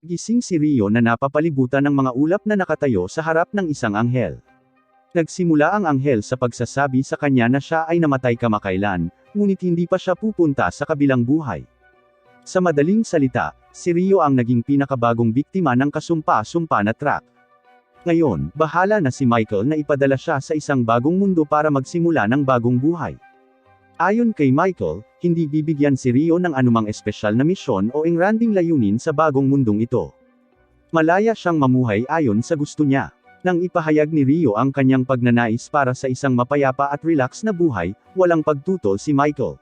Gising si Rio na napapalibutan ng mga ulap na nakatayo sa harap ng isang anghel. Nagsimula ang anghel sa pagsasabi sa kanya na siya ay namatay kamakailan, ngunit hindi pa siya pupunta sa kabilang buhay. Sa madaling salita, si Rio ang naging pinakabagong biktima ng kasumpa-sumpa na trap. Ngayon, bahala na si Michael na ipadala siya sa isang bagong mundo para magsimula ng bagong buhay. Ayon kay Michael, hindi bibigyan si Rio ng anumang espesyal na misyon o engranding layunin sa bagong mundong ito. Malaya siyang mamuhay ayon sa gusto niya. Nang ipahayag ni Rio ang kanyang pagnanais para sa isang mapayapa at relax na buhay, walang pagtutol si Michael.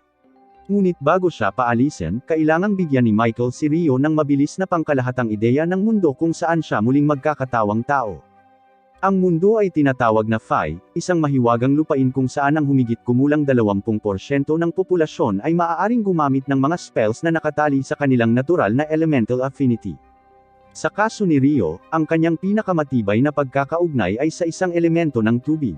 Ngunit bago siya paalisin, kailangang bigyan ni Michael si Rio ng mabilis na pangkalahatang ideya ng mundo kung saan siya muling magkakatawang tao. Ang mundo ay tinatawag na Phi, isang mahiwagang lupain kung saan ang humigit kumulang 20% ng populasyon ay maaaring gumamit ng mga spells na nakatali sa kanilang natural na elemental affinity. Sa kaso ni Rio, ang kanyang pinakamatibay na pagkakaugnay ay sa isang elemento ng tubig.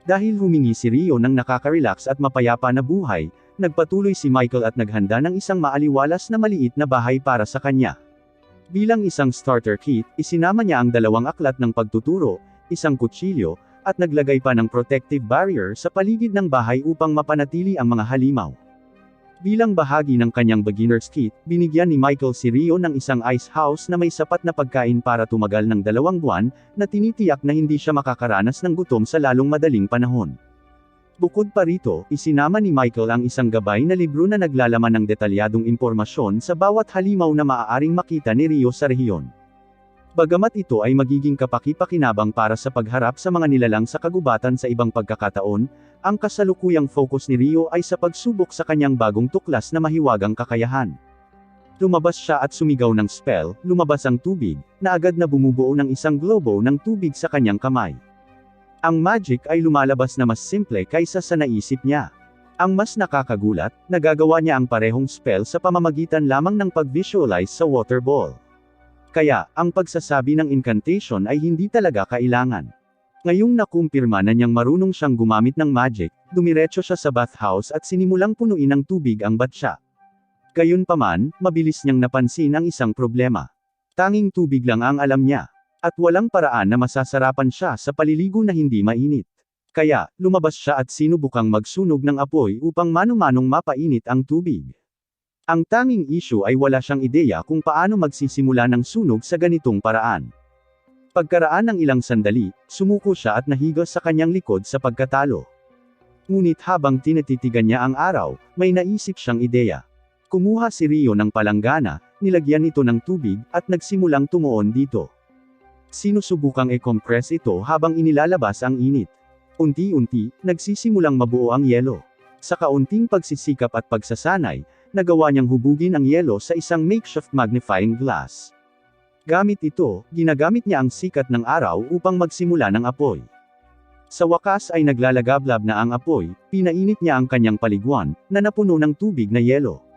Dahil humingi si Rio ng nakaka-relax at mapayapa na buhay, nagpatuloy si Michael at naghanda ng isang maaliwalas na maliit na bahay para sa kanya. Bilang isang starter kit, isinama niya ang 2 aklat ng pagtuturo, isang kutsilyo, at naglagay pa ng protective barrier sa paligid ng bahay upang mapanatili ang mga halimaw. Bilang bahagi ng kanyang beginner's kit, binigyan ni Michael si Rio ng isang ice house na may sapat na pagkain para tumagal ng 2 buwan, na tinitiyak na hindi siya makakaranas ng gutom sa lalong madaling panahon. Bukod pa rito, isinama ni Michael ang isang gabay na libro na naglalaman ng detalyadong impormasyon sa bawat halimaw na maaaring makita ni Rio sa rehiyon. Bagamat ito ay magiging kapaki-pakinabang para sa pagharap sa mga nilalang sa kagubatan sa ibang pagkakataon, ang kasalukuyang focus ni Rio ay sa pagsubok sa kanyang bagong tuklas na mahiwagang kakayahan. Lumabas siya at sumigaw ng spell, lumabas ang tubig, na agad na bumubuo ng isang globo ng tubig sa kanyang kamay. Ang magic ay lumalabas na mas simple kaysa sa naisip niya. Ang mas nakakagulat, nagagawa niya ang parehong spell sa pamamagitan lamang ng pag-visualize sa water ball. Kaya, ang pagsasabi ng incantation ay hindi talaga kailangan. Ngayong nakumpirma na niyang marunong siyang gumamit ng magic, dumiretso siya sa bathhouse at sinimulang punuin ng tubig ang batya. Gayunpaman, mabilis niyang napansin ang isang problema. Tanging tubig lang ang alam niya. At walang paraan na masasarapan siya sa paliligo na hindi mainit. Kaya, lumabas siya at sinubukang magsunog ng apoy upang mano-manong mapainit ang tubig. Ang tanging issue ay wala siyang ideya kung paano magsisimula ng sunog sa ganitong paraan. Pagkaraan ng ilang sandali, sumuko siya at nahiga sa kanyang likod sa pagkatalo. Ngunit habang tinititigan niya ang araw, may naisip siyang ideya. Kumuha si Rio ng palanggana, nilagyan ito ng tubig, at nagsimulang tumuon dito. Sinusubukang i-compress ito habang inilalabas ang init. Unti-unti, nagsisimulang mabuo ang yelo. Sa kaunting pagsisikap at pagsasanay, nagawa niyang hubugin ang yelo sa isang makeshift magnifying glass. Gamit ito, ginagamit niya ang sikat ng araw upang magsimula ng apoy. Sa wakas ay naglalagablab na ang apoy, pinainit niya ang kanyang paliguan, na napuno ng tubig na yelo.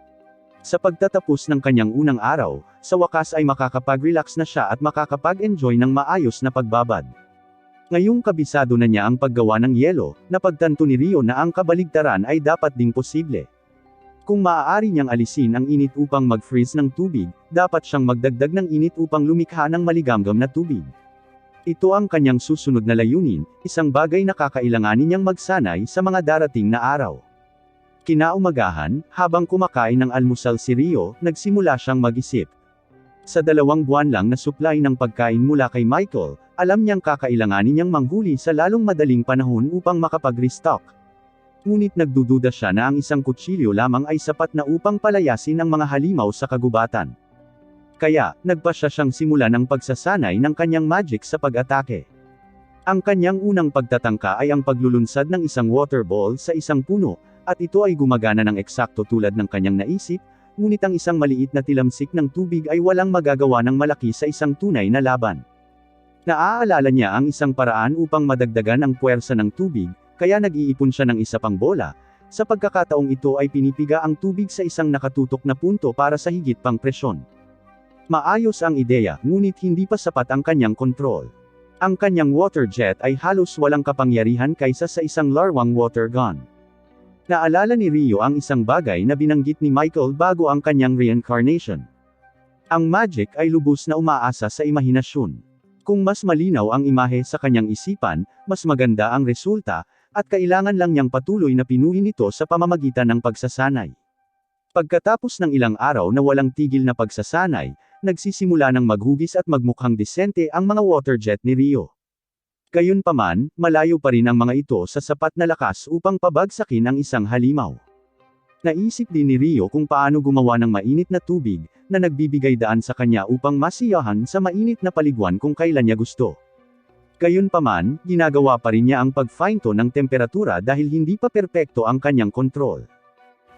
Sa pagtatapos ng kanyang unang araw, sa wakas ay makakapag-relax na siya at makakapag-enjoy ng maayos na pagbabad. Ngayong kabisado na niya ang paggawa ng yelo, napagtanto ni Rio na ang kabaligtaran ay dapat ding posible. Kung maaari niyang alisin ang init upang mag-freeze ng tubig, dapat siyang magdagdag ng init upang lumikha ng maligamgam na tubig. Ito ang kanyang susunod na layunin, isang bagay na kakailanganin niyang magsanay sa mga darating na araw. Kinaumagahan, habang kumakain ng almusal si Rio, nagsimula siyang mag-isip. Sa 2 buwan lang na supply ng pagkain mula kay Michael, alam niyang kakailanganin niyang manghuli sa lalong madaling panahon upang makapag-restock. Ngunit nagdududa siya na ang isang kutsilyo lamang ay sapat na upang palayasin ang mga halimaw sa kagubatan. Kaya, nagpasya siyang simulan ang pagsasanay ng kanyang magic sa pag-atake. Ang kanyang unang pagtatangka ay ang paglulunsad ng isang water ball sa isang puno, at ito ay gumagana ng eksakto tulad ng kanyang naisip, ngunit ang isang maliit na tilamsik ng tubig ay walang magagawa ng malaki sa isang tunay na laban. Naaalala niya ang isang paraan upang madagdagan ang puwersa ng tubig, kaya nag-iipon siya ng isa pang bola. Sa pagkakataong ito ay pinipiga ang tubig sa isang nakatutok na punto para sa higit pang presyon. Maayos ang ideya, ngunit hindi pa sapat ang kanyang kontrol. Ang kanyang water jet ay halos walang kapangyarihan kaysa sa isang larwang water gun. Naalala ni Rio ang isang bagay na binanggit ni Michael bago ang kanyang reincarnation. Ang Magic ay lubos na umaasa sa imahinasyon. Kung mas malinaw ang imahe sa kanyang isipan, mas maganda ang resulta, at kailangan lang niyang patuloy na pinuhin ito sa pamamagitan ng pagsasanay. Pagkatapos ng ilang araw na walang tigil na pagsasanay, nagsisimula ng maghugis at magmukhang disente ang mga water jet ni Rio. Gayunpaman, malayo pa rin ang mga ito sa sapat na lakas upang pabagsakin ang isang halimaw. Naisip din ni Rio kung paano gumawa ng mainit na tubig, na nagbibigay daan sa kanya upang masiyahan sa mainit na paliguan kung kailan niya gusto. Gayunpaman, ginagawa pa rin niya ang pag-fine-tune ng temperatura dahil hindi pa perpekto ang kanyang kontrol.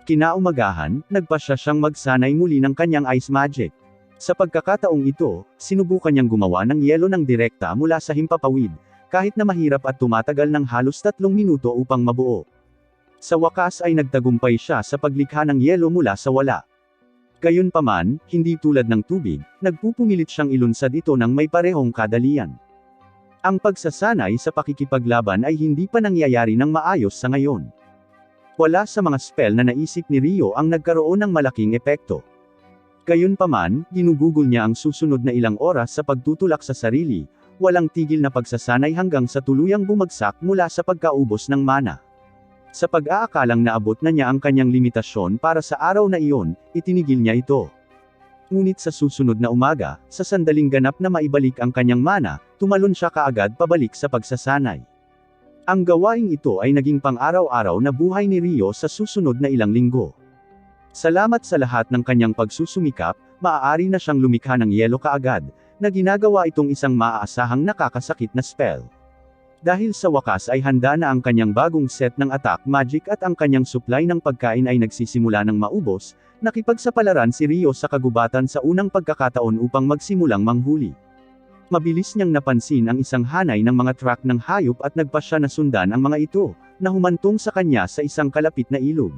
Kinaumagahan, nagpasya siyang magsanay muli ng kanyang ice magic. Sa pagkakataong ito, sinubukan niyang gumawa ng yelo ng direkta mula sa himpapawid, kahit na mahirap at tumatagal ng halos 3 minuto upang mabuo. Sa wakas ay nagtagumpay siya sa paglikha ng yelo mula sa wala. Gayunpaman, hindi tulad ng tubig, nagpupumilit siyang ilunsad ito ng may parehong kadalian. Ang pagsasanay sa pakikipaglaban ay hindi pa nangyayari ng maayos sa ngayon. Wala sa mga spell na naisip ni Rio ang nagkaroon ng malaking epekto. Gayunpaman, ginugugol niya ang susunod na ilang oras sa pagtutulak sa sarili, walang tigil na pagsasanay hanggang sa tuluyang bumagsak mula sa pagkaubos ng mana. Sa pag-aakalang naabot na niya ang kanyang limitasyon para sa araw na iyon, itinigil niya ito. Ngunit sa susunod na umaga, sa sandaling ganap na maibalik ang kanyang mana, tumalon siya kaagad pabalik sa pagsasanay. Ang gawaing ito ay naging pang-araw-araw na buhay ni Rio sa susunod na ilang linggo. Salamat sa lahat ng kanyang pagsusumikap, maaari na siyang lumikha ng yelo kaagad, na ginagawa itong isang maaasahang nakakasakit na spell. Dahil sa wakas ay handa na ang kanyang bagong set ng attack magic at ang kanyang supply ng pagkain ay nagsisimula ng maubos, nakipagsapalaran si Rio sa kagubatan sa unang pagkakataon upang magsimulang manghuli. Mabilis niyang napansin ang isang hanay ng mga track ng hayop at nagpasya na sundan ang mga ito, na humantong sa kanya sa isang kalapit na ilog.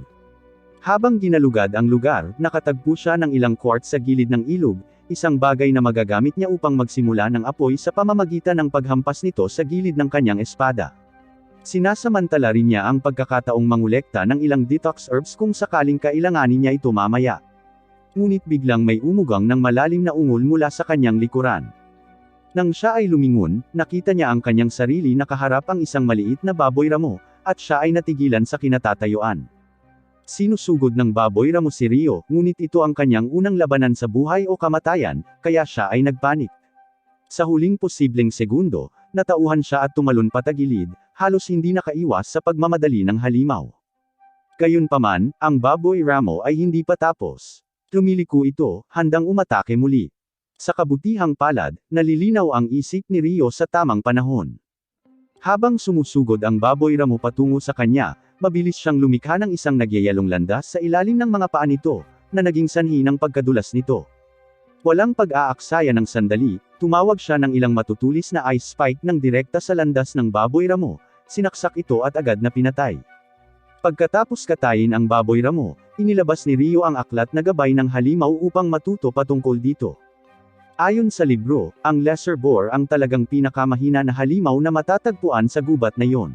Habang ginalugad ang lugar, nakatagpo siya ng ilang quartz sa gilid ng ilog, isang bagay na magagamit niya upang magsimula ng apoy sa pamamagitan ng paghampas nito sa gilid ng kanyang espada. Sinasamantala rin niya ang pagkakataong mangolekta ng ilang detox herbs kung sakaling kailanganin niya ito mamaya. Ngunit biglang may umugang ng malalim na ungol mula sa kanyang likuran. Nang siya ay lumingon, nakita niya ang kanyang sarili na kaharap ang isang maliit na baboy ramo, at siya ay natigilan sa kinatatayuan. Sinusugod ng baboy ramo si Rio, ngunit ito ang kanyang unang labanan sa buhay o kamatayan, kaya siya ay nagpanik. Sa huling posibleng segundo, natauhan siya at tumalon patagilid, halos hindi nakaiwas sa pagmamadali ng halimaw. Gayunpaman, ang baboy ramo ay hindi pa tapos. Lumiliko ito, handang umatake muli. Sa kabutihang palad, nalilinaw ang isip ni Rio sa tamang panahon. Habang sumusugod ang baboy ramo patungo sa kanya, mabilis siyang lumikha ng isang nagyayalong landas sa ilalim ng mga paa nito, na naging sanhi ng pagkadulas nito. Walang pag-aaksaya ng sandali, tumawag siya ng ilang matutulis na ice spike ng direkta sa landas ng baboy ramo, sinaksak ito at agad na pinatay. Pagkatapos katayin ang baboy ramo, inilabas ni Rio ang aklat na gabay ng halimaw upang matuto patungkol dito. Ayon sa libro, ang lesser boar ang talagang pinakamahina na halimaw na matatagpuan sa gubat na iyon.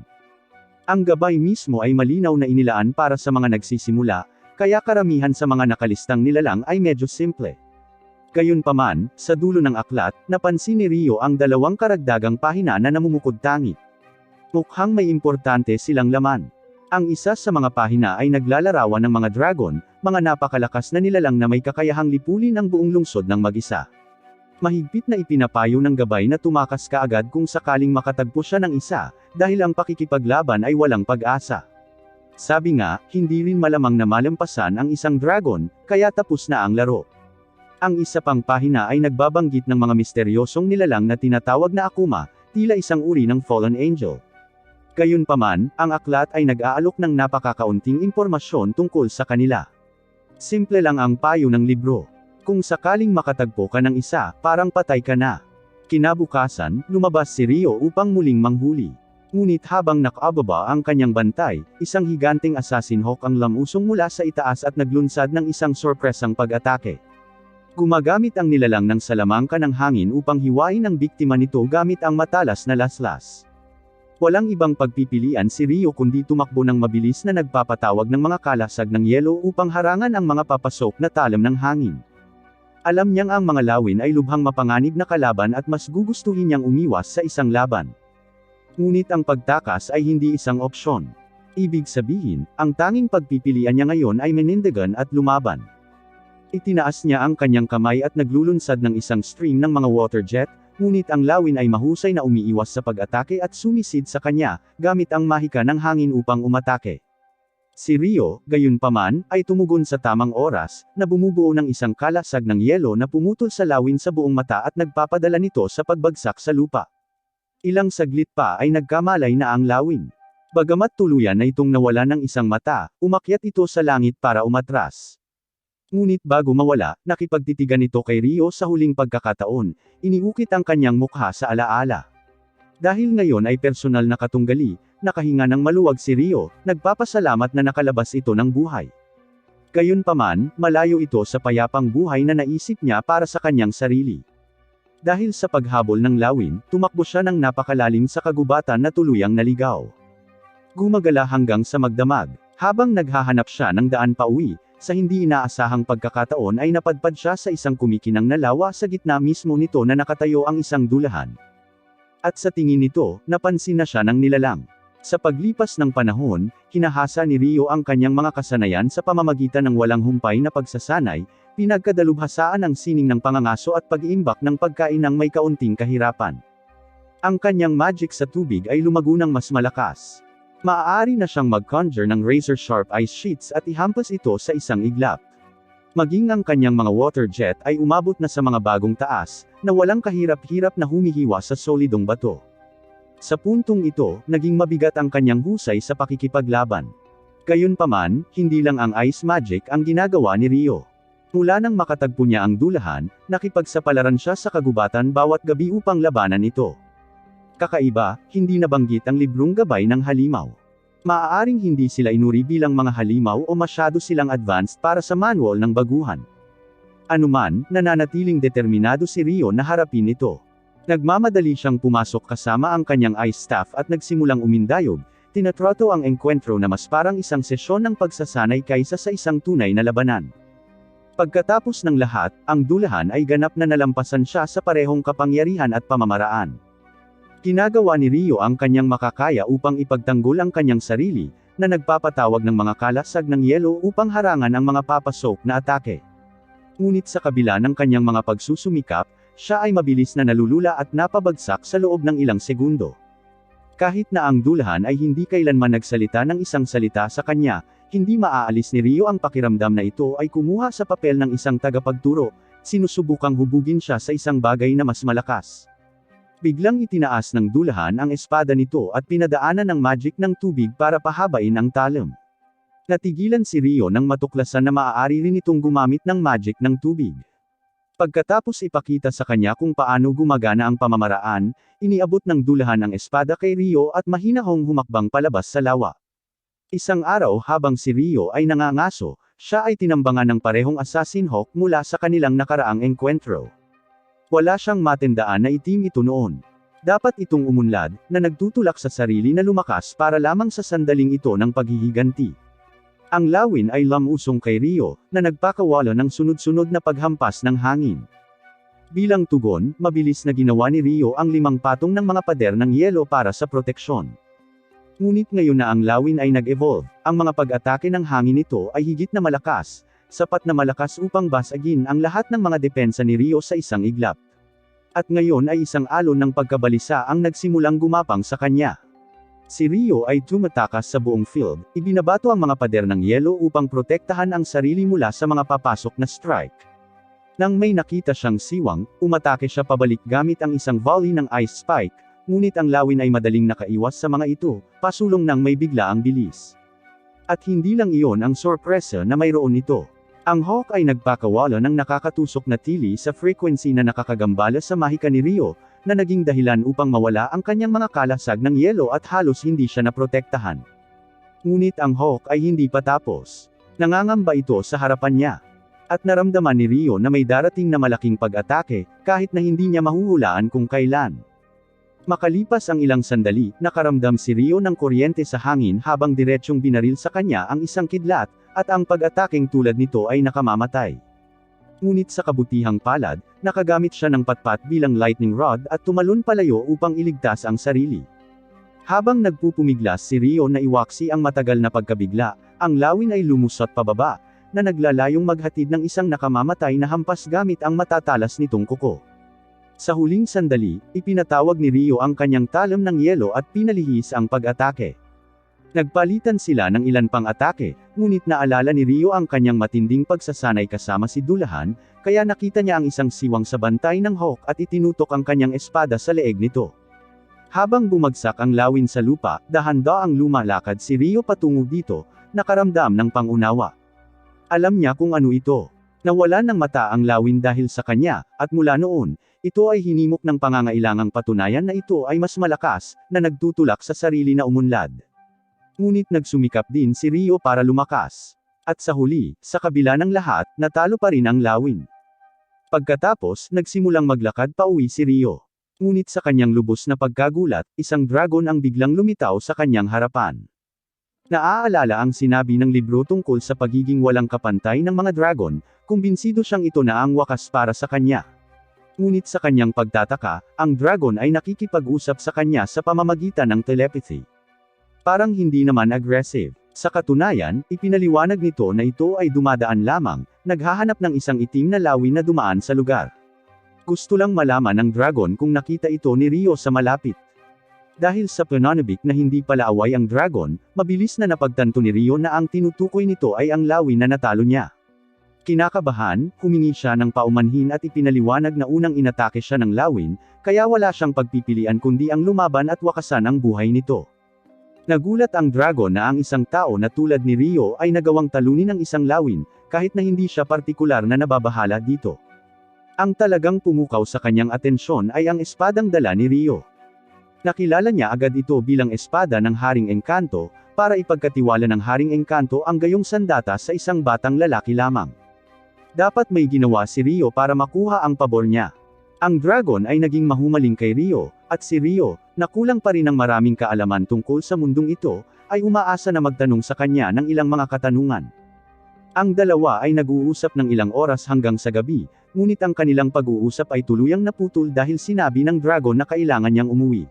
Ang gabay mismo ay malinaw na inilaan para sa mga nagsisimula, kaya karamihan sa mga nakalistang nilalang ay medyo simple. Gayunpaman, sa dulo ng aklat, napansin ni Rio ang 2 karagdagang pahina na namumukod-tangi. Mukhang may importante silang laman. Ang isa sa mga pahina ay naglalarawan ng mga dragon, mga napakalakas na nilalang na may kakayahang lipulin ang buong lungsod ng mag-isa. Mahigpit na ipinapayo ng gabay na tumakas kaagad kung sakaling makatagpo siya ng isa, dahil ang pakikipaglaban ay walang pag-asa. Sabi nga, hindi rin malamang na malampasan ang isang dragon, kaya tapos na ang laro. Ang isa pang pahina ay nagbabanggit ng mga misteryosong nilalang na tinatawag na Akuma, tila isang uri ng fallen angel. Gayunpaman, ang aklat ay nag-aalok ng napakakaunting impormasyon tungkol sa kanila. Simple lang ang payo ng libro. Kung sakaling makatagpo ka ng isa, parang patay ka na. Kinabukasan, lumabas si Rio upang muling manghuli. Ngunit habang nakababa ang kanyang bantay, isang higanteng assassin hawk ang lamusong mula sa itaas at naglunsad ng isang sorpresang pag-atake. Gumagamit ang nilalang ng salamangka ng hangin upang hiwain ang biktima nito gamit ang matalas na laslas. Walang ibang pagpipilian si Rio kundi tumakbo ng mabilis na nagpapatawag ng mga kalasag ng yelo upang harangan ang mga papasok na talam ng hangin. Alam niyang ang mga lawin ay lubhang mapanganib na kalaban at mas gugustuhin niyang umiwas sa isang laban. Ngunit ang pagtakas ay hindi isang opsyon. Ibig sabihin, ang tanging pagpipilian niya ngayon ay menindigan at lumaban. Itinaas niya ang kanyang kamay at naglulunsad ng isang stream ng mga water jet, ngunit ang lawin ay mahusay na umiiwas sa pag-atake at sumisid sa kanya, gamit ang mahika ng hangin upang umatake. Si Rio, gayunpaman, ay tumugon sa tamang oras, na bumubuo ng isang kalasag ng yelo na pumutol sa lawin sa buong mata at nagpapadala nito sa pagbagsak sa lupa. Ilang saglit pa ay nagkamalay na ang lawin. Bagamat tuluyan na itong nawala ng isang mata, umakyat ito sa langit para umatras. Ngunit bago mawala, nakipagtitigan ito kay Rio sa huling pagkakataon, iniukit ang kanyang mukha sa alaala. Dahil ngayon ay personal na katunggali, nakahinga ng maluwag si Rio, nagpapasalamat na nakalabas ito ng buhay. Gayunpaman, malayo ito sa payapang buhay na naisip niya para sa kanyang sarili. Dahil sa paghabol ng lawin, tumakbo siya ng napakalalim sa kagubatan na tuluyang naligaw. Gumagala hanggang sa magdamag. Habang naghahanap siya ng daan pauwi, sa hindi inaasahang pagkakataon ay napadpad siya sa isang kumikinang na lawa sa gitna mismo nito na nakatayo ang isang dulahan. At sa tingin nito, napansin na siya ng nilalang. Sa paglipas ng panahon, hinahasa ni Rio ang kanyang mga kasanayan sa pamamagitan ng walang humpay na pagsasanay, pinagkadalubhasaan ang sining ng pangangaso at pag-iimbak ng pagkain ng may kaunting kahirapan. Ang kanyang magic sa tubig ay lumago ng mas malakas. Maaari na siyang mag-conjure ng razor-sharp ice sheets at ihampas ito sa isang iglap. Maging ang kanyang mga water jet ay umabot na sa mga bagong taas, na walang kahirap-hirap na humihiwa sa solidong bato. Sa puntong ito, naging mabigat ang kanyang husay sa pakikipaglaban. Gayunpaman, hindi lang ang ice magic ang ginagawa ni Rio. Mula nang makatagpo niya ang dulahan, nakipagsapalaran siya sa kagubatan bawat gabi upang labanan ito. Kakaiba, hindi nabanggit ang librong gabay ng halimaw. Maaaring hindi sila inuri bilang mga halimaw o masyado silang advanced para sa manual ng baguhan. Anuman, nananatiling determinado si Rio na harapin ito. Nagmamadali siyang pumasok kasama ang kanyang ice staff at nagsimulang umindayog, tinatrato ang engkwentro na mas parang isang sesyon ng pagsasanay kaysa sa isang tunay na labanan. Pagkatapos ng lahat, ang dulahan ay ganap na nalampasan siya sa parehong kapangyarihan at pamamaraan. Ginagawa ni Rio ang kanyang makakaya upang ipagtanggol ang kanyang sarili, na nagpapatawag ng mga kalasag ng yelo upang harangan ang mga papasok na atake. Ngunit sa kabila ng kanyang mga pagsusumikap, siya ay mabilis na nalulula at napabagsak sa loob ng ilang segundo. Kahit na ang dulahan ay hindi kailanman nagsalita ng isang salita sa kanya, hindi maaalis ni Rio ang pakiramdam na ito ay kumuha sa papel ng isang tagapagturo, sinusubukang hubugin siya sa isang bagay na mas malakas. Biglang itinaas ng dulahan ang espada nito at pinadaanan ng magic ng tubig para pahabain ang talim. Natigilan si Rio nang matuklasan na maaari rin itong gumamit ng magic ng tubig. Pagkatapos ipakita sa kanya kung paano gumagana ang pamamaraan, iniabot ng dulahan ang espada kay Rio at mahinahong humakbang palabas sa lawa. Isang araw habang si Rio ay nangangaso, siya ay tinambangan ng parehong assassin hawk mula sa kanilang nakaraang engkwentro. Wala siyang matandaan na itim ito noon. Dapat itong umunlad, na nagtutulak sa sarili na lumakas para lamang sa sandaling ito ng paghihiganti. Ang lawin ay lamusong kay Rio, na nagpakawala ng sunod-sunod na paghampas ng hangin. Bilang tugon, mabilis na ginawa ni Rio ang 5 patong ng mga pader ng yelo para sa proteksyon. Ngunit ngayon na ang lawin ay nag-evolve, ang mga pag-atake ng hangin nito ay higit na malakas, sapat na malakas upang basagin ang lahat ng mga depensa ni Rio sa isang iglap. At ngayon ay isang alon ng pagkabalisa ang nagsimulang gumapang sa kanya. Si Rio ay tumatakas sa buong field, ibinabato ang mga pader ng yelo upang protektahan ang sarili mula sa mga papasok na strike. Nang may nakita siyang siwang, umatake siya pabalik gamit ang isang volley ng ice spike, ngunit ang lawin ay madaling nakaiwas sa mga ito, pasulong ng may bigla ang bilis. At hindi lang iyon ang sorpresa na mayroon nito. Ang hawk ay nagpakawala ng nakakatusok na tili sa frequency na nakakagambala sa mahika ni Rio, na naging dahilan upang mawala ang kanyang mga kalasag ng yelo at halos hindi siya naprotektahan. Ngunit ang hawk ay hindi pa tapos. Nangangamba ito sa harapan niya. At naramdaman ni Rio na may darating na malaking pag-atake, kahit na hindi niya mahuhulaan kung kailan. Makalipas ang ilang sandali, nakaramdam si Rio ng kuryente sa hangin habang diretsyong binaril sa kanya ang isang kidlat, at ang pag-ataking tulad nito ay nakamamatay. Ngunit sa kabutihang palad, nakagamit siya ng patpat bilang lightning rod at tumalon palayo upang iligtas ang sarili. Habang nagpupumiglas si Rio na iwaksi ang matagal na pagkabigla, ang lawin ay lumusot pababa, na naglalayong maghatid ng isang nakamamatay na hampas gamit ang matatalas nitong kuko. Sa huling sandali, ipinatawag ni Rio ang kanyang talon ng yelo at pinalihis ang pag-atake. Nagpalitan sila ng ilan pang atake, ngunit naalala ni Rio ang kanyang matinding pagsasanay kasama si Dullahan, kaya nakita niya ang isang siwang sa bantay ng Hawk at itinutok ang kanyang espada sa leeg nito. Habang bumagsak ang lawin sa lupa, dahan-daang lumalakad si Rio patungo dito, nakaramdam ng pangunawa. Alam niya kung ano ito. Nawalan ng mata ang lawin dahil sa kanya, at mula noon, ito ay hinimok ng pangangailangang patunayan na ito ay mas malakas, na nagtutulak sa sarili na umunlad. Ngunit nagsumikap din si Rio para lumakas. At sa huli, sa kabila ng lahat, natalo pa rin ang lawin. Pagkatapos, nagsimulang maglakad pa uwi si Rio. Ngunit sa kanyang lubos na pagkagulat, isang dragon ang biglang lumitaw sa kanyang harapan. Naaalala ang sinabi ng libro tungkol sa pagiging walang kapantay ng mga dragon, kumbinsido siyang ito na ang wakas para sa kanya. Ngunit sa kanyang pagtataka, ang dragon ay nakikipag-usap sa kanya sa pamamagitan ng telepathy. Parang hindi naman aggressive. Sa katunayan, ipinaliwanag nito na ito ay dumadaan lamang, naghahanap ng isang itim na lawin na dumaan sa lugar. Gusto lang malaman ng dragon kung nakita ito ni Rio sa malapit. Dahil sa pananabik na hindi pala away ang dragon, mabilis na napagtanto ni Rio na ang tinutukoy nito ay ang lawin na natalo niya. Kinakabahan, humingi siya ng paumanhin at ipinaliwanag na unang inatake siya ng lawin, kaya wala siyang pagpipilian kundi ang lumaban at wakasan ang buhay nito. Nagulat ang dragon na ang isang tao na tulad ni Rio ay nagawang talunin ng isang lawin, kahit na hindi siya partikular na nababahala dito. Ang talagang pumukaw sa kanyang atensyon ay ang espadang dala ni Rio. Nakilala niya agad ito bilang espada ng Haring Engkanto, para ipagkatiwala ng Haring Engkanto ang gayong sandata sa isang batang lalaki lamang. Dapat may ginawa si Rio para makuha ang pabor niya. Ang dragon ay naging mahumaling kay Rio, at si Rio, na kulang pa rin ng maraming kaalaman tungkol sa mundong ito, ay umaasa na magtanong sa kanya ng ilang mga katanungan. Ang dalawa ay nag-uusap ng ilang oras hanggang sa gabi, ngunit ang kanilang pag-uusap ay tuluyang naputol dahil sinabi ng dragon na kailangan niyang umuwi.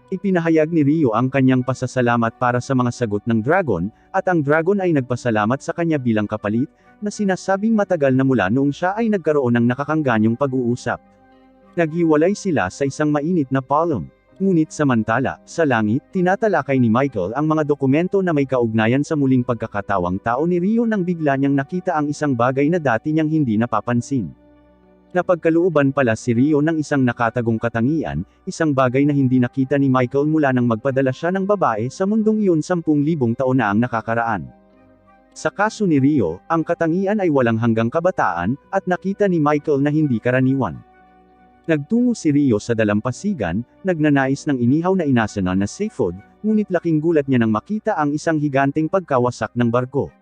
Ipinahayag ni Rio ang kanyang pasasalamat para sa mga sagot ng dragon, at ang dragon ay nagpasalamat sa kanya bilang kapalit, na sinasabing matagal na mula noong siya ay nagkaroon ng nakakanganyong pag-uusap. Naghiwalay sila sa isang mainit na palm. Ngunit samantala, sa langit, tinatalakay ni Michael ang mga dokumento na may kaugnayan sa muling pagkakatawang tao ni Rio nang bigla niyang nakita ang isang bagay na dati niyang hindi napapansin. Napagkalooban pala si Rio ng isang nakatagong katangian, isang bagay na hindi nakita ni Michael mula nang magpadala siya ng babae sa mundong iyon 10,000 taon na ang nakakaraan. Sa kaso ni Rio, ang katangian ay walang hanggang kabataan, at nakita ni Michael na hindi karaniwan. Nagtungo si Rio sa dalampasigan, nagnanais ng inihaw na inasanon na seafood, ngunit laking gulat niya nang makita ang isang higanteng pagkawasak ng barko.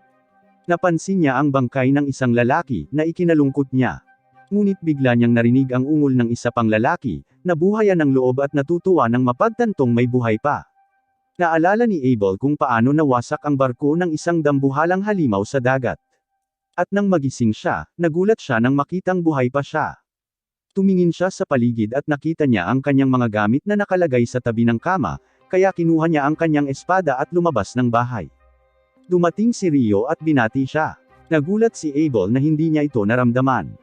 Napansin niya ang bangkay ng isang lalaki, na ikinalungkot niya. Ngunit bigla niyang narinig ang ungol ng isa pang lalaki, nabuhayan ng loob at natutuwa nang mapagtantong may buhay pa. Naalala ni Abel kung paano nawasak ang barko ng isang dambuhalang halimaw sa dagat. At nang magising siya, nagulat siya nang makitang buhay pa siya. Tumingin siya sa paligid at nakita niya ang kanyang mga gamit na nakalagay sa tabi ng kama, kaya kinuha niya ang kanyang espada at lumabas ng bahay. Dumating si Rio at binati siya. Nagulat si Abel na hindi niya ito naramdaman.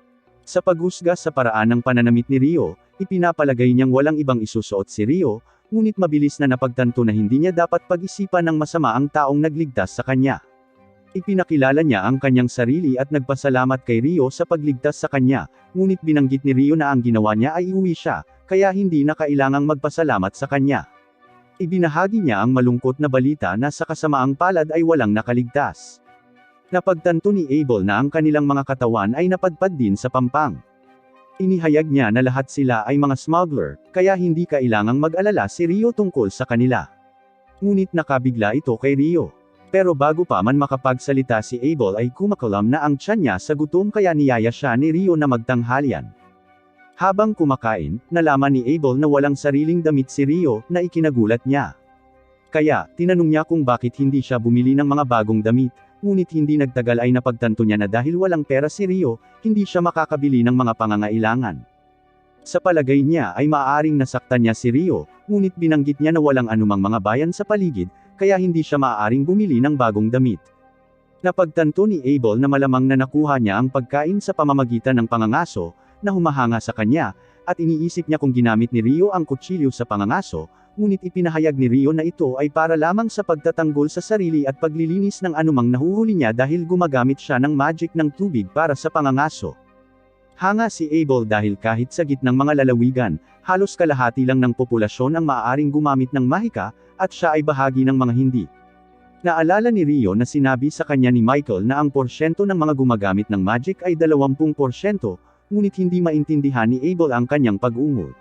Sa paghusga sa paraan ng pananamit ni Rio, ipinapalagay niyang walang ibang isusuot si Rio, ngunit mabilis na napagtanto na hindi niya dapat pag-isipan ng masama ang taong nagligtas sa kanya. Ipinakilala niya ang kanyang sarili at nagpasalamat kay Rio sa pagligtas sa kanya, ngunit binanggit ni Rio na ang ginawa niya ay iuwi siya, kaya hindi na kailangang magpasalamat sa kanya. Ibinahagi niya ang malungkot na balita na sa kasamaang palad ay walang nakaligtas. Napagtanto ni Abel na ang kanilang mga katawan ay napadpad din sa pampang. Inihayag niya na lahat sila ay mga smuggler, kaya hindi kailangang mag-alala si Rio tungkol sa kanila. Ngunit nakabigla ito kay Rio. Pero bago pa man makapagsalita si Abel ay kumakalam na ang tiyan niya sa gutom kaya niyaya siya ni Rio na magtanghalian. Habang kumakain, nalaman ni Abel na walang sariling damit si Rio, na ikinagulat niya. Kaya, tinanong niya kung bakit hindi siya bumili ng mga bagong damit, ngunit hindi nagtagal ay napagtanto niya na dahil walang pera si Rio, hindi siya makakabili ng mga pangangailangan. Sa palagay niya ay maaaring nasaktan niya si Rio, ngunit binanggit niya na walang anumang mga bayan sa paligid, kaya hindi siya maaaring bumili ng bagong damit. Napagtanto ni Abel na malamang na nakuha niya ang pagkain sa pamamagitan ng pangangaso, na humahanga sa kanya, at iniisip niya kung ginamit ni Rio ang kutsilyo sa pangangaso, ngunit ipinahayag ni Rio na ito ay para lamang sa pagtatanggol sa sarili at paglilinis ng anumang nahuhuli niya dahil gumagamit siya ng magic ng tubig para sa pangangaso. Hanga si Abel dahil kahit sa gitnang mga lalawigan, halos kalahati lang ng populasyon ang maaaring gumamit ng mahika, at siya ay bahagi ng mga hindi. Naalala ni Rio na sinabi sa kanya ni Michael na ang porsyento ng mga gumagamit ng magic ay 20%, ngunit hindi maintindihan ni Abel ang kanyang pag-ungol.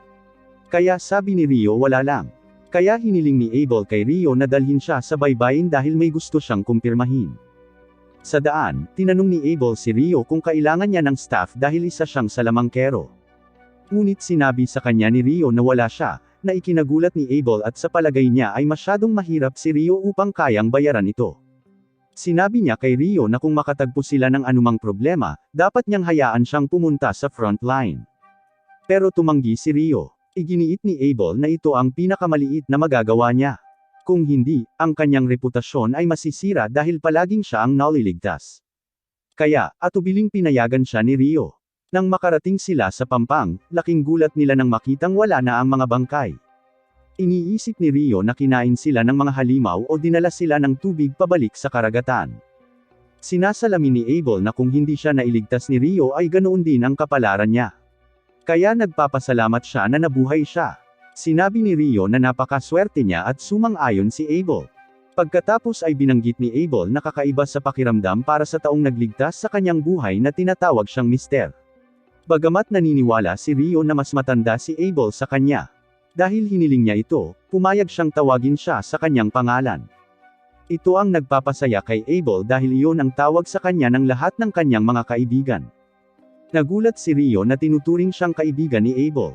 Kaya sabi ni Rio wala lang. Kaya hiniling ni Abel kay Rio na dalhin siya sa baybayin dahil may gusto siyang kumpirmahin. Sa daan, tinanong ni Abel si Rio kung kailangan niya ng staff dahil isa siyang salamangkero. Ngunit sinabi sa kanya ni Rio na wala siya, na ikinagulat ni Abel at sa palagay niya ay masyadong mahirap si Rio upang kayang bayaran ito. Sinabi niya kay Rio na kung makatagpo sila ng anumang problema, dapat niyang hayaan siyang pumunta sa front line. Pero tumanggi si Rio. Iginiit ni Abel na ito ang pinakamaliit na magagawa niya. Kung hindi, ang kanyang reputasyon ay masisira dahil palaging siya ang naliligtas. Kaya, atubiling pinayagan siya ni Rio. Nang makarating sila sa Pampang, laking gulat nila nang makitang wala na ang mga bangkay. Iniisip ni Rio na kinain sila ng mga halimaw o dinala sila ng tubig pabalik sa karagatan. Sinasalamin ni Abel na kung hindi siya nailigtas ni Rio ay ganoon din ang kapalaran niya. Kaya nagpapasalamat siya na nabuhay siya. Sinabi ni Rio na napakaswerte niya at sumang-ayon si Abel. Pagkatapos ay binanggit ni Abel na kakaiba sa pakiramdam para sa taong nagligtas sa kanyang buhay na tinatawag siyang Mister. Bagamat naniniwala si Rio na mas matanda si Abel sa kanya. Dahil hiniling niya ito, pumayag siyang tawagin siya sa kanyang pangalan. Ito ang nagpapasaya kay Abel dahil iyon ang tawag sa kanya ng lahat ng kanyang mga kaibigan. Nagulat si Rio na tinuturing siyang kaibigan ni Abel.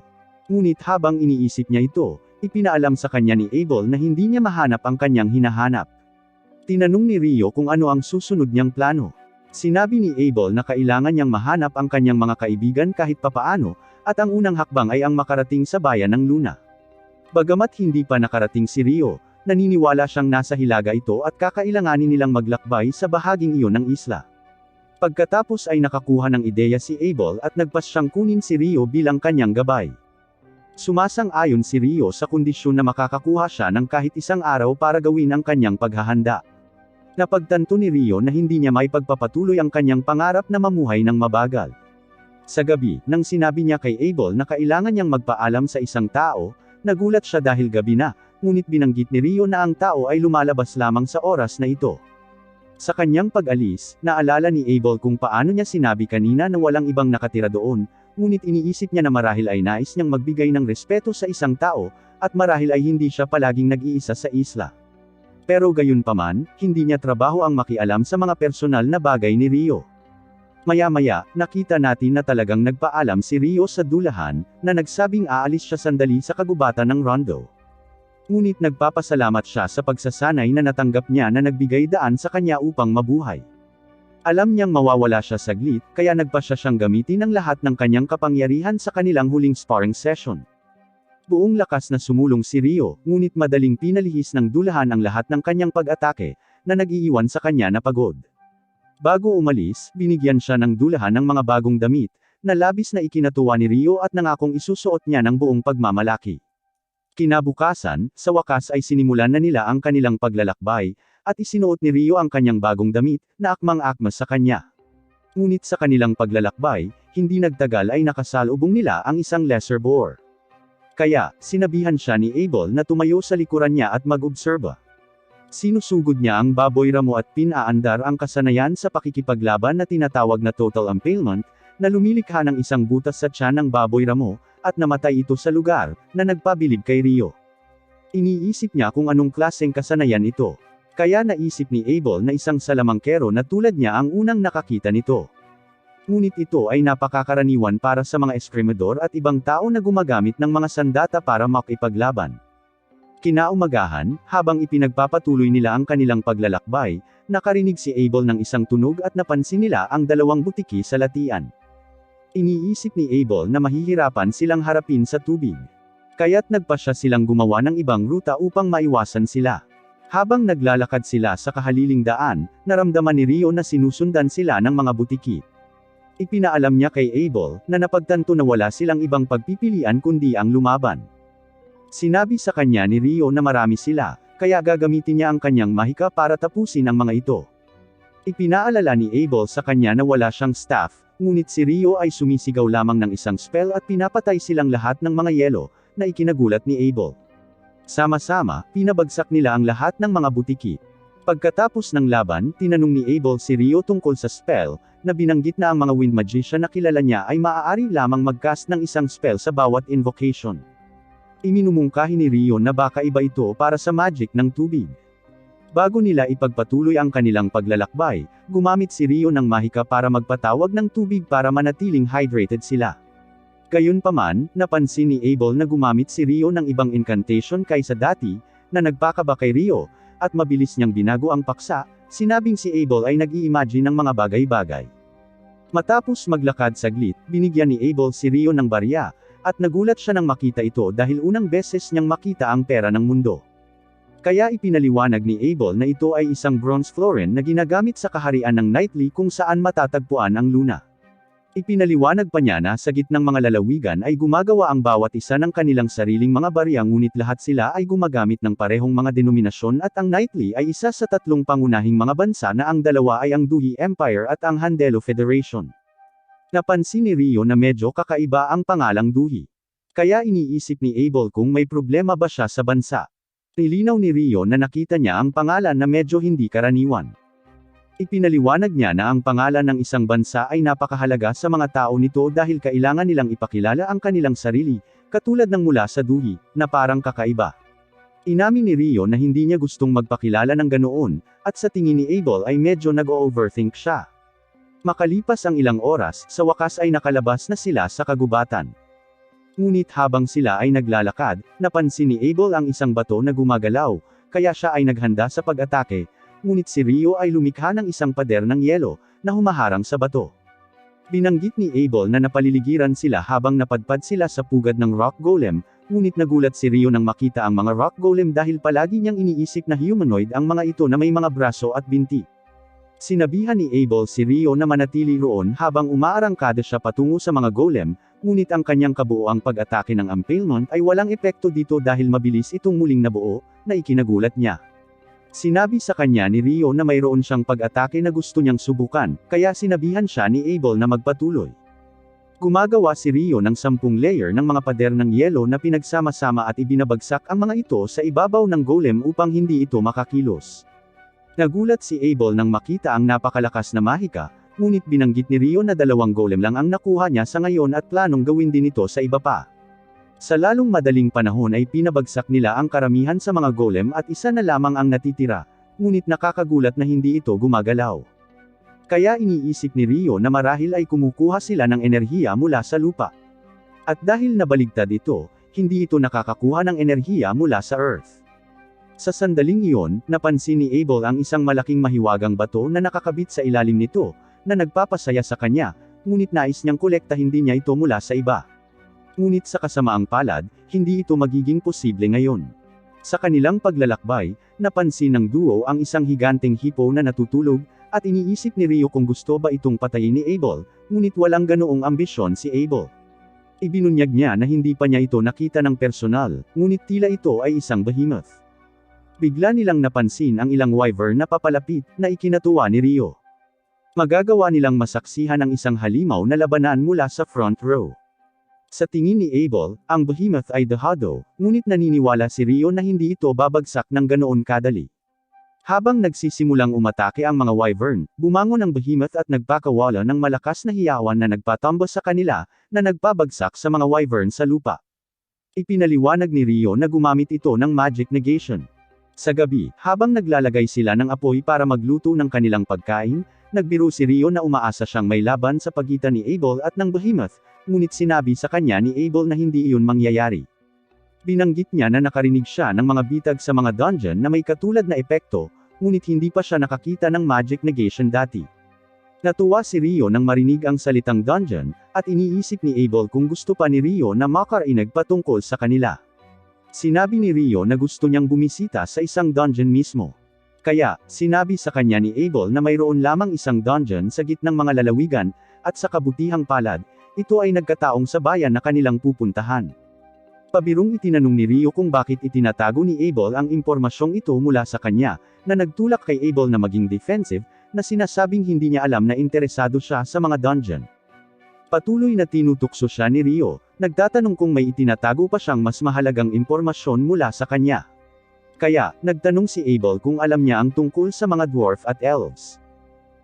Ngunit habang iniisip niya ito, ipinaalam sa kanya ni Abel na hindi niya mahanap ang kanyang hinahanap. Tinanong ni Rio kung ano ang susunod niyang plano. Sinabi ni Abel na kailangan niyang mahanap ang kanyang mga kaibigan kahit papaano, at ang unang hakbang ay ang makarating sa bayan ng Luna. Bagamat hindi pa nakarating si Rio, naniniwala siyang nasa hilaga ito at kakailanganin nilang maglakbay sa bahaging iyon ng isla. Pagkatapos ay nakakuha ng ideya si Abel at nagpas siyang kunin si Rio bilang kanyang gabay. Sumasang-ayon si Rio sa kondisyon na makakakuha siya ng kahit isang araw para gawin ang kanyang paghahanda. Napagtanto ni Rio na hindi niya may pagpapatuloy ang kanyang pangarap na mamuhay ng mabagal. Sa gabi, nang sinabi niya kay Abel na kailangan niyang magpaalam sa isang tao, nagulat siya dahil gabi na, ngunit binanggit ni Rio na ang tao ay lumalabas lamang sa oras na ito. Sa kanyang pag-alis, naalala ni Abel kung paano niya sinabi kanina na walang ibang nakatira doon, ngunit iniisip niya na marahil ay nais niyang magbigay ng respeto sa isang tao, at marahil ay hindi siya palaging nag-iisa sa isla. Pero gayunpaman, hindi niya trabaho ang makialam sa mga personal na bagay ni Rio. Maya-maya, nakita natin na talagang nagpaalam si Rio sa dulahan, na nagsabing aalis siya sandali sa kagubatan ng Rondo. Ngunit nagpapasalamat siya sa pagsasanay na natanggap niya na nagbigay daan sa kanya upang mabuhay. Alam niyang mawawala siya saglit, kaya nagpasya siyang gamitin ang lahat ng kanyang kapangyarihan sa kanilang huling sparring session. Buong lakas na sumulong si Rio, ngunit madaling pinalihis ng dulahan ang lahat ng kanyang pag-atake, na nag-iiwan sa kanya na pagod. Bago umalis, binigyan siya ng dulahan ng mga bagong damit, na labis na ikinatuwa ni Rio at nangakong isusuot niya ng buong pagmamalaki. Kinabukasan, sa wakas ay sinimulan na nila ang kanilang paglalakbay, at isinuot ni Rio ang kanyang bagong damit, na akmang-akma sa kanya. Ngunit sa kanilang paglalakbay, hindi nagtagal ay nakasalubong nila ang isang lesser boar. Kaya, sinabihan siya ni Abel na tumayo sa likuran niya at mag-obserba. Sinusugod niya ang baboy ramo at pinaandar ang kasanayan sa pakikipaglaban na tinatawag na total impalement, na lumilikha ng isang butas sa tiyan ng baboy ramo, at namatay ito sa lugar, na nagpabilib kay Rio. Iniisip niya kung anong klaseng kasanayan ito. Kaya naisip ni Abel na isang salamangkero na tulad niya ang unang nakakita nito. Ngunit ito ay napakakaraniwan para sa mga eskrimador at ibang tao na gumagamit ng mga sandata para makipaglaban. Kinaumagahan, habang ipinagpapatuloy nila ang kanilang paglalakbay, nakarinig si Abel ng isang tunog at napansin nila ang dalawang butiki sa latian. Iniisip ni Abel na mahihirapan silang harapin sa tubig. Kaya't nagpasya silang gumawa ng ibang ruta upang maiwasan sila. Habang naglalakad sila sa kahaliling daan, naramdaman ni Rio na sinusundan sila ng mga butiki. Ipinaalam niya kay Abel na napagtanto na wala silang ibang pagpipilian kundi ang lumaban. Sinabi sa kanya ni Rio na marami sila, kaya gagamitin niya ang kanyang mahika para tapusin ang mga ito. Ipinaalala ni Abel sa kanya na wala siyang staff, ngunit si Rio ay sumisigaw lamang ng isang spell at pinapatay silang lahat ng mga yelo, na ikinagulat ni Abel. Sama-sama, pinabagsak nila ang lahat ng mga butiki. Pagkatapos ng laban, tinanong ni Abel si Rio tungkol sa spell, na binanggit na ang mga wind magician na kilala niya ay maaari lamang mag-cast ng isang spell sa bawat invocation. Iminumungkahi ni Rio na baka iba ito para sa magic ng tubig. Bago nila ipagpatuloy ang kanilang paglalakbay, gumamit si Rio ng mahika para magpatawag ng tubig para manatiling hydrated sila. Gayunpaman, napansin ni Abel na gumamit si Rio ng ibang incantation kaysa dati, na nagpakaba kay Rio, at mabilis niyang binago ang paksa, sinabing si Abel ay nag-i-imagine ng mga bagay-bagay. Matapos maglakad saglit, binigyan ni Abel si Rio ng barya, at nagulat siya nang makita ito dahil unang beses niyang makita ang pera ng mundo. Kaya ipinaliwanag ni Abel na ito ay isang bronze florin na ginagamit sa kaharian ng Nightly kung saan matatagpuan ang luna. Ipinaliwanag pa niya na sa gitnang mga lalawigan ay gumagawa ang bawat isa ng kanilang sariling mga barya ngunit lahat sila ay gumagamit ng parehong mga denominasyon at ang Nightly ay isa sa tatlong pangunahing mga bansa na ang dalawa ay ang Duhi Empire at ang Handelo Federation. Napansin ni Rio na medyo kakaiba ang pangalang Duhi. Kaya iniisip ni Abel kung may problema ba siya sa bansa. Nilinaw ni Rio na nakita niya ang pangalan na medyo hindi karaniwan. Ipinaliwanag niya na ang pangalan ng isang bansa ay napakahalaga sa mga tao nito dahil kailangan nilang ipakilala ang kanilang sarili, katulad ng mula sa Duhi, na parang kakaiba. Inamin ni Rio na hindi niya gustong magpakilala ng ganoon, at sa tingin ni Abel ay medyo nag-overthink siya. Makalipas ang ilang oras, sa wakas ay nakalabas na sila sa kagubatan. Ngunit habang sila ay naglalakad, napansin ni Abel ang isang bato na gumagalaw, kaya siya ay naghanda sa pag-atake, ngunit si Rio ay lumikha ng isang pader ng yelo, na humaharang sa bato. Binanggit ni Abel na napaliligiran sila habang napadpad sila sa pugad ng rock golem, ngunit nagulat si Rio nang makita ang mga rock golem dahil palagi niyang iniisip na humanoid ang mga ito na may mga braso at binti. Sinabihan ni Abel si Rio na manatili roon habang umaarangkada siya patungo sa mga golem, ngunit ang kanyang kabuoang pag-atake ng impalement ay walang epekto dito dahil mabilis itong muling nabuo, na ikinagulat niya. Sinabi sa kanya ni Rio na mayroon siyang pag-atake na gusto niyang subukan, kaya sinabihan siya ni Abel na magpatuloy. Gumagawa si Rio ng 10 layer ng mga pader ng yelo na pinagsama-sama at ibinabagsak ang mga ito sa ibabaw ng golem upang hindi ito makakilos. Nagulat si Abel nang makita ang napakalakas na mahika, ngunit binanggit ni Rio na 2 golem lang ang nakuha niya sa ngayon at planong gawin din ito sa iba pa. Sa lalong madaling panahon ay pinabagsak nila ang karamihan sa mga golem at isa na lamang ang natitira, ngunit nakakagulat na hindi ito gumagalaw. Kaya iniisip ni Rio na marahil ay kumukuha sila ng enerhiya mula sa lupa. At dahil nabaligtad ito, hindi ito nakakakuha ng enerhiya mula sa Earth. Sa sandaling iyon, napansin ni Abel ang isang malaking mahiwagang bato na nakakabit sa ilalim nito, na nagpapasaya sa kanya, ngunit nais niyang kolektahin din niya ito mula sa iba. Ngunit sa kasamaang palad, hindi ito magiging posible ngayon. Sa kanilang paglalakbay, napansin ng duo ang isang higanteng hipo na natutulog, at iniisip ni Rio kung gusto ba itong patayin ni Abel, ngunit walang ganoong ambisyon si Abel. Ibinunyag niya na hindi pa niya ito nakita ng personal, ngunit tila ito ay isang behemoth. Bigla nilang napansin ang ilang wyvern na papalapit, na ikinatuwa ni Rio. Magagawa nilang masaksihan ang isang halimaw na labanan mula sa front row. Sa tingin ni Abel, ang behemoth ay dahado, ngunit naniniwala si Rio na hindi ito babagsak ng ganoon kadali. Habang nagsisimulang umatake ang mga wyvern, bumangon ang behemoth at nagpakawala ng malakas na hiyawan na nagpatambo sa kanila, na nagpabagsak sa mga wyvern sa lupa. Ipinaliwanag ni Rio na gumamit ito ng magic negation. Sa gabi, habang naglalagay sila ng apoy para magluto ng kanilang pagkain, nagbiro si Rio na umaasa siyang may laban sa pagitan ni Abel at ng behemoth, ngunit sinabi sa kanya ni Abel na hindi iyon mangyayari. Binanggit niya na nakarinig siya ng mga bitag sa mga dungeon na may katulad na epekto, ngunit hindi pa siya nakakita ng magic negation dati. Natuwa si Rio nang marinig ang salitang dungeon, at iniisip ni Abel kung gusto pa ni Rio na makarinig patungkol sa kanila. Sinabi ni Rio na gusto niyang bumisita sa isang dungeon mismo. Kaya, sinabi sa kanya ni Abel na mayroon lamang isang dungeon sa gitnang mga lalawigan, at sa kabutihang palad, ito ay nagkataong sa bayan na kanilang pupuntahan. Pabirong itinanong ni Rio kung bakit itinatago ni Abel ang impormasyong ito mula sa kanya, na nagtulak kay Abel na maging defensive, na sinasabing hindi niya alam na interesado siya sa mga dungeon. Patuloy na tinutukso siya ni Rio, nagtatanong kung may itinatago pa siyang mas mahalagang impormasyon mula sa kanya. Kaya, nagtanong si Abel kung alam niya ang tungkol sa mga dwarf at elves.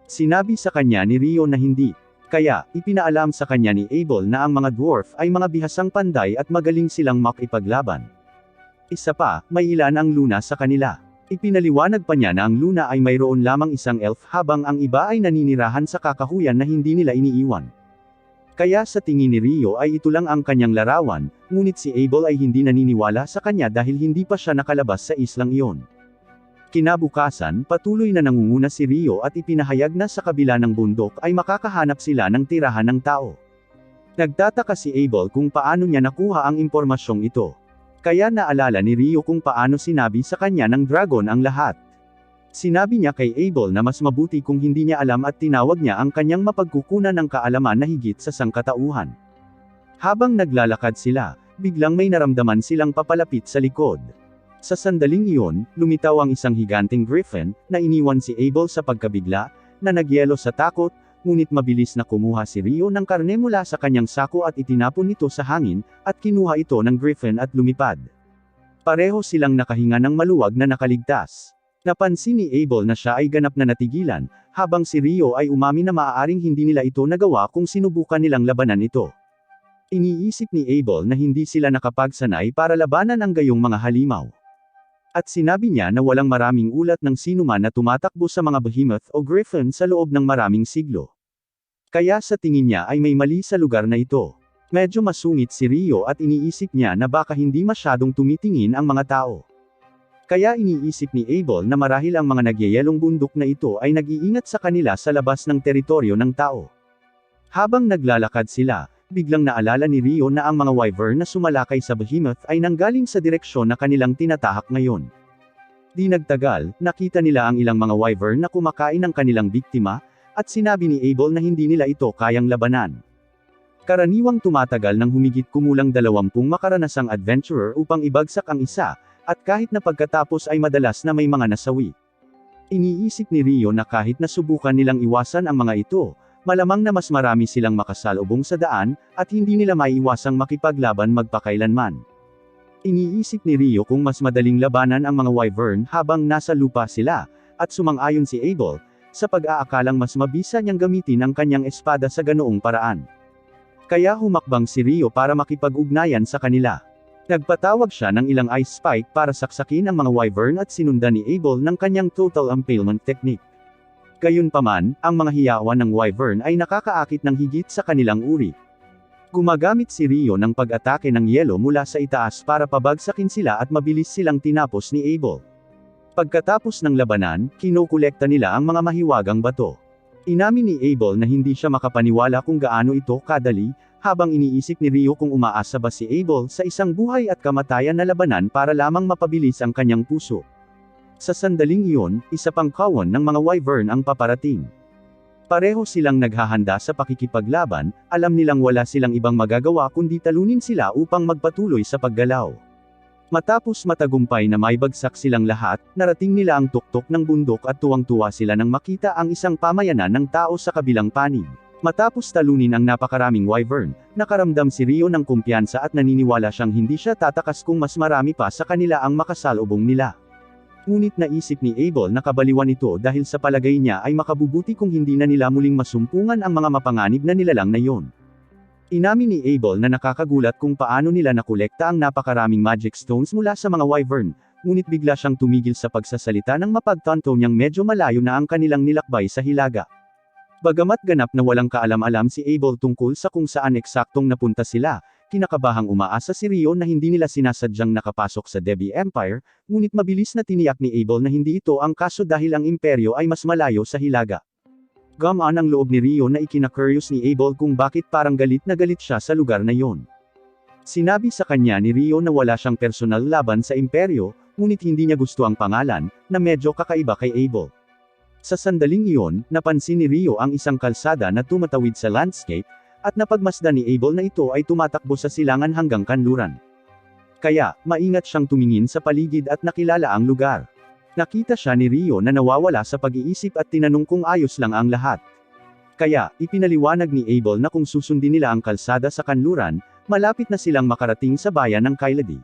Sinabi sa kanya ni Rio na hindi. Kaya, ipinaalam sa kanya ni Abel na ang mga dwarf ay mga bihasang panday at magaling silang makipaglaban. Isa pa, may ilan ang Luna sa kanila. Ipinaliwanag pa niya na ang Luna ay mayroon lamang isang elf habang ang iba ay naninirahan sa kakahuyan na hindi nila iniiwan. Kaya sa tingin ni Rio ay ito lang ang kanyang larawan, ngunit si Abel ay hindi naniniwala sa kanya dahil hindi pa siya nakalabas sa islang iyon. Kinabukasan, patuloy na nangunguna si Rio at ipinahayag na sa kabila ng bundok ay makakahanap sila ng tirahan ng tao. Nagtataka si Abel kung paano niya nakuha ang impormasyong ito. Kaya naalala ni Rio kung paano sinabi sa kanya ng dragon ang lahat. Sinabi niya kay Abel na mas mabuti kung hindi niya alam at tinawag niya ang kanyang mapagkukunan ng kaalaman na higit sa sangkatauhan. Habang naglalakad sila, biglang may naramdaman silang papalapit sa likod. Sa sandaling iyon, lumitaw ang isang higanting griffin, na iniwan si Abel sa pagkabigla, na nagyelo sa takot, ngunit mabilis na kumuha si Rio ng karne mula sa kanyang sako at itinapon ito sa hangin, at kinuha ito ng griffin at lumipad. Pareho silang nakahinga ng maluwag na nakaligtas. Napansin ni Abel na siya ay ganap na natigilan, habang si Rio ay umamin na maaaring hindi nila ito nagawa kung sinubukan nilang labanan ito. Iniisip ni Abel na hindi sila nakapagsanay para labanan ang gayong mga halimaw. At sinabi niya na walang maraming ulat ng sinuman na tumatakbo sa mga behemoth o griffin sa loob ng maraming siglo. Kaya sa tingin niya ay may mali sa lugar na ito. Medyo masungit si Rio at iniisip niya na baka hindi masyadong tumitingin ang mga tao. Kaya iniisip ni Abel na marahil ang mga nagyayelong bundok na ito ay nag-iingat sa kanila sa labas ng teritoryo ng tao. Habang naglalakad sila, biglang naalala ni Rio na ang mga wyvern na sumalakay sa behemoth ay nanggaling sa direksyon na kanilang tinatahak ngayon. Di nagtagal, nakita nila ang ilang mga wyvern na kumakain ng kanilang biktima, at sinabi ni Abel na hindi nila ito kayang labanan. Karaniwang tumatagal ng humigit kumulang 20 makaranasang adventurer upang ibagsak ang isa, at kahit na pagkatapos ay madalas na may mga nasawi. Iniisip ni Rio na kahit nasubukan nilang iwasan ang mga ito, malamang na mas marami silang makasalubong sa daan, at hindi nila maiiwasang makipaglaban magpakailanman. Iniisip ni Rio kung mas madaling labanan ang mga wyvern habang nasa lupa sila, at sumang-ayon si Abel, sa pag-aakalang mas mabisa niyang gamitin ang kanyang espada sa ganoong paraan. Kaya humakbang si Rio para makipag-ugnayan sa kanila. Nagpatawag siya ng ilang ice spike para saksakin ang mga wyvern at sinundan ni Abel ng kanyang total impalement technique. Gayunpaman, ang mga hiyawan ng wyvern ay nakakaakit ng higit sa kanilang uri. Gumagamit si Rio ng pag-atake ng yelo mula sa itaas para pabagsakin sila at mabilis silang tinapos ni Abel. Pagkatapos ng labanan, kinokolekta nila ang mga mahiwagang bato. Inamin ni Abel na hindi siya makapaniwala kung gaano ito kadali, habang iniisip ni Rio kung umaasa ba si Abel sa isang buhay at kamatayan na labanan para lamang mapabilis ang kanyang puso. Sa sandaling iyon, isa pang kawon ng mga wyvern ang paparating. Pareho silang naghahanda sa pakikipaglaban, alam nilang wala silang ibang magagawa kundi talunin sila upang magpatuloy sa paggalaw. Matapos matagumpay na maibagsak silang lahat, narating nila ang tuktok ng bundok at tuwang-tuwa sila nang makita ang isang pamayanan ng tao sa kabilang panig. Matapos talunin ang napakaraming wyvern, nakaramdam si Rio ng kumpiyansa at naniniwala siyang hindi siya tatakas kung mas marami pa sa kanila ang makasalubong nila. Ngunit naisip ni Abel na kabaliwan ito dahil sa palagay niya ay makabubuti kung hindi na nila muling masumpungan ang mga mapanganib na nilalang na iyon. Inamin ni Abel na nakakagulat kung paano nila nakolekta ang napakaraming magic stones mula sa mga wyvern, ngunit bigla siyang tumigil sa pagsasalita nang mapagtanto niyang medyo malayo na ang kanilang nilakbay sa hilaga. Bagamat ganap na walang kaalam-alam si Abel tungkol sa kung saan eksaktong napunta sila, Kinakabahang umaasa si Rio na hindi nila sinasadyang nakapasok sa Debbie Empire, ngunit mabilis na tiniyak ni Abel na hindi ito ang kaso dahil ang imperyo ay mas malayo sa Hilaga. Gamaan ang loob ni Rio na ikina-curious ni Abel kung bakit parang galit na galit siya sa lugar na yon. Sinabi sa kanya ni Rio na wala siyang personal laban sa imperyo, ngunit hindi niya gusto ang pangalan, na medyo kakaiba kay Abel. Sa sandaling iyon, napansin ni Rio ang isang kalsada na tumatawid sa landscape, at napagmasdan ni Abel na ito ay tumatakbo sa silangan hanggang kanluran. Kaya, maingat siyang tumingin sa paligid at nakilala ang lugar. Nakita siya ni Rio na nawawala sa pag-iisip at tinanong kung ayos lang ang lahat. Kaya, ipinaliwanag ni Abel na kung susundin nila ang kalsada sa kanluran, malapit na silang makarating sa bayan ng Kailadi.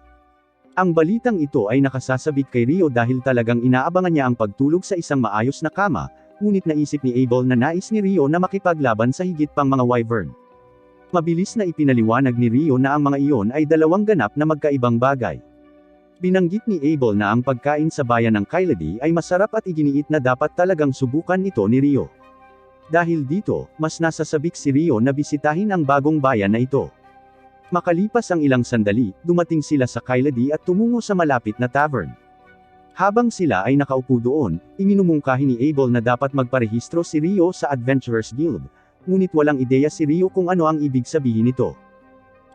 Ang balitang ito ay nakasasabik kay Rio dahil talagang inaabangan niya ang pagtulog sa isang maayos na kama, ngunit naisip ni Abel na nais ni Rio na makipaglaban sa higit pang mga wyvern. Mabilis na ipinaliwanag ni Rio na ang mga iyon ay dalawang ganap na magkaibang bagay. Binanggit ni Abel na ang pagkain sa bayan ng Kailadi ay masarap at iginiit na dapat talagang subukan ito ni Rio. Dahil dito, mas nasasabik si Rio na bisitahin ang bagong bayan na ito. Makalipas ang ilang sandali, dumating sila sa Kailadi at tumungo sa malapit na tavern. Habang sila ay nakaupo doon, iminumungkahi ni Abel na dapat magparehistro si Rio sa Adventurers Guild, ngunit walang ideya si Rio kung ano ang ibig sabihin nito.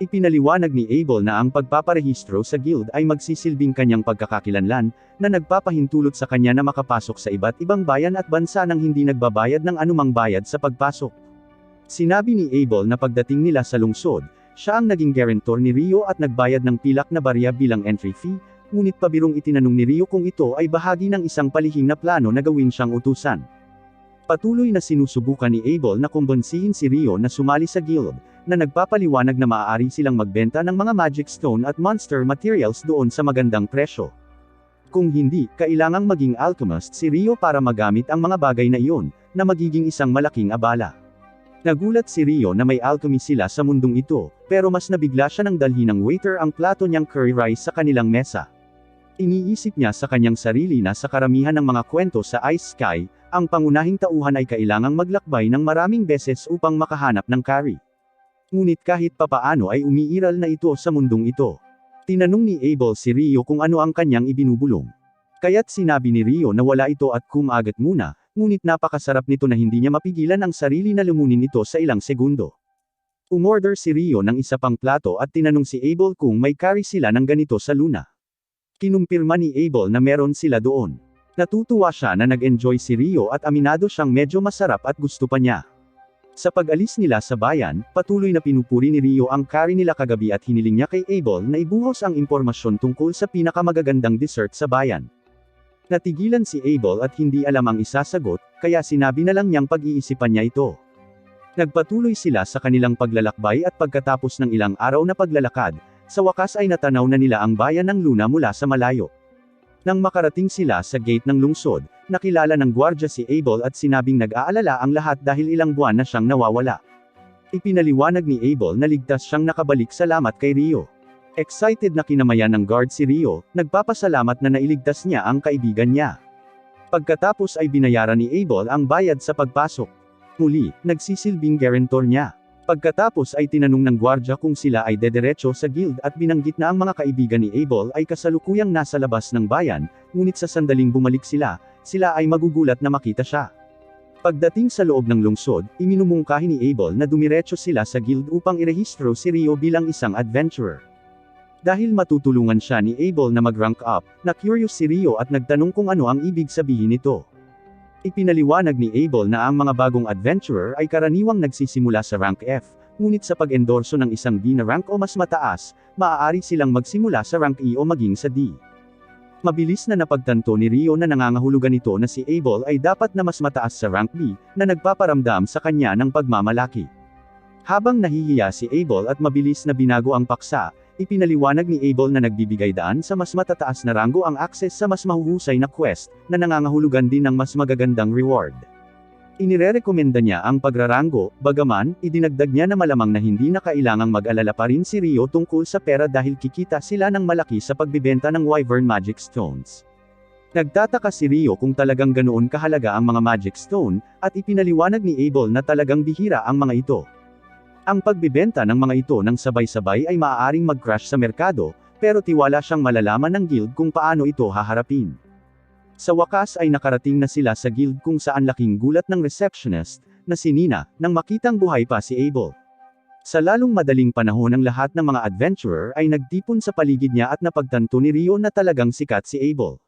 Ipinaliwanag ni Abel na ang pagpaparehistro sa guild ay magsisilbing kanyang pagkakakilanlan, na nagpapahintulot sa kanya na makapasok sa iba't ibang bayan at bansa nang hindi nagbabayad ng anumang bayad sa pagpasok. Sinabi ni Abel na pagdating nila sa lungsod, siya ang naging guarantor ni Rio at nagbayad ng pilak na barya bilang entry fee, ngunit pabirong itinanong ni Rio kung ito ay bahagi ng isang palihim na plano na gawin siyang utusan. Patuloy na sinusubukan ni Abel na kumbonsihin si Rio na sumali sa guild, na nagpapaliwanag na maaari silang magbenta ng mga magic stone at monster materials doon sa magandang presyo. Kung hindi, kailangang maging alchemist si Rio para magamit ang mga bagay na iyon, na magiging isang malaking abala. Nagulat si Rio na may alchemy sila sa mundong ito, pero mas nabigla siya nang dalhin ng waiter ang plato niyang curry rice sa kanilang mesa. Iniisip niya sa kanyang sarili na sa karamihan ng mga kwento sa Ice Sky, ang pangunahing tauhan ay kailangang maglakbay ng maraming beses upang makahanap ng curry. Ngunit kahit papaano ay umiiral na ito sa mundong ito. Tinanong ni Abel si Rio kung ano ang kanyang ibinubulong. Kaya't sinabi ni Rio na wala ito at kumagat muna, ngunit napakasarap nito na hindi niya mapigilan ang sarili na lumunin ito sa ilang segundo. Umorder si Rio ng isa pang plato at tinanong si Abel kung may curry sila ng ganito sa Luna. Kinumpirma ni Abel na meron sila doon. Natutuwa siya na nag-enjoy si Rio at aminado siyang medyo masarap at gusto pa niya. Sa pag-alis nila sa bayan, patuloy na pinupuri ni Rio ang curry nila kagabi at hiniling niya kay Abel na ibuhos ang impormasyon tungkol sa pinakamagagandang dessert sa bayan. Natigilan si Abel at hindi alam ang isasagot, kaya sinabi na lang niyang pag-iisipan niya ito. Nagpatuloy sila sa kanilang paglalakbay at pagkatapos ng ilang araw na paglalakad, sa wakas ay natanaw na nila ang bayan ng Luna mula sa malayo. Nang makarating sila sa gate ng lungsod, nakilala ng gwardya si Abel at sinabing nag-aalala ang lahat dahil ilang buwan na siyang nawawala. Ipinaliwanag ni Abel na ligtas siyang nakabalik salamat kay Rio. Excited na kinamayan ng guard si Rio, nagpapasalamat na nailigtas niya ang kaibigan niya. Pagkatapos ay binayaran ni Abel ang bayad sa pagpasok. Muli, nagsisilbing guarantor niya. Pagkatapos ay tinanong ng gwardya kung sila ay dederecho sa guild at binanggit na ang mga kaibigan ni Abel ay kasalukuyang nasa labas ng bayan, ngunit sa sandaling bumalik sila ay magugulat na makita siya. Pagdating sa loob ng lungsod, iminumungkahi ni Abel na dumiretso sila sa guild upang irehistro si Rio bilang isang adventurer. Dahil matutulungan siya ni Abel na mag-rank up, na-curious si Rio at nagtanong kung ano ang ibig sabihin nito. Ipinaliwanag ni Abel na ang mga bagong adventurer ay karaniwang nagsisimula sa rank F, ngunit sa pag-endorso ng isang B na rank o mas mataas, maaari silang magsimula sa rank E o maging sa D. Mabilis na napagtanto ni Rio na nangangahulugan ito na si Abel ay dapat na mas mataas sa rank B, na nagpaparamdam sa kanya ng pagmamalaki. Habang nahihiya si Abel at mabilis na binago ang paksa, ipinaliwanag ni Abel na nagbibigay daan sa mas matataas na ranggo ang access sa mas mahuhusay na quest, na nangangahulugan din ng mas magagandang reward. Inirerekomenda niya ang pagraranggo, bagaman, idinagdag niya na malamang na hindi na kailangang mag-alala pa rin si Rio tungkol sa pera dahil kikita sila ng malaki sa pagbibenta ng Wyvern Magic Stones. Nagtataka si Rio kung talagang ganoon kahalaga ang mga Magic Stone, at ipinaliwanag ni Abel na talagang bihira ang mga ito. Ang pagbibenta ng mga ito ng sabay-sabay ay maaaring mag-crash sa merkado, pero tiwala siyang malalaman ng guild kung paano ito haharapin. Sa wakas ay nakarating na sila sa guild kung saan laking gulat ng receptionist, na si Nina, nang makitang buhay pa si Abel. Sa lalong madaling panahon ng lahat ng mga adventurer ay nagtipon sa paligid niya at napagtanto ni Rio na talagang sikat si Abel.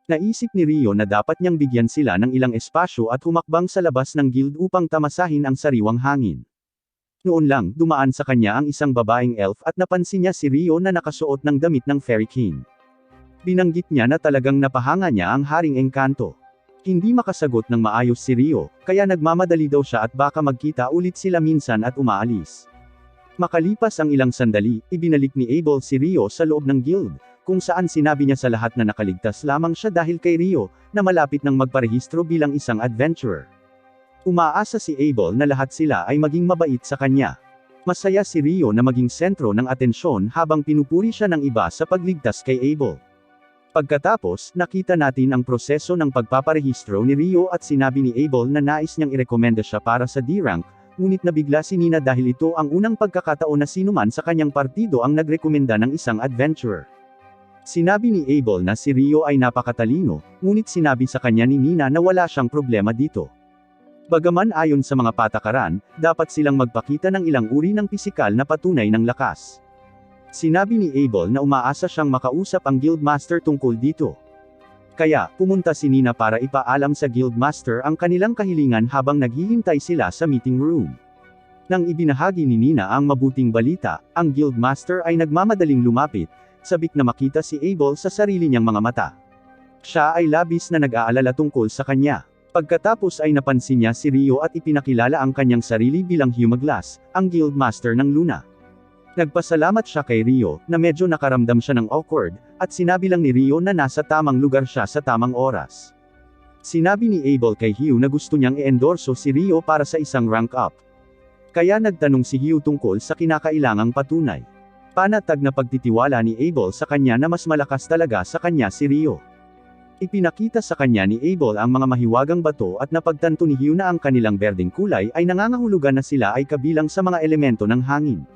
Naisip ni Rio na dapat niyang bigyan sila ng ilang espasyo at humakbang sa labas ng guild upang tamasahin ang sariwang hangin. Noon lang, dumaan sa kanya ang isang babaeng elf at napansin niya si Rio na nakasuot ng damit ng Fairy King. Binanggit niya na talagang napahanga niya ang Haring Engkanto. Hindi makasagot ng maayos si Rio, kaya nagmamadali daw siya at baka magkita ulit sila minsan at umaalis. Makalipas ang ilang sandali, ibinalik ni Abel si Rio sa loob ng guild, kung saan sinabi niya sa lahat na nakaligtas lamang siya dahil kay Rio, na malapit nang magparehistro bilang isang adventurer. Umaasa si Abel na lahat sila ay maging mabait sa kanya. Masaya si Rio na maging sentro ng atensyon habang pinupuri siya ng iba sa pagligtas kay Abel. Pagkatapos, nakita natin ang proseso ng pagpaparehistro ni Rio at sinabi ni Abel na nais niyang irekomenda siya para sa D-rank, ngunit nabigla si Nina dahil ito ang unang pagkakataon na sinuman sa kanyang partido ang nagrekomenda ng isang adventurer. Sinabi ni Abel na si Rio ay napakatalino, ngunit sinabi sa kanya ni Nina na wala siyang problema dito. Bagaman ayon sa mga patakaran, dapat silang magpakita ng ilang uri ng pisikal na patunay ng lakas. Sinabi ni Abel na umaasa siyang makausap ang Guildmaster tungkol dito. Kaya, pumunta si Nina para ipaalam sa Guildmaster ang kanilang kahilingan habang naghihintay sila sa meeting room. Nang ibinahagi ni Nina ang mabuting balita, ang Guildmaster ay nagmamadaling lumapit, sabik na makita si Abel sa sarili niyang mga mata. Siya ay labis na nag-aalala tungkol sa kanya. Pagkatapos ay napansin niya si Rio at ipinakilala ang kanyang sarili bilang Humaglass, ang Guildmaster ng Luna. Nagpasalamat siya kay Rio, na medyo nakaramdam siya ng awkward, at sinabi lang ni Rio na nasa tamang lugar siya sa tamang oras. Sinabi ni Abel kay Hugh na gusto niyang i-endorso si Rio para sa isang rank up. Kaya nagtanong si Hugh tungkol sa kinakailangang patunay. Panatag na pagtitiwala ni Abel sa kanya na mas malakas talaga sa kanya si Rio. Ipinakita sa kanya ni Abel ang mga mahiwagang bato at napagtanto ni Hugh na ang kanilang berdeng kulay ay nangangahulugan na sila ay kabilang sa mga elemento ng hangin.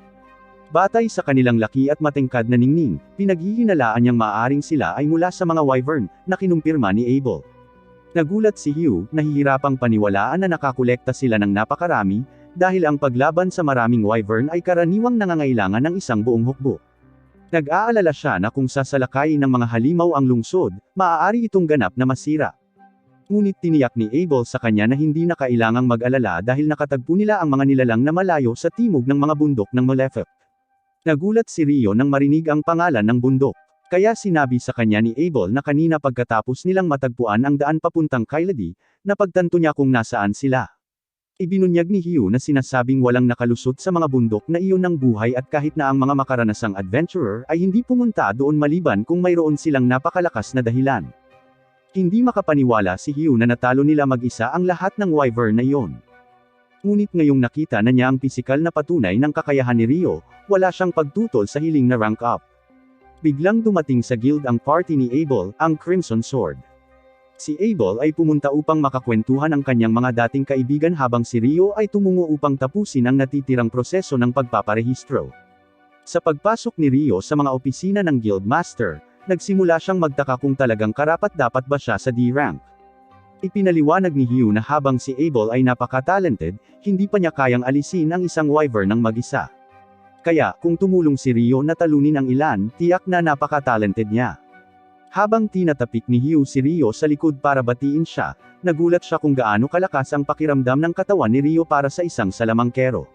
Batay sa kanilang laki at matengkad na ningning, pinaghihinalaan niyang maaaring sila ay mula sa mga wyvern, na kinumpirma ni Abel. Nagulat si Hugh, nahihirapang paniwalaan na nakakolekta sila ng napakarami, dahil ang paglaban sa maraming wyvern ay karaniwang nangangailangan ng isang buong hukbo. Nag-aalala siya na kung sasalakayin ng mga halimaw ang lungsod, maaari itong ganap na masira. Ngunit tiniyak ni Abel sa kanya na hindi na kailangang mag-alala dahil nakatagpo nila ang mga nilalang na malayo sa timog ng mga bundok ng Malefic. Nagulat si Rio nang marinig ang pangalan ng bundok. Kaya sinabi sa kanya ni Abel na kanina pagkatapos nilang matagpuan ang daan papuntang Kailadi, napagtanto niya kung nasaan sila. Ibinunyag ni Hugh na sinasabing walang nakalusot sa mga bundok na iyon ng buhay at kahit na ang mga makaranasang adventurer ay hindi pumunta doon maliban kung mayroon silang napakalakas na dahilan. Hindi makapaniwala si Hugh na natalo nila mag-isa ang lahat ng wyvern na iyon. Ngunit ngayong nakita na niya ang pisikal na patunay ng kakayahan ni Rio, wala siyang pagtutol sa hiling na rank up. Biglang dumating sa guild ang party ni Abel, ang Crimson Sword. Si Abel ay pumunta upang makakwentuhan ang kanyang mga dating kaibigan habang si Rio ay tumungo upang tapusin ang natitirang proseso ng pagpaparehistro. Sa pagpasok ni Rio sa mga opisina ng Guildmaster, nagsimula siyang magtaka kung talagang karapat-dapat ba siya sa D-rank. Ipinaliwanag ni Hugh na habang si Abel ay napaka-talented, hindi pa niya kayang alisin ang isang wyvern ng mag-isa. Kaya, kung tumulong si Rio na talunin ang ilan, tiyak na napaka-talented niya. Habang tinatapik ni Hugh si Rio sa likod para batiin siya, nagulat siya kung gaano kalakas ang pakiramdam ng katawan ni Rio para sa isang salamangkero.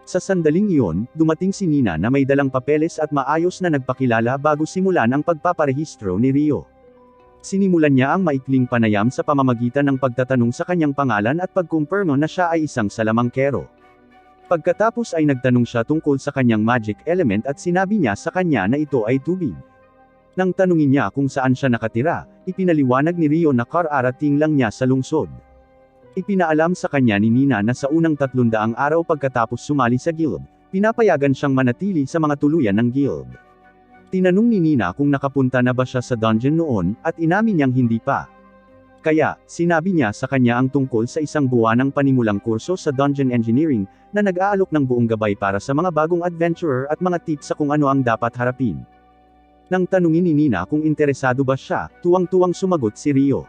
Sa sandaling iyon, dumating si Nina na may dalang papeles at maayos na nagpakilala bago simulan ang pagpaparehistro ni Rio. Sinimulan niya ang maikling panayam sa pamamagitan ng pagtatanong sa kanyang pangalan at pagkumpirma na siya ay isang salamangkero. Pagkatapos ay nagtanong siya tungkol sa kanyang magic element at sinabi niya sa kanya na ito ay tubig. Nang tanungin niya kung saan siya nakatira, ipinaliwanag ni Rio na kararating lang niya sa lungsod. Ipinaalam sa kanya ni Nina na sa unang 300 araw pagkatapos sumali sa guild, pinapayagan siyang manatili sa mga tuluyan ng guild. Tinanong ni Nina kung nakapunta na ba siya sa dungeon noon, at inamin niyang hindi pa. Kaya, sinabi niya sa kanya ang tungkol sa isang buwanang panimulang kurso sa Dungeon Engineering, na nag-aalok ng buong gabay para sa mga bagong adventurer at mga tips sa kung ano ang dapat harapin. Nang tanungin ni Nina kung interesado ba siya, tuwang-tuwang sumagot si Rio.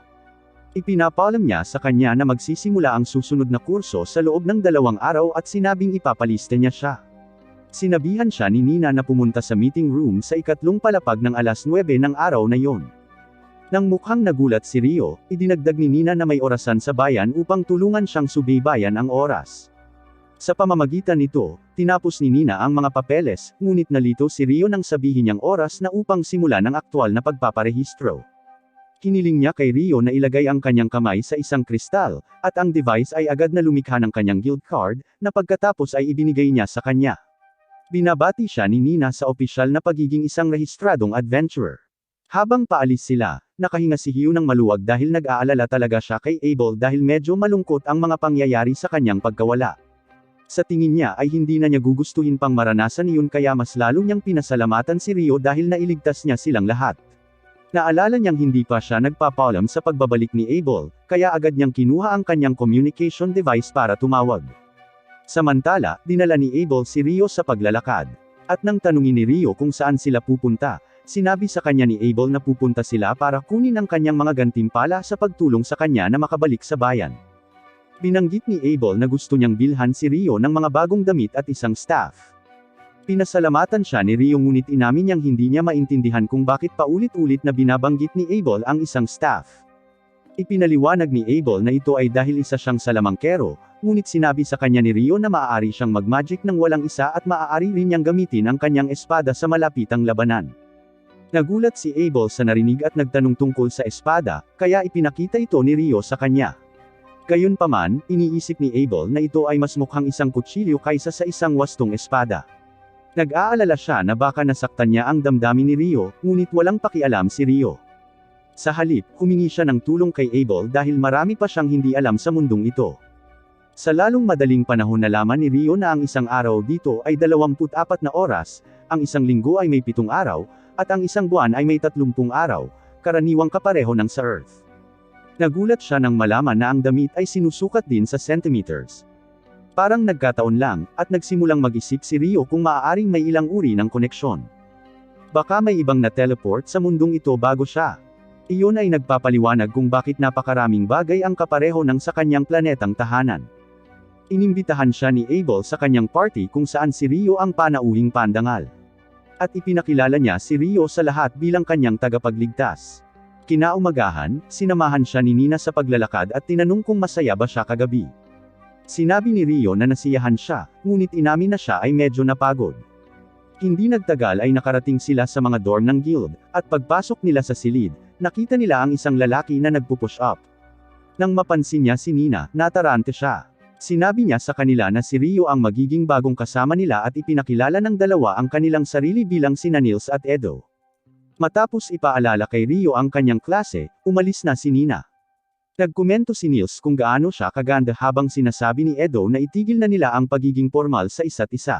Ipinapaalam niya sa kanya na magsisimula ang susunod na kurso sa loob ng 2 araw at sinabing ipapalista niya siya. Sinabihan siya ni Nina na pumunta sa meeting room sa ikatlong palapag ng 9:00 ng araw na yon. Nang mukhang nagulat si Rio, idinagdag ni Nina na may orasan sa bayan upang tulungan siyang subaybayan ang oras. Sa pamamagitan nito, tinapos ni Nina ang mga papeles, ngunit nalito si Rio nang sabihin niyang oras na upang simulan ang aktwal na pagpaparehistro. Hiniling niya kay Rio na ilagay ang kanyang kamay sa isang kristal, at ang device ay agad na lumikha ng kanyang guild card, na pagkatapos ay ibinigay niya sa kanya. Binabati siya ni Nina sa opisyal na pagiging isang rehistradong adventurer. Habang paalis sila, nakahinga si Hugh ng maluwag dahil nag-aalala talaga siya kay Abel dahil medyo malungkot ang mga pangyayari sa kanyang pagkawala. Sa tingin niya ay hindi na niya gugustuhin pang maranasan iyon kaya mas lalo niyang pinasalamatan si Rio dahil nailigtas niya silang lahat. Naalala niyang hindi pa siya nagpapaalam sa pagbabalik ni Abel, kaya agad niyang kinuha ang kanyang communication device para tumawag. Samantala, dinala ni Abel si Rio sa paglalakad. At nang tanungin ni Rio kung saan sila pupunta, sinabi sa kanya ni Abel na pupunta sila para kunin ang kanyang mga gantimpala sa pagtulong sa kanya na makabalik sa bayan. Binanggit ni Abel na gusto niyang bilhan si Rio ng mga bagong damit at isang staff. Pinasalamatan siya ni Rio ngunit inamin niyang hindi niya maintindihan kung bakit paulit-ulit na binabanggit ni Abel ang isang staff. Ipinaliwanag ni Abel na ito ay dahil isa siyang salamangkero, ngunit sinabi sa kanya ni Rio na maaari siyang mag-magic ng walang isa at maaari rin niyang gamitin ang kanyang espada sa malapitang labanan. Nagulat si Abel sa narinig at nagtanong tungkol sa espada, kaya ipinakita ito ni Rio sa kanya. Gayunpaman, iniisip ni Abel na ito ay mas mukhang isang kutsilyo kaysa sa isang wastong espada. Nag-aalala siya na baka nasaktan niya ang damdamin ni Rio, ngunit walang pakialam si Rio. Sa halip, humingi siya ng tulong kay Abel dahil marami pa siyang hindi alam sa mundong ito. Sa lalong madaling panahon nalaman ni Rio na ang isang araw dito ay 24 na oras, ang isang linggo ay may 7 araw, at ang isang buwan ay may 30 araw, karaniwang kapareho ng sa Earth. Nagulat siya nang malaman na ang damit ay sinusukat din sa centimeters. Parang nagkataon lang, at nagsimulang mag-isip si Rio kung maaaring may ilang uri ng koneksyon. Baka may ibang na-teleport sa mundong ito bago siya. Iyon ay nagpapaliwanag kung bakit napakaraming bagay ang kapareho ng sa kanyang planetang tahanan. Inimbitahan siya ni Abel sa kanyang party kung saan si Rio ang panauhing pandangal. At ipinakilala niya si Rio sa lahat bilang kanyang tagapagligtas. Kinaumagahan, sinamahan siya ni Nina sa paglalakad at tinanong kung masaya ba siya kagabi. Sinabi ni Rio na nasiyahan siya, ngunit inamin na siya ay medyo napagod. Hindi nagtagal ay nakarating sila sa mga dorm ng guild, at pagpasok nila sa silid, nakita nila ang isang lalaki na nagpupush up. Nang mapansin niya si Nina, natarante siya. Sinabi niya sa kanila na si Rio ang magiging bagong kasama nila at ipinakilala ng dalawa ang kanilang sarili bilang sina Nils at Edo. Matapos ipaalala kay Rio ang kanyang klase, umalis na si Nina. Nagkomento si Nils kung gaano siya kaganda habang sinasabi ni Edo na itigil na nila ang pagiging formal sa isa't isa.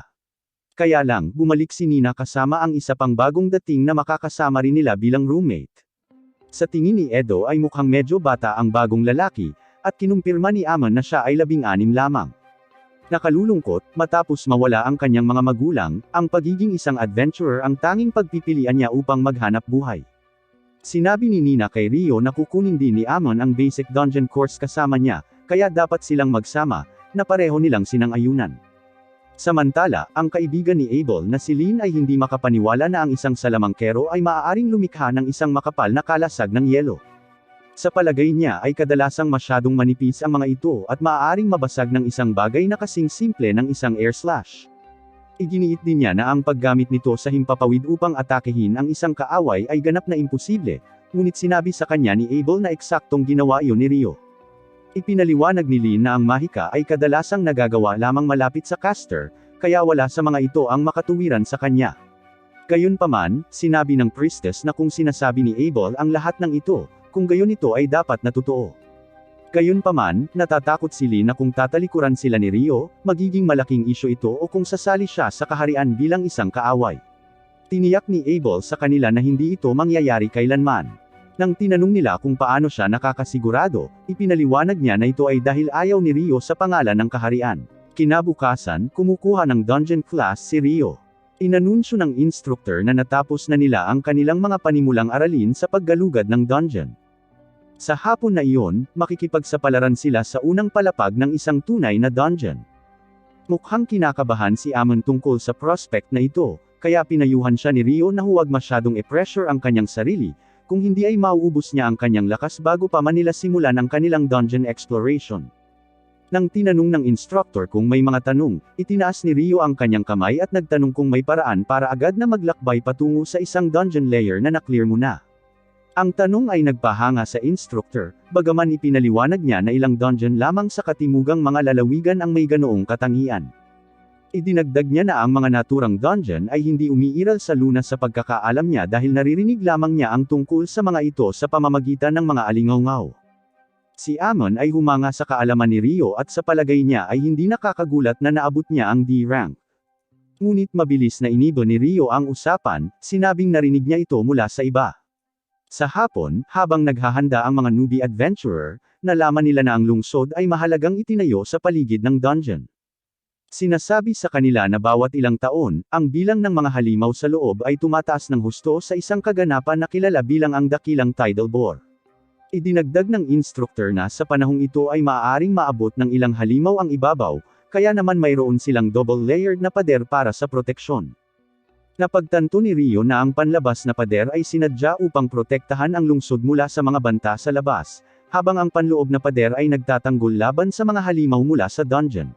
Kaya lang, bumalik si Nina kasama ang isa pang bagong dating na makakasama rin nila bilang roommate. Sa tingin ni Edo ay mukhang medyo bata ang bagong lalaki, at kinumpirma ni Amon na siya ay 16 lamang. Nakalulungkot, matapos mawala ang kanyang mga magulang, ang pagiging isang adventurer ang tanging pagpipilian niya upang maghanap buhay. Sinabi ni Nina kay Rio na kukunin din ni Amon ang basic dungeon course kasama niya, kaya dapat silang magsama, na pareho nilang sinang-ayunan. Samantala, ang kaibigan ni Abel na si Lynn ay hindi makapaniwala na ang isang salamangkero ay maaaring lumikha ng isang makapal na kalasag ng yelo. Sa palagay niya ay kadalasang masyadong manipis ang mga ito at maaaring mabasag ng isang bagay na kasing simple ng isang air slash. Iginiit din niya na ang paggamit nito sa himpapawid upang atakehin ang isang kaaway ay ganap na imposible, ngunit sinabi sa kanya ni Abel na eksaktong ginawa iyon ni Rio. Ipinaliwanag ni Lynn na ang mahika ay kadalasang nagagawa lamang malapit sa caster, kaya wala sa mga ito ang makatuwiran sa kanya. Gayunpaman, sinabi ng priestess na kung sinasabi ni Abel ang lahat ng ito, kung gayon ito ay dapat na totoo. Gayunpaman, natatakot si Lynn na kung tatalikuran sila ni Rio, magiging malaking isyu ito o kung sasali siya sa kaharian bilang isang kaaway. Tiniyak ni Abel sa kanila na hindi ito mangyayari kailanman. Nang tinanong nila kung paano siya nakakasigurado, ipinaliwanag niya na ito ay dahil ayaw ni Rio sa pangalan ng kaharian. Kinabukasan, kumukuha ng dungeon class si Rio. Inanunsyo ng instructor na natapos na nila ang kanilang mga panimulang aralin sa paggalugad ng dungeon. Sa hapon na iyon, makikipagsapalaran sila sa unang palapag ng isang tunay na dungeon. Mukhang kinakabahan si Amon tungkol sa prospect na ito, kaya pinayuhan siya ni Rio na huwag masyadong i-pressure ang kanyang sarili, kung hindi ay mauubos niya ang kanyang lakas bago pa man nila simulan ang kanilang dungeon exploration. Nang tinanong ng instructor kung may mga tanong, itinaas ni Rio ang kanyang kamay at nagtanong kung may paraan para agad na maglakbay patungo sa isang dungeon layer na na-clear muna. Ang tanong ay nagpahanga sa instructor, bagaman ipinaliwanag niya na ilang dungeon lamang sa katimugang mga lalawigan ang may ganoong katangian. Idinagdag niya na ang mga naturang dungeon ay hindi umiiral sa lunas sa pagkakaalam niya dahil naririnig lamang niya ang tungkol sa mga ito sa pamamagitan ng mga alingaw-ngaw. Si Amon ay humanga sa kaalaman ni Rio at sa palagay niya ay hindi nakakagulat na naabot niya ang D rank. Ngunit mabilis na iniba ni Rio ang usapan, sinabing narinig niya ito mula sa iba. Sa hapon, habang naghahanda ang mga newbie adventurer, nalaman nila na ang lungsod ay mahalagang itinayo sa paligid ng dungeon. Sinasabi sa kanila na bawat ilang taon, ang bilang ng mga halimaw sa loob ay tumataas ng husto sa isang kaganapan na kilala bilang ang dakilang tidal bore. Idinagdag ng instructor na sa panahong ito ay maaaring maabot ng ilang halimaw ang ibabaw, kaya naman mayroon silang double-layered na pader para sa proteksyon. Napagtanto ni Rio na ang panlabas na pader ay sinadya upang protektahan ang lungsod mula sa mga banta sa labas, habang ang panloob na pader ay nagtatanggol laban sa mga halimaw mula sa dungeon.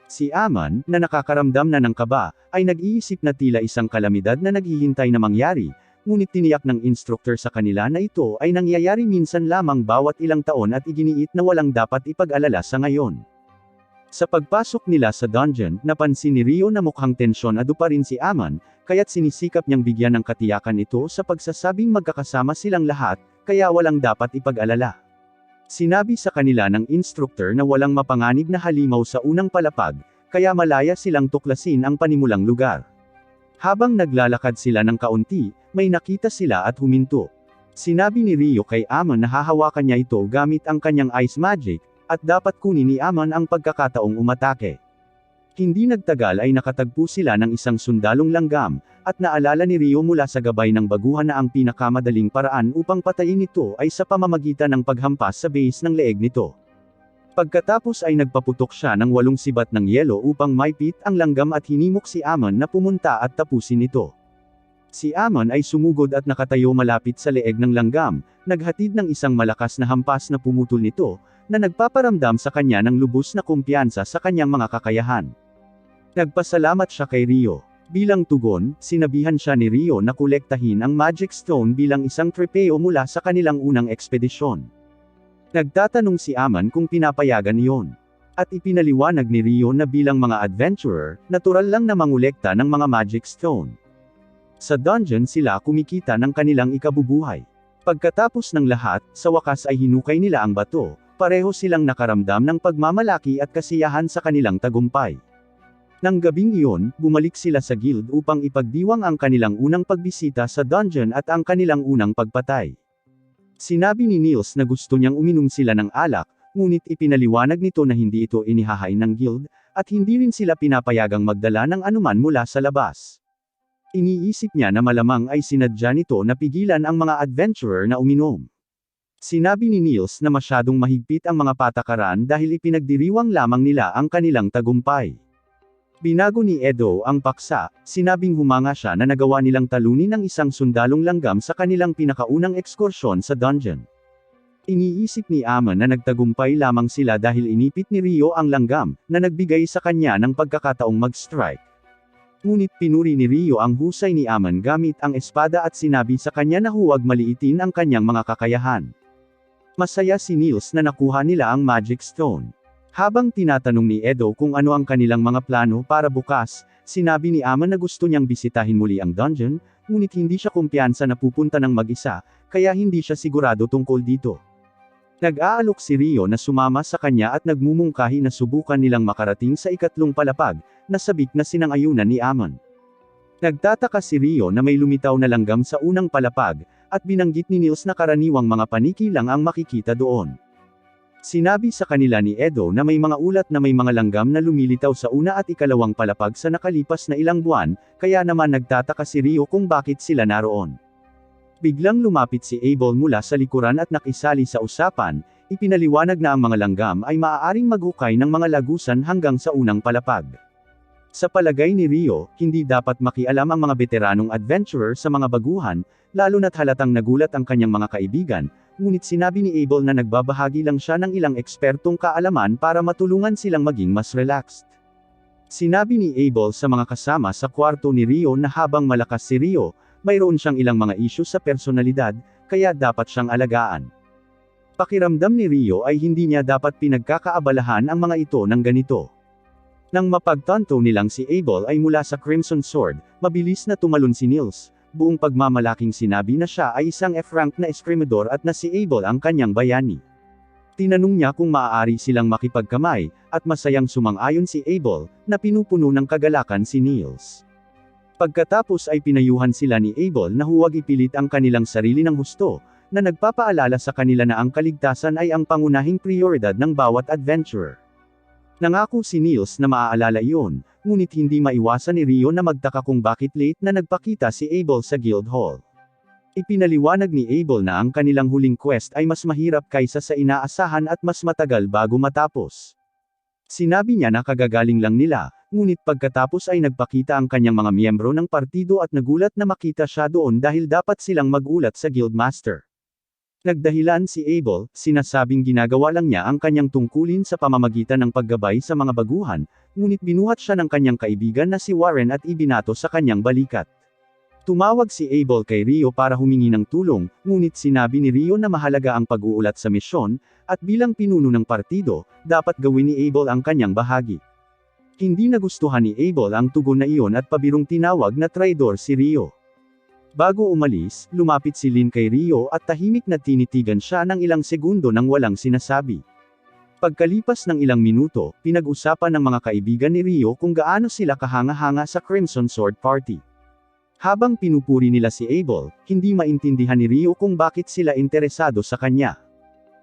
Si Amon, na nakakaramdam na ng kaba, ay nag-iisip na tila isang kalamidad na naghihintay na mangyari, ngunit tiniyak ng instructor sa kanila na ito ay nangyayari minsan lamang bawat ilang taon at iginiit na walang dapat ipag-alala sa ngayon. Sa pagpasok nila sa dungeon, napansin ni Rio na mukhang tensyonado pa rin si Amon, kaya't sinisikap niyang bigyan ng katiyakan ito sa pagsasabing magkakasama silang lahat, kaya walang dapat ipag-alala. Sinabi sa kanila ng instructor na walang mapanganib na halimaw sa unang palapag, kaya malaya silang tuklasin ang panimulang lugar. Habang naglalakad sila ng kaunti, may nakita sila at huminto. Sinabi ni Rio kay Amon na hahawakan niya ito gamit ang kanyang ice magic, at dapat kunin ni Amon ang pagkakataong umatake. Hindi nagtagal ay nakatagpo sila ng isang sundalong langgam, at naalala ni Rio mula sa gabay ng baguhan na ang pinakamadaling paraan upang patayin ito ay sa pamamagitan ng paghampas sa base ng leeg nito. Pagkatapos ay nagpaputok siya ng 8 sibat ng yelo upang maipit ang langgam at hinimok si Amon na pumunta at tapusin ito. Si Amon ay sumugod at nakatayo malapit sa leeg ng langgam, naghatid ng isang malakas na hampas na pumutol nito, na nagpaparamdam sa kanya ng lubos na kumpiyansa sa kanyang mga kakayahan. Nagpasalamat siya kay Rio. Bilang tugon, sinabihan siya ni Rio na kolektahin ang Magic Stone bilang isang trepeo mula sa kanilang unang ekspedisyon. Nagtatanong si Amon kung pinapayagan iyon. At ipinaliwanag ni Rio na bilang mga adventurer, natural lang na mangolekta ng mga Magic Stone. Sa dungeon sila kumikita ng kanilang ikabubuhay. Pagkatapos ng lahat, sa wakas ay hinukay nila ang bato, pareho silang nakaramdam ng pagmamalaki at kasiyahan sa kanilang tagumpay. Nang gabing iyon, bumalik sila sa guild upang ipagdiwang ang kanilang unang pagbisita sa dungeon at ang kanilang unang pagpatay. Sinabi ni Niels na gusto niyang uminom sila ng alak, ngunit ipinaliwanag nito na hindi ito inihahain ng guild, at hindi rin sila pinapayagang magdala ng anuman mula sa labas. Iniisip niya na malamang ay sinadya nito na pigilan ang mga adventurer na uminom. Sinabi ni Niels na masyadong mahigpit ang mga patakaran dahil ipinagdiriwang lamang nila ang kanilang tagumpay. Binago ni Edo ang paksa, sinabing humanga siya na nagawa nilang talunin ng isang sundalong langgam sa kanilang pinakaunang ekskursyon sa dungeon. Iniisip ni Amon na nagtagumpay lamang sila dahil inipit ni Rio ang langgam, na nagbigay sa kanya ng pagkakataong mag-strike. Ngunit pinuri ni Rio ang husay ni Amon gamit ang espada at sinabi sa kanya na huwag maliitin ang kanyang mga kakayahan. Masaya si Niels na nakuha nila ang Magic Stone. Habang tinatanong ni Edo kung ano ang kanilang mga plano para bukas, sinabi ni Amon na gusto niyang bisitahin muli ang dungeon, ngunit hindi siya kumpiyansa na pupunta ng mag-isa, kaya hindi siya sigurado tungkol dito. Nag-aalok si Rio na sumama sa kanya at nagmumungkahi na subukan nilang makarating sa ikatlong palapag, na sabik na sinang-ayunan ni Amon. Nagtataka si Rio na may lumitaw na langgam sa unang palapag, at binanggit ni Niels na karaniwang mga paniki lang ang makikita doon. Sinabi sa kanila ni Edo na may mga ulat na may mga langgam na lumilitaw sa una at ikalawang palapag sa nakalipas na ilang buwan, kaya naman nagtataka si Rio kung bakit sila naroon. Biglang lumapit si Abel mula sa likuran at nakisali sa usapan, ipinaliwanag na ang mga langgam ay maaaring maghukay ng mga lagusan hanggang sa unang palapag. Sa palagay ni Rio, hindi dapat makialam ang mga veteranong adventurer sa mga baguhan, lalo na't halatang nagulat ang kanyang mga kaibigan, ngunit sinabi ni Abel na nagbabahagi lang siya ng ilang ekspertong kaalaman para matulungan silang maging mas relaxed. Sinabi ni Abel sa mga kasama sa kwarto ni Rio na habang malakas si Rio, mayroon siyang ilang mga issue sa personalidad, kaya dapat siyang alagaan. Pakiramdam ni Rio ay hindi niya dapat pinagkakaabalahan ang mga ito ng ganito. Nang mapagtanto nilang si Abel ay mula sa Crimson Sword, mabilis na tumalon si Niels, buong pagmamalaking sinabi na siya ay isang F-rank na eskrimador at na si Abel ang kanyang bayani. Tinanong niya kung maaari silang makipagkamay, at masayang sumang-ayon si Abel, na pinupuno ng kagalakan si Niels. Pagkatapos ay pinayuhan sila ni Abel na huwag ipilit ang kanilang sarili ng husto, na nagpapaalala sa kanila na ang kaligtasan ay ang pangunahing prioridad ng bawat adventurer. Nangako si Niels na maaalala iyon, ngunit hindi maiwasan ni Rio na magtaka kung bakit late na nagpakita si Abel sa guild hall. Ipinaliwanag ni Abel na ang kanilang huling quest ay mas mahirap kaysa sa inaasahan at mas matagal bago matapos. Sinabi niya na kagagaling lang nila, ngunit pagkatapos ay nagpakita ang kanyang mga miyembro ng partido at nagulat na makita siya doon dahil dapat silang magulat sa guildmaster. Nagdahilan si Abel, sinasabing ginagawa lang niya ang kanyang tungkulin sa pamamagitan ng paggabay sa mga baguhan, ngunit binuhat siya ng kanyang kaibigan na si Warren at ibinato sa kanyang balikat. Tumawag si Abel kay Rio para humingi ng tulong, ngunit sinabi ni Rio na mahalaga ang pag-uulat sa misyon, at bilang pinuno ng partido, dapat gawin ni Abel ang kanyang bahagi. Hindi nagustuhan ni Abel ang tugon na iyon at pabirong tinawag na traidor si Rio. Bago umalis, lumapit si Lin kay Rio at tahimik na tinitigan siya ng ilang segundo nang walang sinasabi. Pagkalipas ng ilang minuto, pinag-usapan ng mga kaibigan ni Rio kung gaano sila kahanga-hanga sa Crimson Sword Party. Habang pinupuri nila si Abel, hindi maintindihan ni Rio kung bakit sila interesado sa kanya.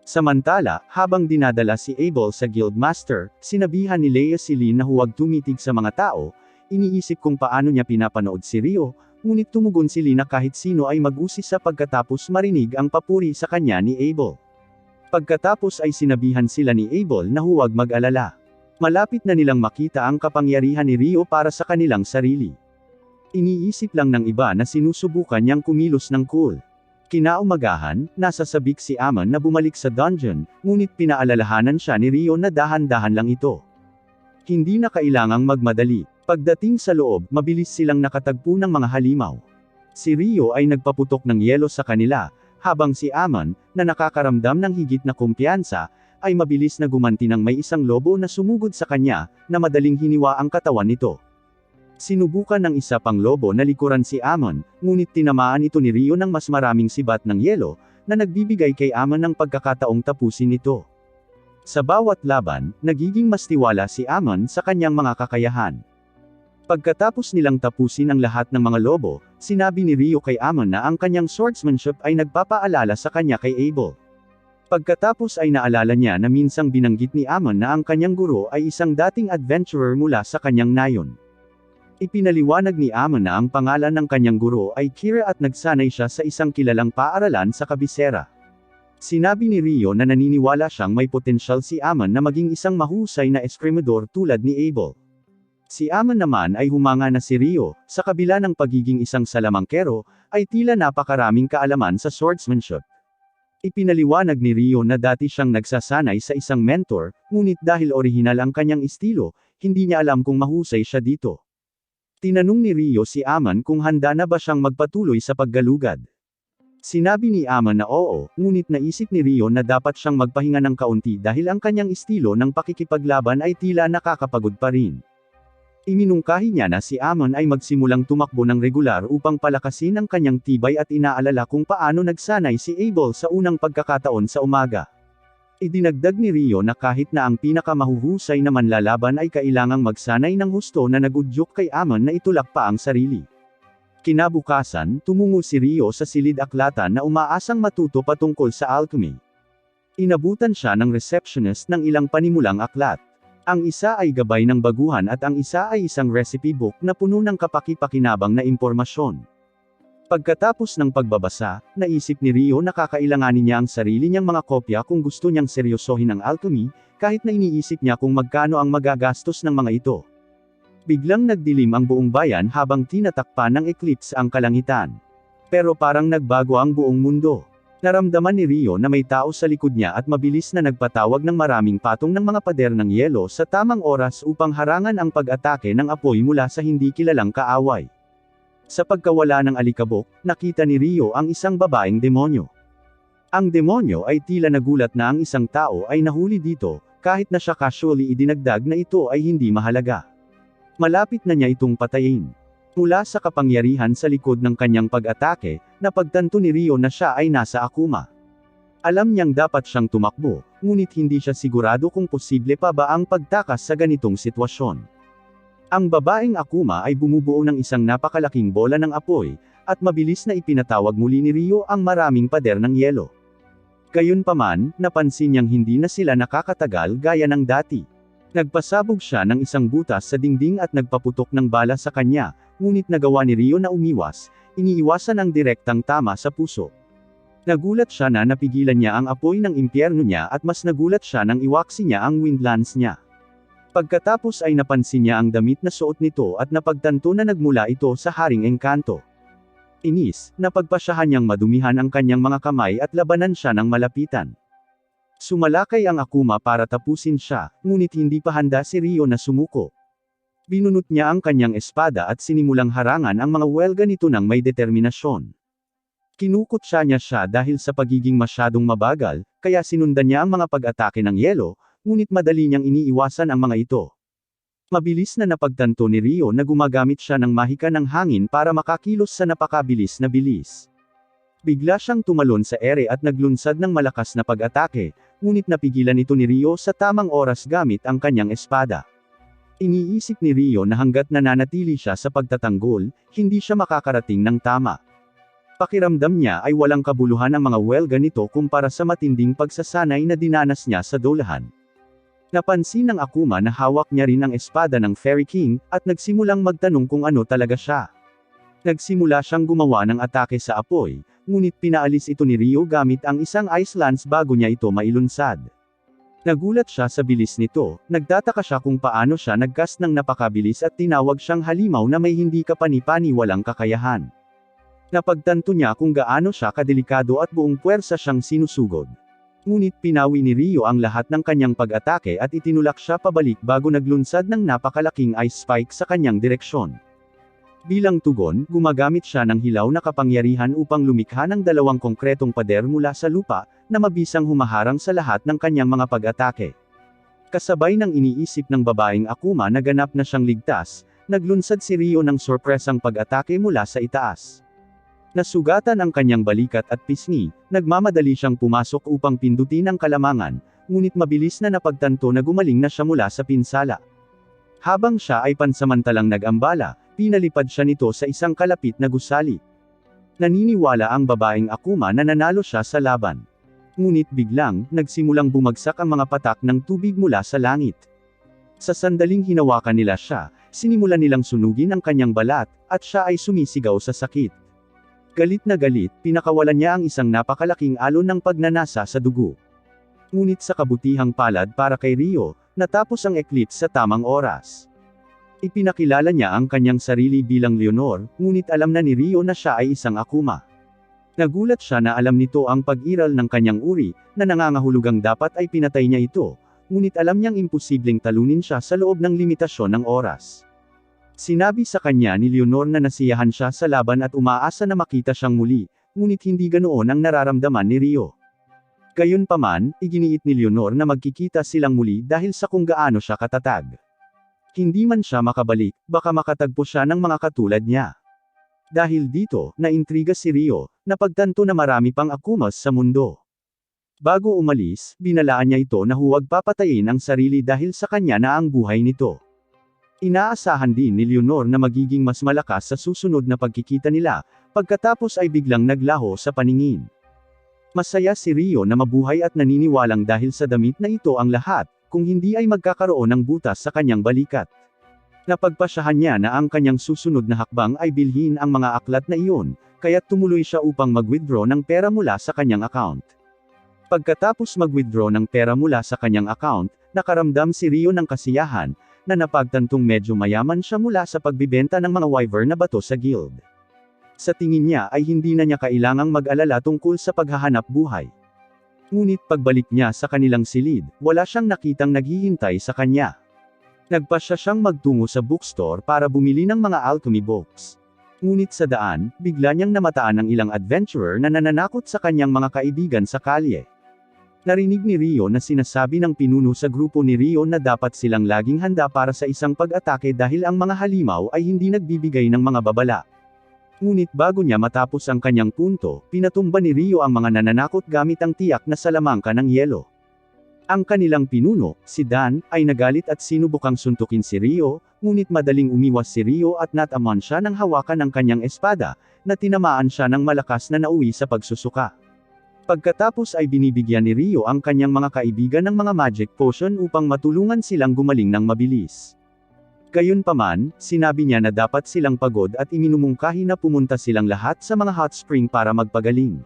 Samantala, habang dinadala si Abel sa Guildmaster, sinabihan ni Leia si Lin na huwag tumitig sa mga tao, iniisip kung paano niya pinapanood si Rio, ngunit tumugon si Lin na kahit sino ay mag-usi sa pagkatapos marinig ang papuri sa kanya ni Abel. Pagkatapos ay sinabihan sila ni Abel na huwag mag-alala. Malapit na nilang makita ang kapangyarihan ni Rio para sa kanilang sarili. Iniisip lang ng iba na sinusubukan niyang kumilos ng cool. Kinaumagahan, nasa sabik si Amon na bumalik sa dungeon, ngunit pinaalalahanan siya ni Rio na dahan-dahan lang ito. Hindi na kailangang magmadali. Pagdating sa loob, mabilis silang nakatagpo ng mga halimaw. Si Rio ay nagpaputok ng yelo sa kanila, habang si Amon, na nakakaramdam ng higit na kumpiyansa, ay mabilis na gumanti ng may isang lobo na sumugod sa kanya, na madaling hiniwa ang katawan nito. Sinubukan ng isa pang lobo na likuran si Amon, ngunit tinamaan ito ni Rio ng mas maraming sibat ng yelo, na nagbibigay kay Amon ng pagkakataong tapusin ito. Sa bawat laban, nagiging mas tiwala si Amon sa kanyang mga kakayahan. Pagkatapos nilang tapusin ang lahat ng mga lobo, sinabi ni Rio kay Amon na ang kanyang swordsmanship ay nagpapaalala sa kanya kay Abel. Pagkatapos ay naalala niya na minsang binanggit ni Amon na ang kanyang guro ay isang dating adventurer mula sa kanyang nayon. Ipinaliwanag ni Amon na ang pangalan ng kanyang guro ay Kira at nagsanay siya sa isang kilalang paaralan sa kabisera. Sinabi ni Rio na naniniwala siyang may potensyal si Amon na maging isang mahusay na eskrimador tulad ni Abel. Si Amon naman ay humanga na si Rio, sa kabila ng pagiging isang salamangkero, ay tila napakaraming kaalaman sa swordsmanship. Ipinaliwanag ni Rio na dati siyang nagsasanay sa isang mentor, ngunit dahil orihinal ang kanyang estilo, hindi niya alam kung mahusay siya dito. Tinanong ni Rio si Amon kung handa na ba siyang magpatuloy sa paggalugad. Sinabi ni Amon na oo, ngunit naisip ni Rio na dapat siyang magpahinga ng kaunti dahil ang kanyang estilo ng pakikipaglaban ay tila nakakapagod pa rin. Iminungkahi niya na si Amon ay magsimulang tumakbo ng regular upang palakasin ang kanyang tibay at inaalala kung paano nagsanay si Abel sa unang pagkakataon sa umaga. Idinagdag ni Rio na kahit na ang pinakamahuhusay na manlalaban ay kailangang magsanay ng husto na nagudyok kay Amon na itulak pa ang sarili. Kinabukasan, tumungo si Rio sa silid-aklatan na umaasang matuto patungkol sa alchemy. Inabutan siya ng receptionist ng ilang panimulang aklat. Ang isa ay gabay ng baguhan at ang isa ay isang recipe book na puno ng kapaki-pakinabang na impormasyon. Pagkatapos ng pagbabasa, naisip ni Rio na kakailanganin niya ang sarili niyang mga kopya kung gusto niyang seryosohin ang alchemy, kahit na iniisip niya kung magkano ang magagastos ng mga ito. Biglang nagdilim ang buong bayan habang tinatakpan ng eclipse ang kalangitan. Pero parang nagbago ang buong mundo. Naramdaman ni Rio na may tao sa likod niya at mabilis na nagpatawag ng maraming patong ng mga pader ng yelo sa tamang oras upang harangan ang pag-atake ng apoy mula sa hindi kilalang kaaway. Sa pagkawala ng alikabok, nakita ni Rio ang isang babaeng demonyo. Ang demonyo ay tila nagulat na ang isang tao ay nahuli dito, kahit na siya casually idinagdag na ito ay hindi mahalaga. Malapit na niya itong patayin. Mula sa kapangyarihan sa likod ng kanyang pag-atake, napagtanto ni Rio na siya ay nasa Akuma. Alam niyang dapat siyang tumakbo, ngunit hindi siya sigurado kung posible pa ba ang pagtakas sa ganitong sitwasyon. Ang babaeng Akuma ay bumubuo ng isang napakalaking bola ng apoy, at mabilis na ipinatawag muli ni Rio ang maraming pader ng yelo. Gayunpaman, napansin niyang hindi na sila nakakatagal gaya ng dati. Nagpasabog siya ng isang butas sa dingding at nagpaputok ng bala sa kanya, ngunit nagawa ni Rio na umiwas, iniiwasan ang direktang tama sa puso. Nagulat siya na napigilan niya ang apoy ng impyerno niya at mas nagulat siya nang iwaksi niya ang windlance niya. Pagkatapos ay napansin niya ang damit na suot nito at napagtanto na nagmula ito sa Haring Engkanto. Inis, napagpasyahan niyang madumihan ang kanyang mga kamay at labanan siya ng malapitan. Sumalakay ang Akuma para tapusin siya, ngunit hindi pa handa si Rio na sumuko. Binunot niya ang kanyang espada at sinimulang harangan ang mga welga nito ng may determinasyon. Kinukutsa niya siya dahil sa pagiging masyadong mabagal, kaya sinundan niya ang mga pag-atake ng yelo, ngunit madali niyang iniiwasan ang mga ito. Mabilis na napagtanto ni Rio na gumagamit siya ng mahika ng hangin para makakilos sa napakabilis na bilis. Bigla siyang tumalon sa ere at naglunsad ng malakas na pag-atake, ngunit napigilan ito ni Rio sa tamang oras gamit ang kanyang espada. Iniisip ni Rio na hanggat nananatili siya sa pagtatanggol, hindi siya makakarating ng tama. Pakiramdam niya ay walang kabuluhan ang mga welga nito kumpara sa matinding pagsasanay na dinanas niya sa dolahan. Napansin ng Akuma na hawak niya rin ang espada ng Fairy King, at nagsimulang magtanong kung ano talaga siya. Nagsimula siyang gumawa ng atake sa apoy, ngunit pinaalis ito ni Rio gamit ang isang ice lance bago niya ito mailunsad. Nagulat siya sa bilis nito, nagtataka siya kung paano siya nagcast ng napakabilis at tinawag siyang halimaw na may hindi kapani-paniwalang kakayahan. Napagtanto niya kung gaano siya kadelikado at buong puwersa siyang sinusugod. Ngunit pinawi ni Rio ang lahat ng kanyang pag-atake at itinulak siya pabalik bago naglunsad ng napakalaking ice spike sa kanyang direksyon. Bilang tugon, gumagamit siya ng hilaw na kapangyarihan upang lumikha ng dalawang konkretong pader mula sa lupa, na mabisang humaharang sa lahat ng kanyang mga pag-atake. Kasabay ng iniisip ng babaeng Akuma na ganap na siyang ligtas, naglunsad si Rio ng sorpresang pag-atake mula sa itaas. Nasugatan ang kanyang balikat at pisngi, nagmamadali siyang pumasok upang pindutin ang kalamangan, ngunit mabilis na napagtanto na gumaling na siya mula sa pinsala. Habang siya ay pansamantalang nag-ambala, pinalipad siya nito sa isang kalapit na gusali. Naniniwala ang babaeng Akuma na nanalo siya sa laban. Ngunit biglang, nagsimulang bumagsak ang mga patak ng tubig mula sa langit. Sa sandaling hinawakan nila siya, sinimulan nilang sunugin ang kanyang balat, at siya ay sumisigaw sa sakit. Galit na galit, pinakawalan niya ang isang napakalaking alon ng pagnanasa sa dugo. Ngunit sa kabutihang palad para kay Rio, natapos ang eclipse sa tamang oras. Ipinakilala niya ang kanyang sarili bilang Leonor, ngunit alam na ni Rio na siya ay isang Akuma. Nagulat siya na alam nito ang pag-iral ng kanyang uri, na nangangahulugang dapat ay pinatay niya ito, ngunit alam niyang imposibleng talunin siya sa loob ng limitasyon ng oras. Sinabi sa kanya ni Leonor na nasiyahan siya sa laban at umaasa na makita siyang muli, ngunit hindi ganoon ang nararamdaman ni Rio. Gayunpaman, iginiit ni Leonor na magkikita silang muli dahil sa kung gaano siya katatag. Hindi man siya makabalik, baka makatagpo siya ng mga katulad niya. Dahil dito, naintriga si Rio, napagtanto na marami pang Akumas sa mundo. Bago umalis, binalaan niya ito na huwag papatayin ang sarili dahil sa kanya na ang buhay nito. Inaasahan din ni Leonor na magiging mas malakas sa susunod na pagkikita nila, pagkatapos ay biglang naglaho sa paningin. Masaya si Rio na mabuhay at naniniwalang dahil sa damit na ito ang lahat, kung hindi ay magkakaroon ng butas sa kanyang balikat. Napagpasyahan niya na ang kanyang susunod na hakbang ay bilhin ang mga aklat na iyon, kaya't tumuloy siya upang mag-withdraw ng pera mula sa kanyang account. Pagkatapos mag-withdraw ng pera mula sa kanyang account, nakaramdam si Rio ng kasiyahan, na napagtantong medyo mayaman siya mula sa pagbibenta ng mga wyvern na bato sa guild. Sa tingin niya ay hindi na niya kailangang mag-alala tungkol sa paghahanap buhay. Ngunit pagbalik niya sa kanilang silid, wala siyang nakitang naghihintay sa kanya. Nagpasya siyang magtungo sa bookstore para bumili ng mga alchemy books. Ngunit sa daan, bigla niyang namataan ng ilang adventurer na nananakot sa kanyang mga kaibigan sa kalye. Narinig ni Rio na sinasabi ng pinuno sa grupo ni Rio na dapat silang laging handa para sa isang pag-atake dahil ang mga halimaw ay hindi nagbibigay ng mga babala. Ngunit bago niya matapos ang kanyang punto, pinatumba ni Rio ang mga nananakot gamit ang tiyak na salamangka ng yelo. Ang kanilang pinuno, si Dan, ay nagalit at sinubukang suntukin si Rio, ngunit madaling umiwas si Rio at natamaan siya ng hawakan ng kanyang espada, na tinamaan siya ng malakas na nauwi sa pagsusuka. Pagkatapos ay binibigyan ni Rio ang kanyang mga kaibigan ng mga magic potion upang matulungan silang gumaling ng mabilis. Gayunpaman, sinabi niya na dapat silang pagod at iminumungkahi na pumunta silang lahat sa mga hot spring para magpagaling.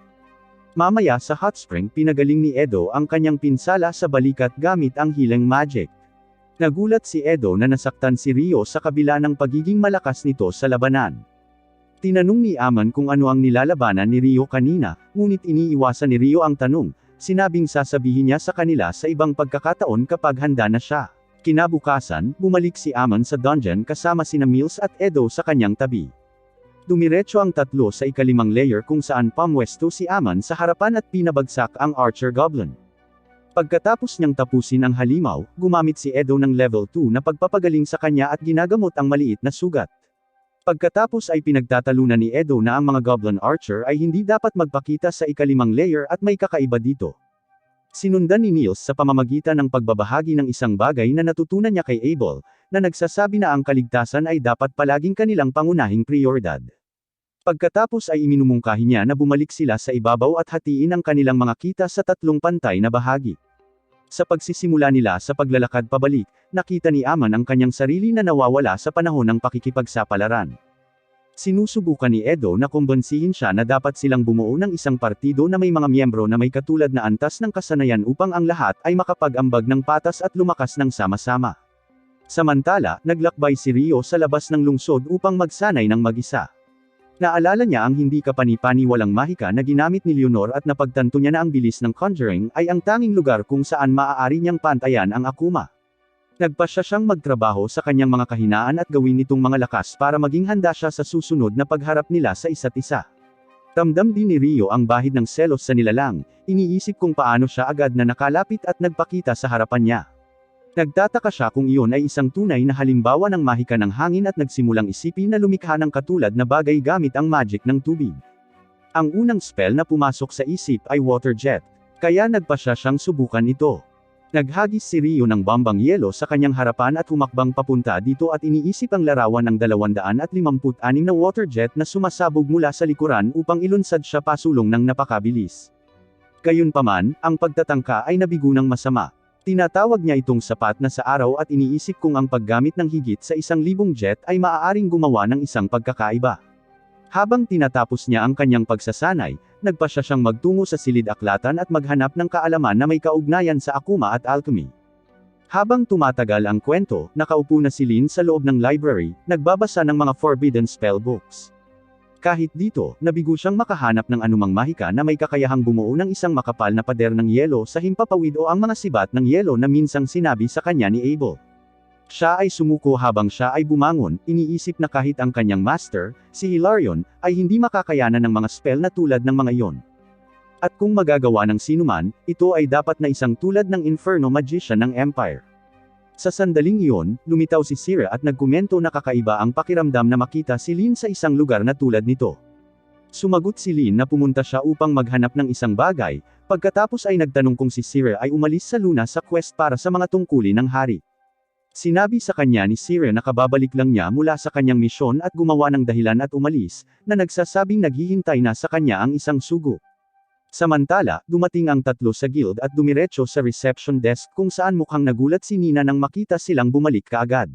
Mamaya sa hot spring pinagaling ni Edo ang kanyang pinsala sa balikat gamit ang healing magic. Nagulat si Edo na nasaktan si Rio sa kabila ng pagiging malakas nito sa labanan. Tinanong ni Aman kung ano ang nilalabanan ni Rio kanina, ngunit iniiwasan ni Rio ang tanong, sinabing sasabihin niya sa kanila sa ibang pagkakataon kapag handa na siya. Kinabukasan, bumalik si Aman sa dungeon kasama sina Mills at Edo sa kanyang tabi. Dumiretso ang tatlo sa ikalimang layer kung saan pamwesto si Aman sa harapan at pinabagsak ang Archer Goblin. Pagkatapos niyang tapusin ang halimaw, gumamit si Edo ng level 2 na pagpapagaling sa kanya at ginagamot ang maliit na sugat. Pagkatapos ay pinagtatalunan ni Edo na ang mga Goblin Archer ay hindi dapat magpakita sa ikalimang layer at may kakaiba dito. Sinundan ni Niels sa pamamagitan ng pagbabahagi ng isang bagay na natutunan niya kay Abel, na nagsasabi na ang kaligtasan ay dapat palaging kanilang pangunahing prioridad. Pagkatapos ay iminumungkahi niya na bumalik sila sa ibabaw at hatiin ang kanilang mga kita sa tatlong pantay na bahagi. Sa pagsisimula nila sa paglalakad pabalik, nakita ni Aman ang kanyang sarili na nawawala sa panahon ng pakikipagsapalaran. Sinusubukan ni Edo na kumbansihin siya na dapat silang bumuo ng isang partido na may mga miyembro na may katulad na antas ng kasanayan upang ang lahat ay makapag-ambag ng patas at lumakas ng sama-sama. Samantala, naglakbay si Rio sa labas ng lungsod upang magsanay ng mag-isa. Naalala niya ang hindi kapani-paniwalang mahika na ginamit ni Leonor at napagtanto niya na ang bilis ng conjuring ay ang tanging lugar kung saan maaari niyang pantayan ang akuma. Nagpasya siyang magtrabaho sa kanyang mga kahinaan at gawin itong mga lakas para maging handa siya sa susunod na pagharap nila sa isa't isa. Ramdam din ni Rio ang bahid ng selos sa nilalang, iniisip kung paano siya agad na nakalapit at nagpakita sa harapan niya. Nagtataka siya kung iyon ay isang tunay na halimbawa ng mahika ng hangin at nagsimulang isipin na lumikha ng katulad na bagay gamit ang magic ng tubig. Ang unang spell na pumasok sa isip ay water jet, kaya nagpasya siyang subukan ito. Naghagis si Rio ng bombang yelo sa kanyang harapan at humakbang papunta dito at iniisip ang larawan ng 256 na water jet na sumasabog mula sa likuran upang ilunsad siya pasulong ng napakabilis. Gayunpaman, ang pagtatangka ay nabigo ng masama. Tinatawag niya itong sapat na sa araw at iniisip kung ang paggamit ng higit sa 1,000 jet ay maaaring gumawa ng isang pagkakaiba. Habang tinatapos niya ang kanyang pagsasanay, nagpasya siyang magtungo sa silid-aklatan at maghanap ng kaalaman na may kaugnayan sa akuma at alchemy. Habang tumatagal ang kwento, nakaupo na si Lin sa loob ng library, nagbabasa ng mga forbidden spell books. Kahit dito, nabigo siyang makahanap ng anumang mahika na may kakayahang bumuo ng isang makapal na pader ng yelo sa himpapawid o ang mga sibat ng yelo na minsang sinabi sa kanya ni Abel. Siya ay sumuko habang siya ay bumangon, iniisip na kahit ang kanyang master, si Hilarion, ay hindi makakayanan ng mga spell na tulad ng mga iyon. At kung magagawa ng sinuman, ito ay dapat na isang tulad ng Inferno Magician ng Empire. Sa sandaling iyon, lumitaw si Sira at nagkomento na kakaiba ang pakiramdam na makita si Lin sa isang lugar na tulad nito. Sumagot si Lin na pumunta siya upang maghanap ng isang bagay, pagkatapos ay nagtanong kung si Sira ay umalis sa Luna sa quest para sa mga tungkulin ng hari. Sinabi sa kanya ni Sire na kababalik lang niya mula sa kanyang misyon at gumawa ng dahilan at umalis, na nagsasabing naghihintay na sa kanya ang isang sugo. Samantala, dumating ang tatlo sa guild at dumiretso sa reception desk kung saan mukhang nagulat si Nina nang makita silang bumalik kaagad.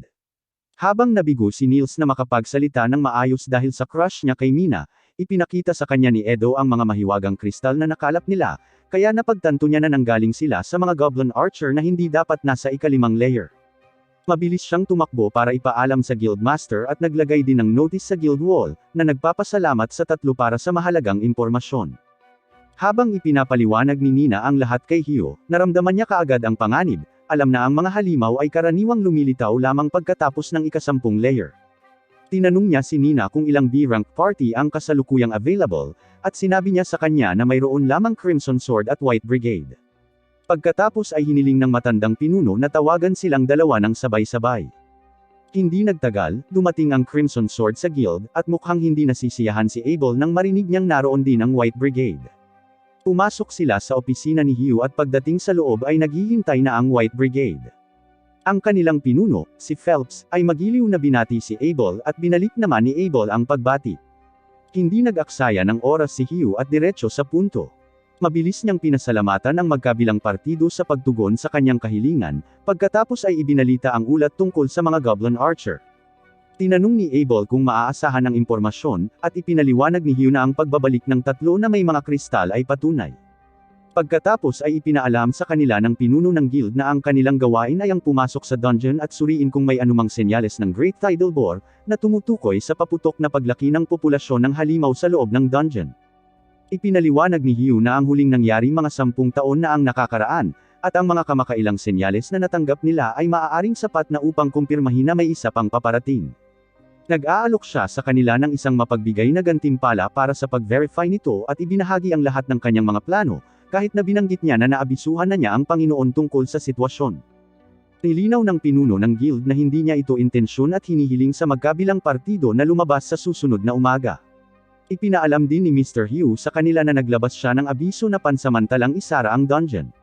Habang nabigo si Niels na makapagsalita ng maayos dahil sa crush niya kay Mina, ipinakita sa kanya ni Edo ang mga mahiwagang kristal na nakalap nila, kaya napagtanto niya na nanggaling sila sa mga goblin archer na hindi dapat nasa ikalimang layer. Mabilis siyang tumakbo para ipaalam sa guildmaster at naglagay din ng notice sa guild wall, na nagpapasalamat sa tatlo para sa mahalagang impormasyon. Habang ipinapaliwanag ni Nina ang lahat kay Hio, naramdaman niya kaagad ang panganib, alam na ang mga halimaw ay karaniwang lumilitaw lamang pagkatapos ng ikasampung layer. Tinanong niya si Nina kung ilang B-rank party ang kasalukuyang available, at sinabi niya sa kanya na mayroon lamang Crimson Sword at White Brigade. Pagkatapos ay hiniling ng matandang pinuno na tawagan silang dalawa ng sabay-sabay. Hindi nagtagal, dumating ang Crimson Sword sa guild, at mukhang hindi nasisiyahan si Abel nang marinig niyang naroon din ang White Brigade. Pumasok sila sa opisina ni Hugh at pagdating sa loob ay naghihintay na ang White Brigade. Ang kanilang pinuno, si Phelps, ay magiliw na binati si Abel at binalik naman ni Abel ang pagbati. Hindi nag-aksaya ng oras si Hugh at diretso sa punto. Mabilis niyang pinasalamatan ang magkabilang partido sa pagtugon sa kanyang kahilingan, pagkatapos ay ibinalita ang ulat tungkol sa mga Goblin Archer. Tinanong ni Abel kung maaasahan ang impormasyon, at ipinaliwanag ni Hugh na ang pagbabalik ng tatlo na may mga kristal ay patunay. Pagkatapos ay ipinaalam sa kanila ng pinuno ng guild na ang kanilang gawain ay ang pumasok sa dungeon at suriin kung may anumang senyales ng Great Tidal Bore, na tumutukoy sa paputok na paglaki ng populasyon ng halimaw sa loob ng dungeon. Ipinaliwanag ni Hugh na ang huling nangyari mga 10 taon na ang nakakaraan, at ang mga kamakailang senyales na natanggap nila ay maaaring sapat na upang kumpirmahin na may isa pang paparating. Nag-aalok siya sa kanila ng isang mapagbigay na gantimpala para sa pag-verify nito at ibinahagi ang lahat ng kanyang mga plano, kahit na binanggit niya na naabisuhan na niya ang Panginoon tungkol sa sitwasyon. Nilinaw ng pinuno ng guild na hindi niya ito intensyon at hinihiling sa magkabilang partido na lumabas sa susunod na umaga. Ipinaalam din ni Mr. Hugh sa kanila na naglabas siya ng abiso na pansamantalang isara ang dungeon.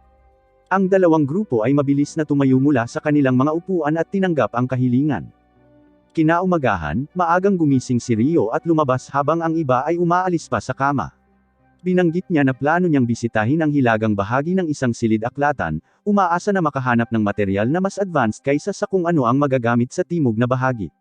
Ang dalawang grupo ay mabilis na tumayo mula sa kanilang mga upuan at tinanggap ang kahilingan. Kinaumagahan, maagang gumising si Rio at lumabas habang ang iba ay umaalis pa sa kama. Binanggit niya na plano niyang bisitahin ang hilagang bahagi ng isang silid-aklatan, umaasa na makahanap ng material na mas advanced kaysa sa kung ano ang magagamit sa timog na bahagi.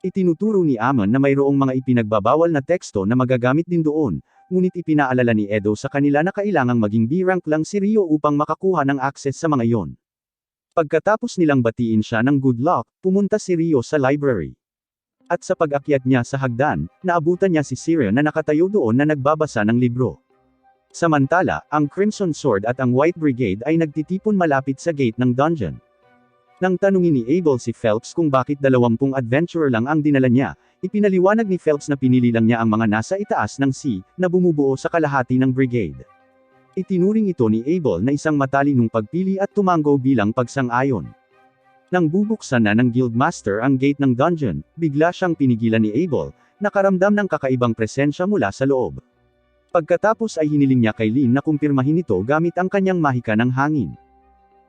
Itinuturo ni Amon na mayroong mga ipinagbabawal na teksto na magagamit din doon, ngunit ipinaalala ni Edo sa kanila na kailangang maging B-rank lang si Rio upang makakuha ng access sa mga iyon. Pagkatapos nilang batiin siya ng good luck, pumunta si Rio sa library. At sa pag-akyat niya sa hagdan, naabutan niya si Sire na nakatayo doon na nagbabasa ng libro. Samantala, ang Crimson Sword at ang White Brigade ay nagtitipon malapit sa gate ng dungeon. Nang tanungin ni Abel si Phelps kung bakit 20 adventurer lang ang dinala niya, ipinaliwanag ni Phelps na pinili lang niya ang mga nasa itaas ng sea, na bumubuo sa kalahati ng brigade. Itinuring ito ni Abel na isang matalinong pagpili at tumango bilang pagsang-ayon. Nang bubuksan na ng guildmaster ang gate ng dungeon, bigla siyang pinigilan ni Abel, nakaramdam ng kakaibang presensya mula sa loob. Pagkatapos ay hiniling niya kay Lynn na kumpirmahin ito gamit ang kanyang mahika ng hangin.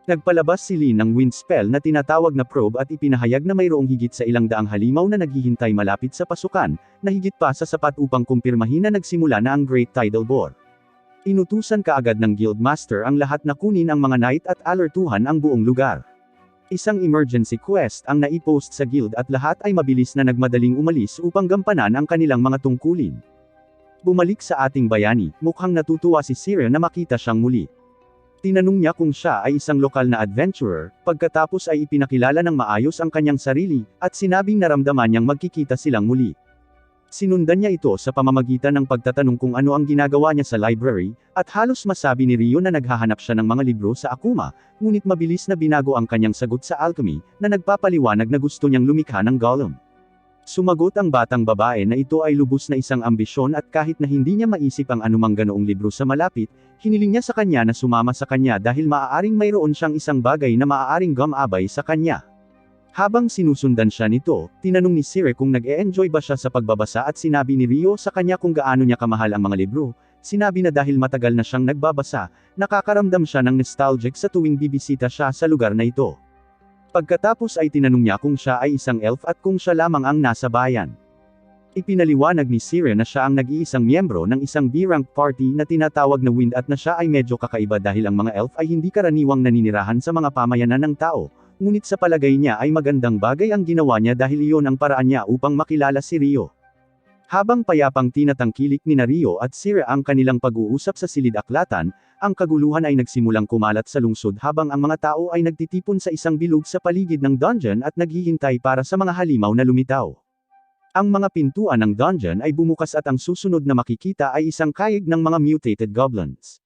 Nagpalabas si Lynn ng wind spell na tinatawag na probe at ipinahayag na mayroong higit sa 100 halimaw na naghihintay malapit sa pasukan, na higit pa sa sapat upang kumpirmahin na nagsimula na ang Great Tidal Bore. Inutusan kaagad ng guildmaster ang lahat na kunin ang mga knight at alertuhan ang buong lugar. Isang emergency quest ang naipost sa guild at lahat ay mabilis na nagmadaling umalis upang gampanan ang kanilang mga tungkulin. Bumalik sa ating bayani, mukhang natutuwa si Sire na makita siyang muli. Tinanong niya kung siya ay isang lokal na adventurer, pagkatapos ay ipinakilala ng maayos ang kanyang sarili, at sinabing naramdaman niyang magkikita silang muli. Sinundan niya ito sa pamamagitan ng pagtatanong kung ano ang ginagawa niya sa library, at halos masabi ni Rio na naghahanap siya ng mga libro sa Akuma, ngunit mabilis na binago ang kanyang sagot sa alchemy, na nagpapaliwanag na gusto niyang lumikha ng golem. Sumagot ang batang babae na ito ay lubos na isang ambisyon at kahit na hindi niya maisip ang anumang ganoong libro sa malapit, hiniling niya sa kanya na sumama sa kanya dahil maaaring mayroon siyang isang bagay na maaaring gumabay sa kanya. Habang sinusundan siya nito, tinanong ni Sire kung nag-e-enjoy ba siya sa pagbabasa at sinabi ni Rio sa kanya kung gaano niya kamahal ang mga libro. Sinabi na dahil matagal na siyang nagbabasa, nakakaramdam siya ng nostalgic sa tuwing bibisita siya sa lugar na ito. Pagkatapos ay tinanong niya kung siya ay isang elf at kung siya lamang ang nasa bayan. Ipinaliwanag ni Sire na siya ang nag-iisang miyembro ng isang B-rank party na tinatawag na Wind at na siya ay medyo kakaiba dahil ang mga elf ay hindi karaniwang naninirahan sa mga pamayanan ng tao, ngunit sa palagay niya ay magandang bagay ang ginawa niya dahil iyon ang paraan niya upang makilala si Rio. Habang payapang tinatangkilik ni Rio at Sire ang kanilang pag-uusap sa silid-aklatan, ang kaguluhan ay nagsimulang kumalat sa lungsod habang ang mga tao ay nagtitipon sa isang bilog sa paligid ng dungeon at naghihintay para sa mga halimaw na lumitaw. Ang mga pintuan ng dungeon ay bumukas at ang susunod na makikita ay isang kayig ng mga mutated goblins.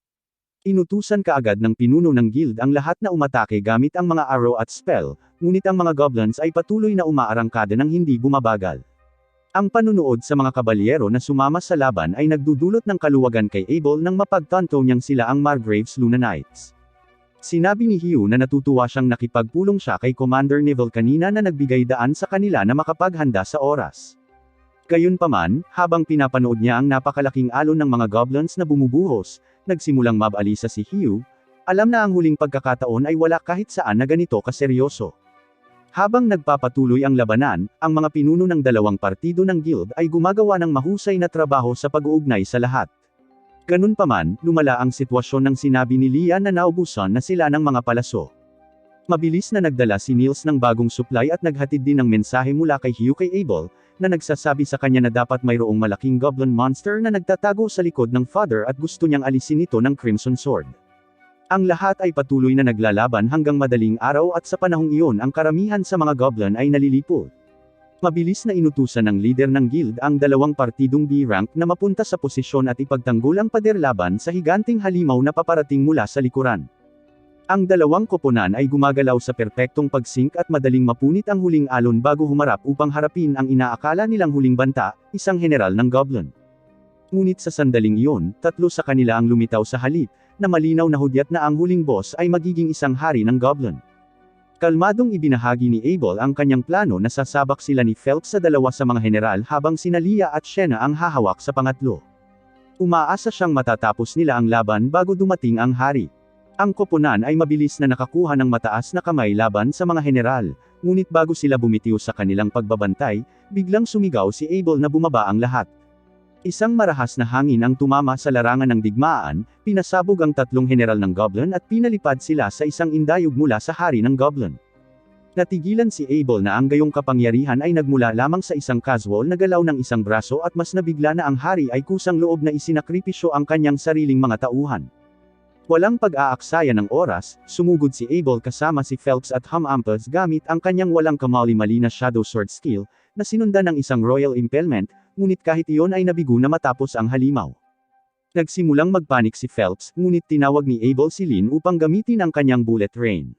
Inutusan kaagad ng pinuno ng guild ang lahat na umatake gamit ang mga arrow at spell, ngunit ang mga goblins ay patuloy na umaarangkada ng hindi bumabagal. Ang panunood sa mga kabalyero na sumama sa laban ay nagdudulot ng kaluwagan kay Abel nang mapagtanto niyang sila ang Margraves Luna Knights. Sinabi ni Hugh na natutuwa siyang nakipagpulong siya kay Commander Neville kanina na nagbigay daan sa kanila na makapaghanda sa oras. Gayunpaman, habang pinapanood niya ang napakalaking alon ng mga goblins na bumubuhos, nagsimulang mabalisa si Hugh, alam na ang huling pagkakataon ay wala kahit saan na ganito kaseryoso. Habang nagpapatuloy ang labanan, ang mga pinuno ng dalawang partido ng guild ay gumagawa ng mahusay na trabaho sa pag-uugnay sa lahat. Ganunpaman, lumala ang sitwasyon nang sinabi ni Leah na naubusan na sila ng mga palaso. Mabilis na nagdala si Niels ng bagong supply at naghatid din ng mensahe mula kay Hugh kay Abel, na nagsasabi sa kanya na dapat mayroong malaking goblin monster na nagtatago sa likod ng father at gusto niyang alisin ito ng Crimson Sword. Ang lahat ay patuloy na naglalaban hanggang madaling araw at sa panahong iyon ang karamihan sa mga goblin ay nalilipol. Mabilis na inutusan ng leader ng guild ang dalawang partidong B-rank na mapunta sa posisyon at ipagtanggol ang pader laban sa higanting halimaw na paparating mula sa likuran. Ang dalawang koponan ay gumagalaw sa perpektong pagsync at madaling mapunit ang huling alon bago humarap upang harapin ang inaakala nilang huling banta, isang general ng goblin. Ngunit sa sandaling iyon, tatlo sa kanila ang lumitaw sa halip, na malinaw na hudyat na ang huling boss ay magiging isang hari ng goblin. Kalmadong ibinahagi ni Abel ang kanyang plano na sasabak sila ni Phelps sa dalawa sa mga general habang sina Leah at Shena ang hahawak sa pangatlo. Umaasa siyang matatapos nila ang laban bago dumating ang hari. Ang koponan ay mabilis na nakakuha ng mataas na kamay laban sa mga general, ngunit bago sila bumitiw sa kanilang pagbabantay, biglang sumigaw si Abel na bumaba ang lahat. Isang marahas na hangin ang tumama sa larangan ng digmaan, pinasabog ang tatlong general ng goblin at pinalipad sila sa isang indayog mula sa hari ng goblin. Natigilan si Abel na ang gayong kapangyarihan ay nagmula lamang sa isang casual na galaw ng isang braso at mas nabigla na ang hari ay kusang loob na isinakripisyo ang kanyang sariling mga tauhan. Walang pag-aaksaya ng oras, sumugod si Abel kasama si Phelps at Humamples gamit ang kanyang walang kamali-mali na Shadow Sword skill, na sinundan ng isang Royal Impalement, ngunit kahit iyon ay nabigo na matapos ang halimaw. Nagsimulang magpanik si Phelps, ngunit tinawag ni Abel si Lynn upang gamitin ang kanyang bullet rain.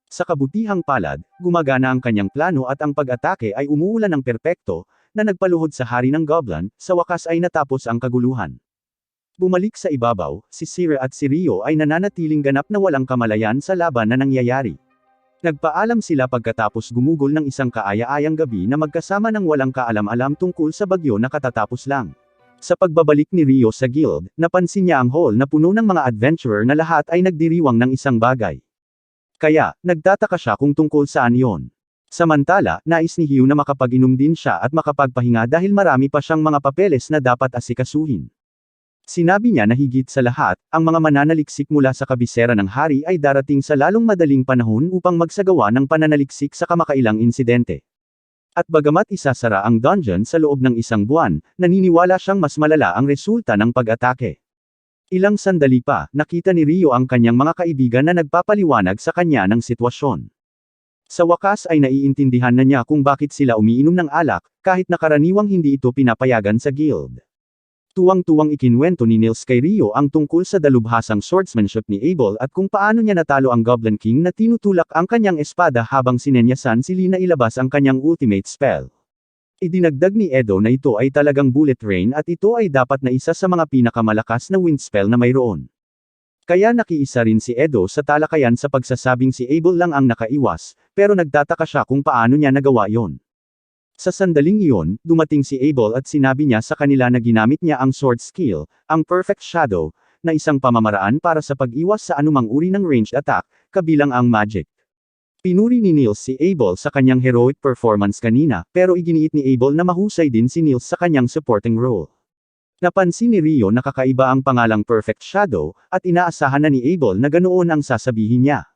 Sa kabutihang palad, gumagana ang kanyang plano at ang pag-atake ay umuulan ng perpekto, na nagpaluhod sa hari ng goblin, sa wakas ay natapos ang kaguluhan. Bumalik sa ibabaw, si Sire at si Rio ay nananatiling ganap na walang kamalayan sa laban na nangyayari. Nagpaalam sila pagkatapos gumugol ng isang kaaya-ayang gabi na magkasama ng walang kaalam-alam tungkol sa bagyo na katatapos lang. Sa pagbabalik ni Rio sa guild, napansin niya ang hall na puno ng mga adventurer na lahat ay nagdiriwang ng isang bagay. Kaya, nagtataka siya kung tungkol saan iyon. Samantala, nais ni Hugh na makapag-inom din siya at makapagpahinga dahil marami pa siyang mga papeles na dapat asikasuhin. Sinabi niya na higit sa lahat, ang mga mananaliksik mula sa kabisera ng hari ay darating sa lalong madaling panahon upang magsagawa ng pananaliksik sa kamakailang insidente. At bagamat isasara ang dungeon sa loob ng isang buwan, naniniwala siyang mas malala ang resulta ng pag-atake. Ilang sandali pa, nakita ni Rio ang kanyang mga kaibigan na nagpapaliwanag sa kanya ng sitwasyon. Sa wakas ay naiintindihan na niya kung bakit sila umiinom ng alak, kahit na karaniwang hindi ito pinapayagan sa guild. Tuwang-tuwang ikinwento ni Niels kay Rio ang tungkol sa dalubhasang swordsmanship ni Abel at kung paano niya natalo ang Goblin King na tinutulak ang kanyang espada habang sinenyasan si Lee na ilabas ang kanyang ultimate spell. Idinagdag ni Edo na ito ay talagang bullet rain at ito ay dapat na isa sa mga pinakamalakas na wind spell na mayroon. Kaya nakiisa rin si Edo sa talakayan sa pagsasabing si Abel lang ang nakaiwas, pero nagtataka siya kung paano niya nagawa yon. Sa sandaling iyon, dumating si Abel at sinabi niya sa kanila na ginamit niya ang sword skill, ang Perfect Shadow, na isang pamamaraan para sa pag-iwas sa anumang uri ng ranged attack, kabilang ang magic. Pinuri ni Niels si Abel sa kanyang heroic performance kanina, pero iginiit ni Abel na mahusay din si Niels sa kanyang supporting role. Napansin ni Rio na kakaiba ang pangalang Perfect Shadow, at inaasahan na ni Abel na ganoon ang sasabihin niya.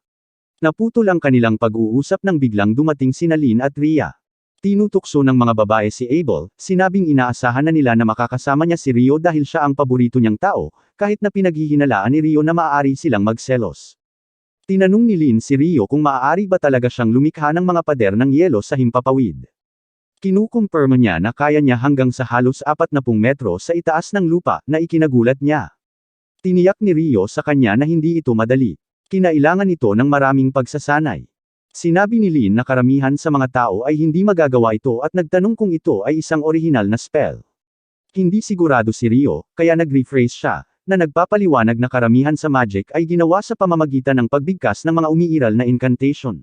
Naputol ang kanilang pag-uusap nang biglang dumating sina Lynn at Rhea. Tinutukso ng mga babae si Abel, sinabing inaasahan na nila na makakasama niya si Rio dahil siya ang paborito niyang tao, kahit na pinaghihinalaan ni Rio na maaari silang magselos. Tinanong ni Lynn si Rio kung maaari ba talaga siyang lumikha ng mga pader ng yelo sa himpapawid. Kinukumpirma niya na kaya niya hanggang sa halos 40 metro sa itaas ng lupa, na ikinagulat niya. Tiniyak ni Rio sa kanya na hindi ito madali. Kinailangan ito ng maraming pagsasanay. Sinabi ni Lynn na karamihan sa mga tao ay hindi magagawa ito at nagtanong kung ito ay isang orihinal na spell. Hindi sigurado si Rio, kaya nag-rephrase siya, na nagpapaliwanag na karamihan sa magic ay ginawa sa pamamagitan ng pagbigkas ng mga umiiral na incantation.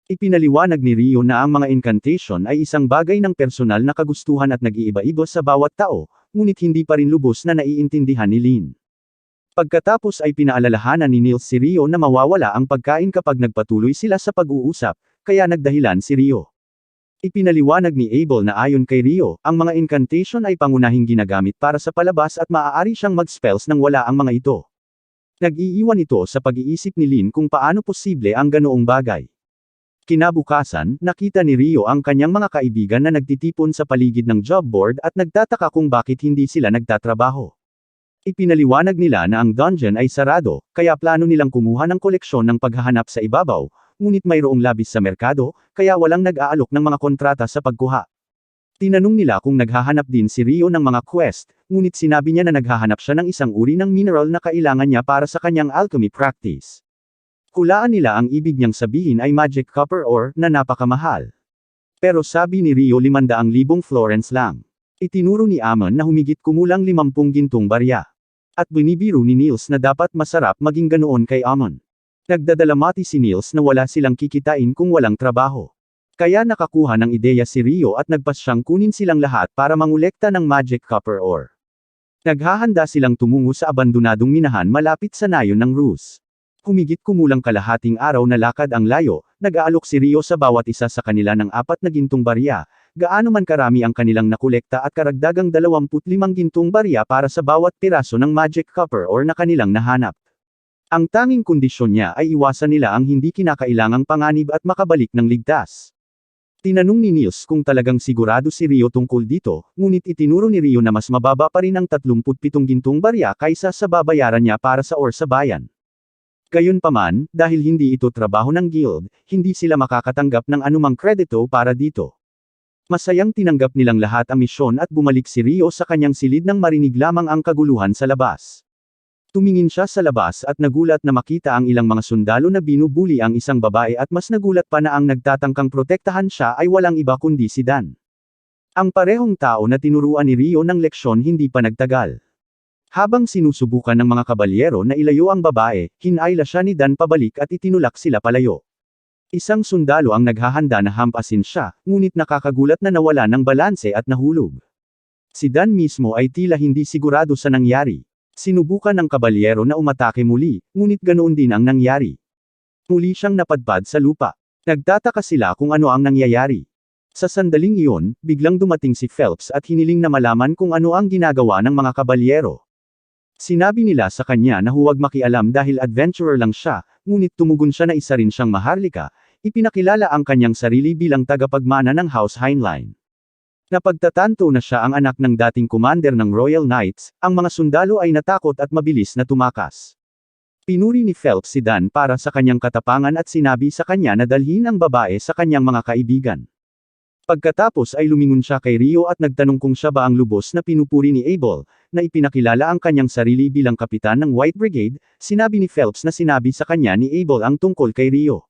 Ipinaliwanag ni Rio na ang mga incantation ay isang bagay ng personal na kagustuhan at nag-iiba-iba sa bawat tao, ngunit hindi pa rin lubos na naiintindihan ni Lynn. Pagkatapos ay pinaalalahanan ni Niels si Rio na mawawala ang pagkain kapag nagpatuloy sila sa pag-uusap, kaya nagdahilan si Rio. Ipinaliwanag ni Abel na ayon kay Rio, ang mga incantation ay pangunahing ginagamit para sa palabas at maaari siyang mag-spells nang wala ang mga ito. Nag-iiwan ito sa pag-iisip ni Lynn kung paano posible ang ganoong bagay. Kinabukasan, nakita ni Rio ang kanyang mga kaibigan na nagtitipon sa paligid ng job board at nagtataka kung bakit hindi sila nagtatrabaho. Ipinaliwanag nila na ang dungeon ay sarado, kaya plano nilang kumuha ng koleksyon ng paghahanap sa ibabaw, ngunit mayroong labis sa merkado, kaya walang nag-aalok ng mga kontrata sa pagkuha. Tinanong nila kung naghahanap din si Rio ng mga quest, ngunit sinabi niya na naghahanap siya ng isang uri ng mineral na kailangan niya para sa kanyang alchemy practice. Hulaan nila ang ibig niyang sabihin ay magic copper ore na napakamahal. Pero sabi ni Rio 500,000 florins lang. Itinuro ni Amon na humigit kumulang 50 gintong barya. At binibiro ni Niels na dapat masarap maging ganoon kay Amon. Nagdadalamati si Niels na wala silang kikitain kung walang trabaho. Kaya nakakuha ng ideya si Rio at nagpasyang kunin silang lahat para mangolekta ng magic copper ore. Naghahanda silang tumungo sa abandonadong minahan malapit sa nayon ng Rus. Humigit kumulang kalahating araw na lakad ang layo, nag-aalok si Rio sa bawat isa sa kanila ng 4 na gintong barya, gaano man karami ang kanilang nakolekta at karagdagang 25 gintong barya para sa bawat piraso ng magic copper ore na kanilang nahanap. Ang tanging kondisyon niya ay iwasan nila ang hindi kinakailangang panganib at makabalik ng ligtas. Tinanong ni Niels kung talagang sigurado si Rio tungkol dito, ngunit itinuro ni Rio na mas mababa pa rin ang 37 gintong barya kaysa sa babayaran niya para sa ore sa bayan. Gayunpaman, dahil hindi ito trabaho ng guild, hindi sila makakatanggap ng anumang kredito para dito. Masayang tinanggap nilang lahat ang misyon at bumalik si Rio sa kanyang silid nang marinig lamang ang kaguluhan sa labas. Tumingin siya sa labas at nagulat na makita ang ilang mga sundalo na binubuli ang isang babae at mas nagulat pa na ang nagtatangkang protektahan siya ay walang iba kundi si Dan. Ang parehong tao na tinuruan ni Rio ng leksyon hindi pa nagtagal. Habang sinusubukan ng mga kabalyero na ilayo ang babae, hinayla siya ni Dan pabalik at itinulak sila palayo. Isang sundalo ang naghahanda na hampasin siya, ngunit nakakagulat na nawala ng balanse at nahulog. Si Dan mismo ay tila hindi sigurado sa nangyari. Sinubukan ng kabalyero na umatake muli, ngunit ganoon din ang nangyari. Muli siyang napadpad sa lupa. Nagtataka sila kung ano ang nangyayari. Sa sandaling iyon, biglang dumating si Phelps at hiniling na malaman kung ano ang ginagawa ng mga kabalyero. Sinabi nila sa kanya na huwag makialam dahil adventurer lang siya, ngunit tumugon siya na isa rin siyang maharlika, ipinakilala ang kanyang sarili bilang tagapagmana ng House Heinlein. Napagtatanto na siya ang anak ng dating commander ng Royal Knights, ang mga sundalo ay natakot at mabilis na tumakas. Pinuri ni Phelps si Dan para sa kanyang katapangan at sinabi sa kanya na dalhin ang babae sa kanyang mga kaibigan. Pagkatapos ay lumingon siya kay Rio at nagtanong kung siya ba ang lubos na pinupuri ni Abel, na ipinakilala ang kanyang sarili bilang kapitan ng White Brigade. Sinabi ni Phelps na sinabi sa kanya ni Abel ang tungkol kay Rio.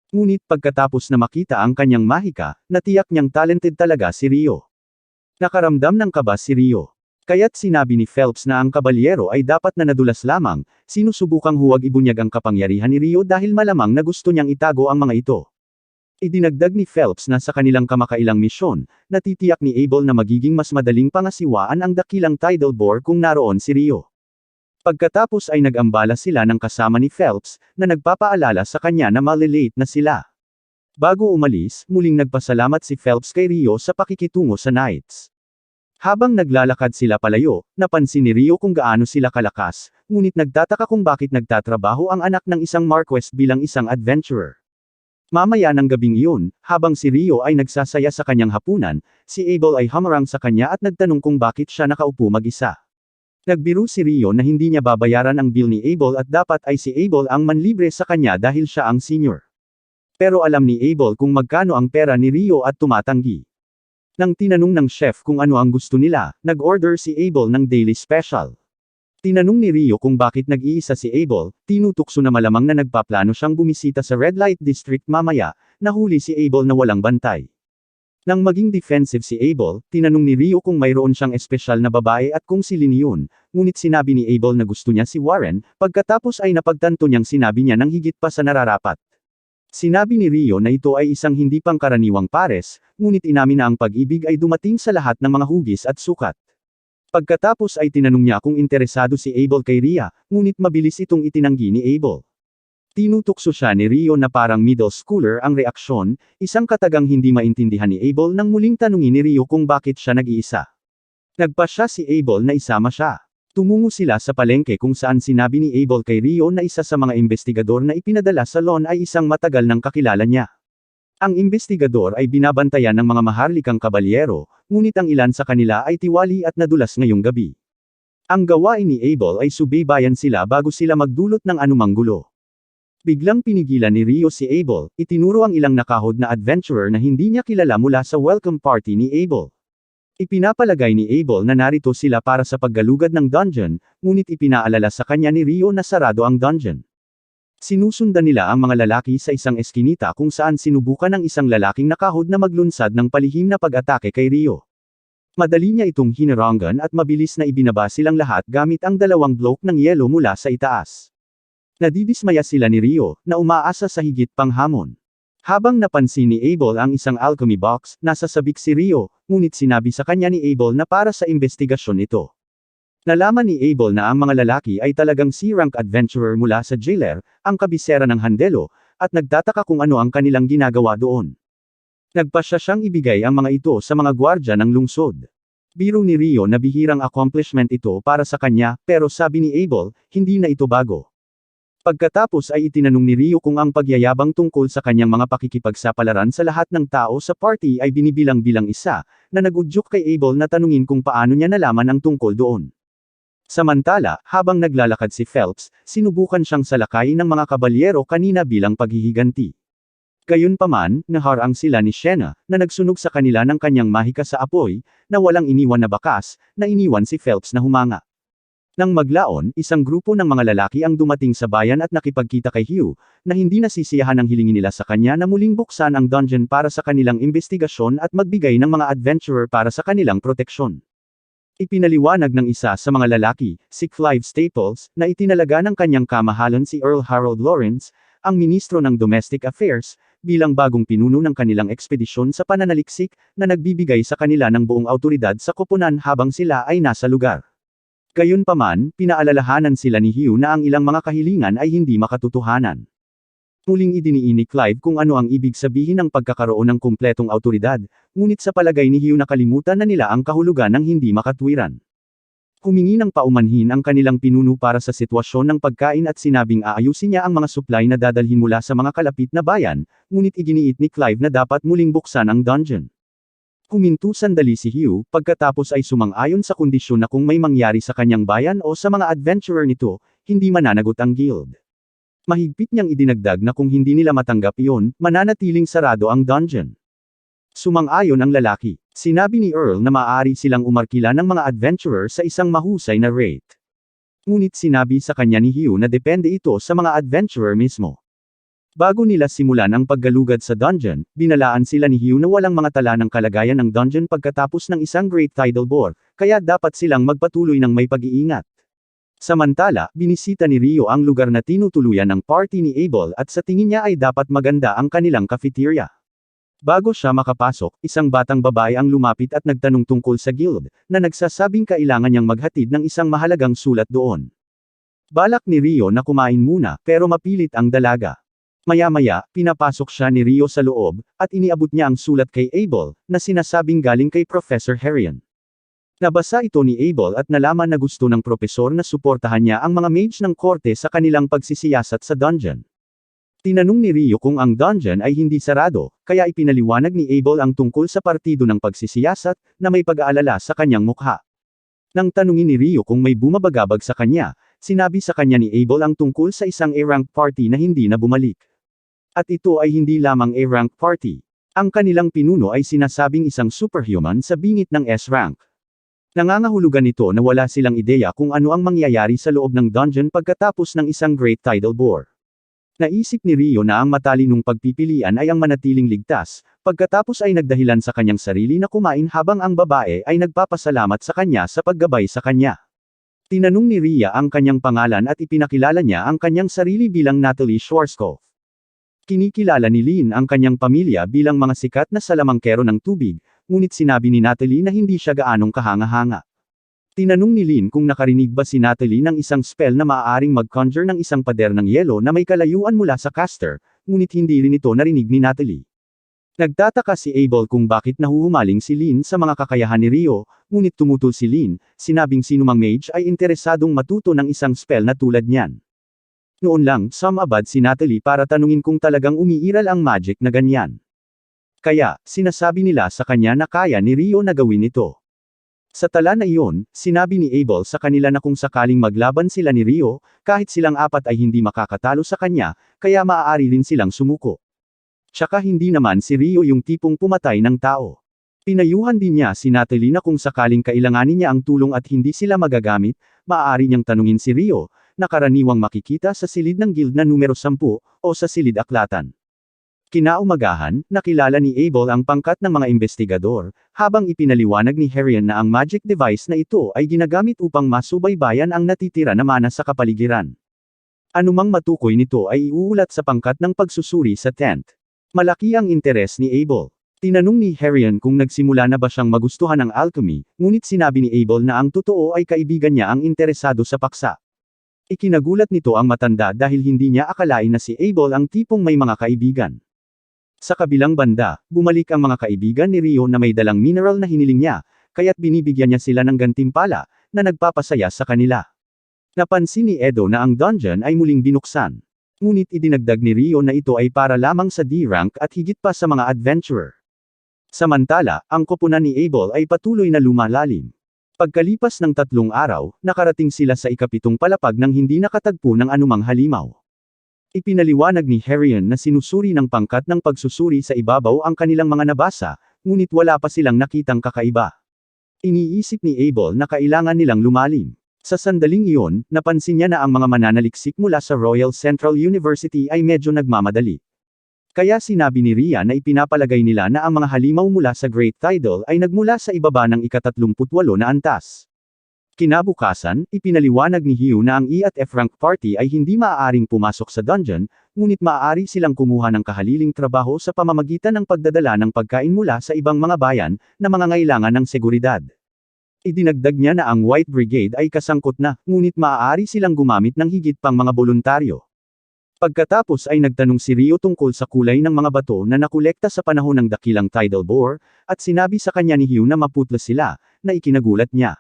Ngunit pagkatapos na makita ang kanyang mahika, natiyak niyang talented talaga si Rio. Nakaramdam ng kaba si Rio. Kaya't sinabi ni Phelps na ang kabalyero ay dapat na nadulas lamang, sinusubukang huwag ibunyag ang kapangyarihan ni Rio dahil malamang na gusto niyang itago ang mga ito. Idinagdag ni Phelps na sa kanilang kamakailang misyon, natitiyak ni Abel na magiging mas madaling pangasiwaan ang dakilang tidal bore kung naroon si Rio. Pagkatapos ay nag-ambala sila ng kasama ni Phelps, na nagpapaalala sa kanya na malilate na sila. Bago umalis, muling nagpasalamat si Phelps kay Rio sa pakikitungo sa Knights. Habang naglalakad sila palayo, napansin ni Rio kung gaano sila kalakas, ngunit nagtataka kung bakit nagtatrabaho ang anak ng isang Marquess bilang isang adventurer. Mamaya ng gabing iyon, habang si Rio ay nagsasaya sa kanyang hapunan, si Abel ay humarang sa kanya at nagtanong kung bakit siya nakaupo mag-isa. Nagbiro si Rio na hindi niya babayaran ang bill ni Abel at dapat ay si Abel ang manlibre sa kanya dahil siya ang senior. Pero alam ni Abel kung magkano ang pera ni Rio at tumatanggi. Nang tinanong ng chef kung ano ang gusto nila, nag-order si Abel ng daily special. Tinanong ni Rio kung bakit nag-iisa si Abel, tinutukso na malamang na nagpaplano siyang bumisita sa Red Light District mamaya, nahuli si Abel na walang bantay. Nang maging defensive si Abel, tinanong ni Rio kung mayroon siyang espesyal na babae at kung silin yun, ngunit sinabi ni Abel na gusto niya si Warren, pagkatapos ay napagtanto niyang sinabi niya ng higit pa sa nararapat. Sinabi ni Rio na ito ay isang hindi pangkaraniwang pares, ngunit inamin na ang pag-ibig ay dumating sa lahat ng mga hugis at sukat. Pagkatapos ay tinanong niya kung interesado si Abel kay Rhea, ngunit mabilis itong itinanggi ni Abel. Tinutukso siya ni Rio na parang middle schooler ang reaksyon, isang katagang hindi maintindihan ni Abel nang muling tanungin ni Rio kung bakit siya nag-iisa. Nagpasya si Abel na isama siya. Tumungo sila sa palengke kung saan sinabi ni Abel kay Rio na isa sa mga investigador na ipinadala sa Lon ay isang matagal nang kakilala niya. Ang investigador ay binabantayan ng mga maharlikang kabalyero, ngunit ang ilan sa kanila ay tiwali at nadulas ngayong gabi. Ang gawain ni Abel ay subaybayan sila bago sila magdulot ng anumang gulo. Biglang pinigilan ni Rio si Abel, itinuro ang ilang nakahod na adventurer na hindi niya kilala mula sa welcome party ni Abel. Ipinapalagay ni Abel na narito sila para sa paggalugad ng dungeon, ngunit ipinaalala sa kanya ni Rio na sarado ang dungeon. Sinusundan nila ang mga lalaki sa isang eskinita kung saan sinubukan ng isang lalaking nakahod na maglunsad ng palihim na pag-atake kay Rio. Madali niya itong hinarangan at mabilis na ibinaba silang lahat gamit ang dalawang bloke ng yelo mula sa itaas. Nadidismaya sila ni Rio, na umaasa sa higit pang hamon. Habang napansin ni Abel ang isang alchemy box, nasa sabik si Rio, ngunit sinabi sa kanya ni Abel na para sa investigasyon ito. Nalaman ni Abel na ang mga lalaki ay talagang C-rank adventurer mula sa jailer, ang kabisera ng handelo, at nagtataka kung ano ang kanilang ginagawa doon. Nagpasya siyang ibigay ang mga ito sa mga gwardya ng lungsod. Biro ni Rio na bihirang accomplishment ito para sa kanya, pero sabi ni Abel, hindi na ito bago. Pagkatapos ay itinanong ni Rio kung ang pagyayabang tungkol sa kanyang mga pakikipagsapalaran sa lahat ng tao sa party ay binibilang-bilang isa, na nag-udyok kay Abel na tanungin kung paano niya nalaman ang tungkol doon. Samantala, habang naglalakad si Phelps, sinubukan siyang salakayin ng mga kabalyero kanina bilang paghihiganti. Gayunpaman, naharang sila ni Shena, na nagsunog sa kanila ng kanyang mahika sa apoy, na walang iniwan na bakas, na iniwan si Phelps na humanga. Nang maglaon, isang grupo ng mga lalaki ang dumating sa bayan at nakipagkita kay Hugh, na hindi nasisiyahan ang hilingin nila sa kanya na muling buksan ang dungeon para sa kanilang investigasyon at magbigay ng mga adventurer para sa kanilang proteksyon. Ipinaliwanag ng isa sa mga lalaki, si Clive Staples, na itinalaga ng kanyang kamahalan si Earl Harold Lawrence, ang ministro ng Domestic Affairs, bilang bagong pinuno ng kanilang ekspedisyon sa pananaliksik, na nagbibigay sa kanila ng buong awtoridad sa koponan habang sila ay nasa lugar. Gayunpaman, pinaalalahanan sila ni Hugh na ang ilang mga kahilingan ay hindi makatotohanan. Muling idiniin ni Clive kung ano ang ibig sabihin ng pagkakaroon ng kumpletong awtoridad, ngunit sa palagay ni Hugh nakalimutan na nila ang kahulugan ng hindi makatwiran. Humingi ng paumanhin ang kanilang pinuno para sa sitwasyon ng pagkain at sinabing aayusin niya ang mga supply na dadalhin mula sa mga kalapit na bayan, ngunit iginiit ni Clive na dapat muling buksan ang dungeon. Huminto sandali si Hugh, pagkatapos ay sumang-ayon sa kondisyon na kung may mangyari sa kanyang bayan o sa mga adventurer nito, hindi mananagot ang guild. Mahigpit niyang idinagdag na kung hindi nila matanggap iyon, mananatiling sarado ang dungeon. Sumang-ayon ang lalaki. Sinabi ni Earl na maaari silang umarkila ng mga adventurer sa isang mahusay na rate. Ngunit sinabi sa kanya ni Hugh na depende ito sa mga adventurer mismo. Bago nila simulan ang paggalugad sa dungeon, binalaan sila ni Hugh na walang mga tala ng kalagayan ng dungeon pagkatapos ng isang great tidal bore, kaya dapat silang magpatuloy ng may pag-iingat. Samantala, binisita ni Rio ang lugar na tinutuluyan ng party ni Abel at sa tingin niya ay dapat maganda ang kanilang cafeteria. Bago siya makapasok, isang batang babae ang lumapit at nagtanong tungkol sa guild, na nagsasabing kailangan niyang maghatid ng isang mahalagang sulat doon. Balak ni Rio na kumain muna, pero mapilit ang dalaga. Maya-maya, pinapasok siya ni Rio sa loob, at iniabot niya ang sulat kay Abel, na sinasabing galing kay Professor Herion. Nabasa ito ni Abel at nalaman na gusto ng propesor na suportahan niya ang mga mage ng korte sa kanilang pagsisiyasat sa dungeon. Tinanong ni Rio kung ang dungeon ay hindi sarado, kaya ipinaliwanag ni Abel ang tungkol sa partido ng pagsisiyasat, na may pag-aalala sa kanyang mukha. Nang tanungin ni Rio kung may bumabagabag sa kanya, sinabi sa kanya ni Abel ang tungkol sa isang A-rank party na hindi na bumalik. At ito ay hindi lamang A-rank party. Ang kanilang pinuno ay sinasabing isang superhuman sa bingit ng S-rank. Nangangahulugan nito na wala silang ideya kung ano ang mangyayari sa loob ng dungeon pagkatapos ng isang Great Tidal Bore. Naisip ni Rio na ang matalinong pagpipilian ay ang manatiling ligtas, pagkatapos ay nagdahilan sa kanyang sarili na kumain habang ang babae ay nagpapasalamat sa kanya sa paggabay sa kanya. Tinanong ni Rhea ang kanyang pangalan at ipinakilala niya ang kanyang sarili bilang Natalie Schwarzkopf. Kinikilala ni Lynn ang kanyang pamilya bilang mga sikat na salamangkero ng tubig, ngunit sinabi ni Natalie na hindi siya gaanong kahanga-hanga. Tinanong ni Lynn kung nakarinig ba si Natalie ng isang spell na maaaring mag-conjure ng isang pader ng yelo na may kalayuan mula sa caster, ngunit hindi rin ito narinig ni Natalie. Nagtataka si Abel kung bakit nahuhumaling si Lynn sa mga kakayahan ni Rio, ngunit tumutol si Lynn, sinabing sinumang mage ay interesadong matuto ng isang spell na tulad niyan. Noon lang, sumabad si Natalie para tanungin kung talagang umiiral ang magic na ganyan. Kaya, sinasabi nila sa kanya na kaya ni Rio na gawin ito. Sa tala na iyon, sinabi ni Abel sa kanila na kung sakaling maglaban sila ni Rio, kahit silang apat ay hindi makakatalo sa kanya, kaya maaari rin silang sumuko. Tsaka hindi naman si Rio yung tipong pumatay ng tao. Pinayuhan din niya si Natalie na kung sakaling kailanganin niya ang tulong at hindi sila magagamit, maaari niyang tanungin si Rio, na karaniwang makikita sa silid ng guild na numero 10, o sa silid aklatan. Kinaumagahan, nakilala ni Abel ang pangkat ng mga investigador, habang ipinaliwanag ni Herion na ang magic device na ito ay ginagamit upang masubaybayan ang natitira na mana sa kapaligiran. Anumang matukoy nito ay iuulat sa pangkat ng pagsusuri sa tent. Malaki ang interes ni Abel. Tinanong ni Herion kung nagsimula na ba siyang magustuhan ng alchemy, ngunit sinabi ni Abel na ang totoo ay kaibigan niya ang interesado sa paksa. Ikinagulat nito ang matanda dahil hindi niya akalain na si Abel ang tipong may mga kaibigan. Sa kabilang banda, bumalik ang mga kaibigan ni Rio na may dalang mineral na hiniling niya, kaya't binibigyan niya sila ng gantimpala, na nagpapasaya sa kanila. Napansin ni Edo na ang dungeon ay muling binuksan. Ngunit idinagdag ni Rio na ito ay para lamang sa D-rank at higit pa sa mga adventurer. Samantala, ang koponan ni Abel ay patuloy na lumalalim. Pagkalipas ng 3 araw, nakarating sila sa ikapitong palapag nang hindi nakatagpo ng anumang halimaw. Ipinaliwanag ni Herion na sinusuri ng pangkat ng pagsusuri sa ibabaw ang kanilang mga nabasa, ngunit wala pa silang nakitang kakaiba. Iniisip ni Abel na kailangan nilang lumalim. Sa sandaling iyon, napansin niya na ang mga mananaliksik mula sa Royal Central University ay medyo nagmamadali. Kaya sinabi ni Rhea na ipinapalagay nila na ang mga halimaw mula sa Great Tidal ay nagmula sa ibaba ng ika-38 na antas. Kinabukasan, ipinaliwanag ni Hugh na ang E at F rank party ay hindi maaaring pumasok sa dungeon, ngunit maaari silang kumuha ng kahaliling trabaho sa pamamagitan ng pagdadala ng pagkain mula sa ibang mga bayan, na mangangailangan ng seguridad. Idinagdag niya na ang White Brigade ay kasangkot na, ngunit maaari silang gumamit ng higit pang mga voluntaryo. Pagkatapos ay nagtanong si Rio tungkol sa kulay ng mga bato na nakolekta sa panahon ng dakilang tidal bore, at sinabi sa kanya ni Hugh na maputla sila, na ikinagulat niya.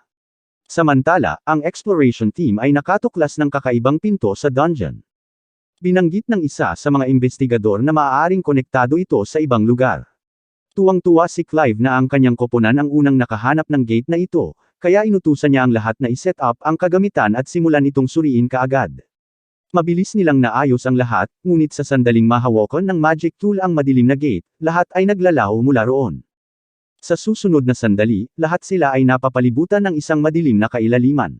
Samantala, ang exploration team ay nakatuklas ng kakaibang pinto sa dungeon. Binanggit ng isa sa mga investigador na maaaring konektado ito sa ibang lugar. Tuwang-tuwa si Clive na ang kanyang koponan ang unang nakahanap ng gate na ito, kaya inutusan niya ang lahat na iset up ang kagamitan at simulan itong suriin kaagad. Mabilis nilang naayos ang lahat, ngunit sa sandaling mahawakan ng magic tool ang madilim na gate, lahat ay naglalaho mula roon. Sa susunod na sandali, lahat sila ay napapalibutan ng isang madilim na kailaliman.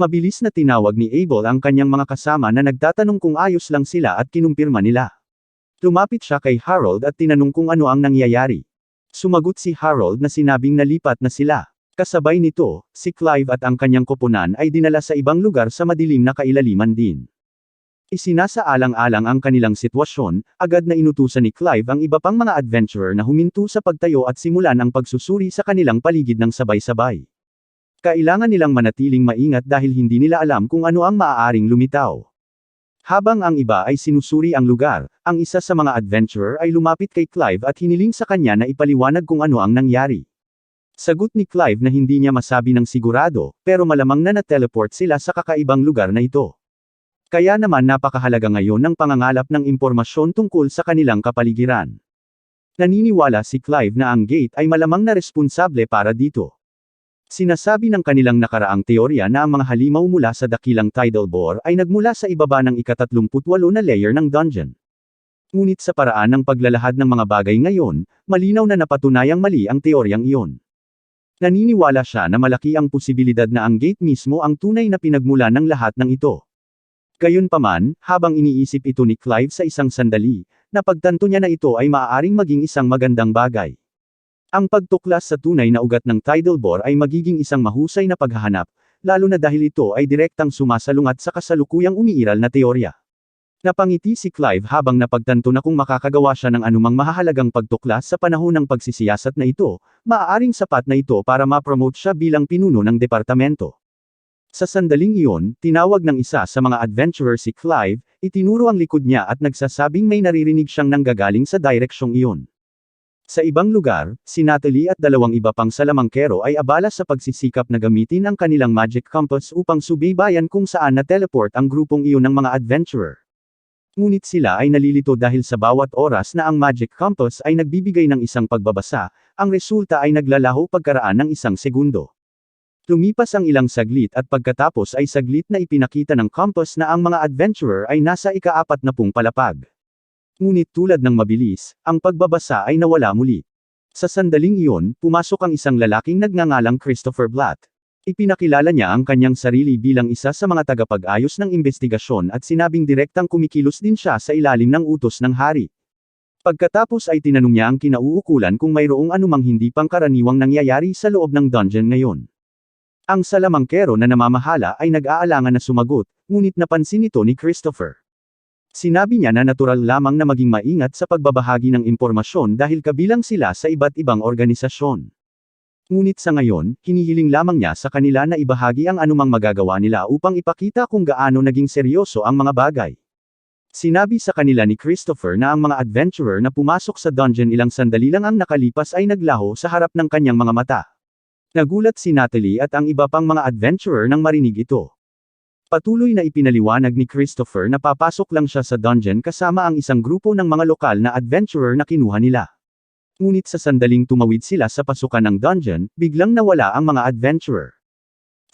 Mabilis na tinawag ni Abel ang kanyang mga kasama na nagtatanong kung ayos lang sila at kinumpirma nila. Lumapit siya kay Harold at tinanong kung ano ang nangyayari. Sumagot si Harold na sinabing nalipat na sila. Kasabay nito, si Clive at ang kanyang koponan ay dinala sa ibang lugar sa madilim na kailaliman din. Isinasaalang-alang ang kanilang sitwasyon, agad na inutusan ni Clive ang iba pang mga adventurer na huminto sa pagtayo at simulan ang pagsusuri sa kanilang paligid ng sabay-sabay. Kailangan nilang manatiling maingat dahil hindi nila alam kung ano ang maaaring lumitaw. Habang ang iba ay sinusuri ang lugar, ang isa sa mga adventurer ay lumapit kay Clive at hiniling sa kanya na ipaliwanag kung ano ang nangyari. Sagot ni Clive na hindi niya masabi ng sigurado, pero malamang na na-teleport sila sa kakaibang lugar na ito. Kaya naman napakahalaga ngayon ng pangangalap ng impormasyon tungkol sa kanilang kapaligiran. Naniniwala si Clive na ang gate ay malamang na responsable para dito. Sinasabi ng kanilang nakaraang teorya na ang mga halimaw mula sa dakilang tidal bore ay nagmula sa ibaba ng ika-38 na layer ng dungeon. Ngunit sa paraan ng paglalahad ng mga bagay ngayon, malinaw na napatunayang mali ang teoryang iyon. Naniniwala siya na malaki ang posibilidad na ang gate mismo ang tunay na pinagmula ng lahat ng ito. Gayunpaman, habang iniisip ito ni Clive sa isang sandali, napagtanto niya na ito ay maaaring maging isang magandang bagay. Ang pagtuklas sa tunay na ugat ng tidal bore ay magiging isang mahusay na paghahanap, lalo na dahil ito ay direktang sumasalungat sa kasalukuyang umiiral na teorya. Napangiti si Clive habang napagtanto na kung makakagawa siya ng anumang mahahalagang pagtuklas sa panahon ng pagsisiyasat na ito, maaaring sapat na ito para ma-promote siya bilang pinuno ng departamento. Sa sandaling iyon, tinawag ng isa sa mga adventurer si Clive, itinuro ang likod niya at nagsasabing may naririnig siyang nanggagaling sa direksyong iyon. Sa ibang lugar, si Natalie at dalawang iba pang salamangkero ay abala sa pagsisikap na gamitin ang kanilang magic compass upang subaybayan kung saan na-teleport ang grupong iyon ng mga adventurer. Ngunit sila ay nalilito dahil sa bawat oras na ang magic compass ay nagbibigay ng isang pagbabasa, ang resulta ay naglalaho pagkaraan ng isang segundo. Lumipas ang ilang saglit at pagkatapos ay saglit na ipinakita ng compass na ang mga adventurer ay nasa ika-40 palapag. Ngunit tulad ng mabilis, ang pagbabasa ay nawala muli. Sa sandaling iyon, pumasok ang isang lalaking nagngangalang Christopher Blatt. Ipinakilala niya ang kanyang sarili bilang isa sa mga tagapag-ayos ng investigasyon at sinabing direktang kumikilos din siya sa ilalim ng utos ng hari. Pagkatapos ay tinanong niya ang kinauukulan kung mayroong anumang hindi pangkaraniwang nangyayari sa loob ng dungeon ngayon. Ang salamangkero na namamahala ay nag-aalangan na sumagot, ngunit napansin ito ni Christopher. Sinabi niya na natural lamang na maging maingat sa pagbabahagi ng impormasyon dahil kabilang sila sa iba't ibang organisasyon. Ngunit sa ngayon, hinihiling lamang niya sa kanila na ibahagi ang anumang magagawa nila upang ipakita kung gaano naging seryoso ang mga bagay. Sinabi sa kanila ni Christopher na ang mga adventurer na pumasok sa dungeon ilang sandali lang ang nakalipas ay naglaho sa harap ng kanyang mga mata. Nagulat si Natalie at ang iba pang mga adventurer nang marinig ito. Patuloy na ipinaliwanag ni Christopher na papasok lang siya sa dungeon kasama ang isang grupo ng mga lokal na adventurer na kinuha nila. Ngunit sa sandaling tumawid sila sa pasukan ng dungeon, biglang nawala ang mga adventurer.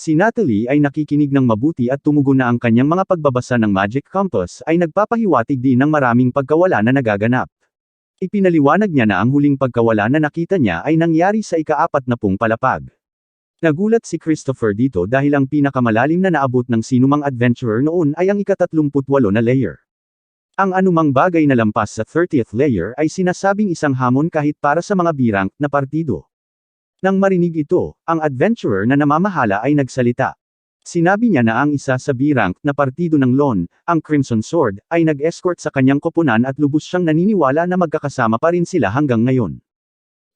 Si Natalie ay nakikinig ng mabuti at tumugon na ang kanyang mga pagbabasa ng magic compass ay nagpapahiwatig din ng maraming pagkawala na nagaganap. Ipinaliwanag niya na ang huling pagkawala na nakita niya ay nangyari sa ika-40 palapag. Nagulat si Christopher dito dahil ang pinakamalalim na naabot ng sinumang adventurer noon ay ang ika-38 na layer. Ang anumang bagay na lampas sa 30th layer ay sinasabing isang hamon kahit para sa mga B-rank na partido. Nang marinig ito, ang adventurer na namamahala ay nagsalita. Sinabi niya na ang isa sa B-rank na partido ng Lon, ang Crimson Sword, ay nag-escort sa kanyang koponan at lubos siyang naniniwala na magkakasama pa rin sila hanggang ngayon.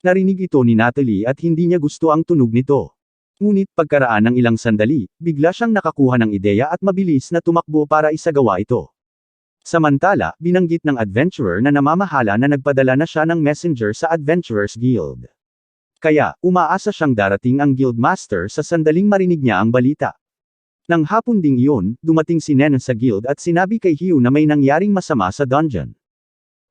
Narinig ito ni Natalie at hindi niya gusto ang tunog nito. Ngunit pagkaraan ng ilang sandali, bigla siyang nakakuha ng ideya at mabilis na tumakbo para isagawa ito. Samantala, binanggit ng adventurer na namamahala na nagpadala na siya ng messenger sa Adventurers Guild. Kaya, umaasa siyang darating ang Guildmaster sa sandaling marinig niya ang balita. Nang hapon ding iyon, dumating si Nen sa guild at sinabi kay Hugh na may nangyaring masama sa dungeon.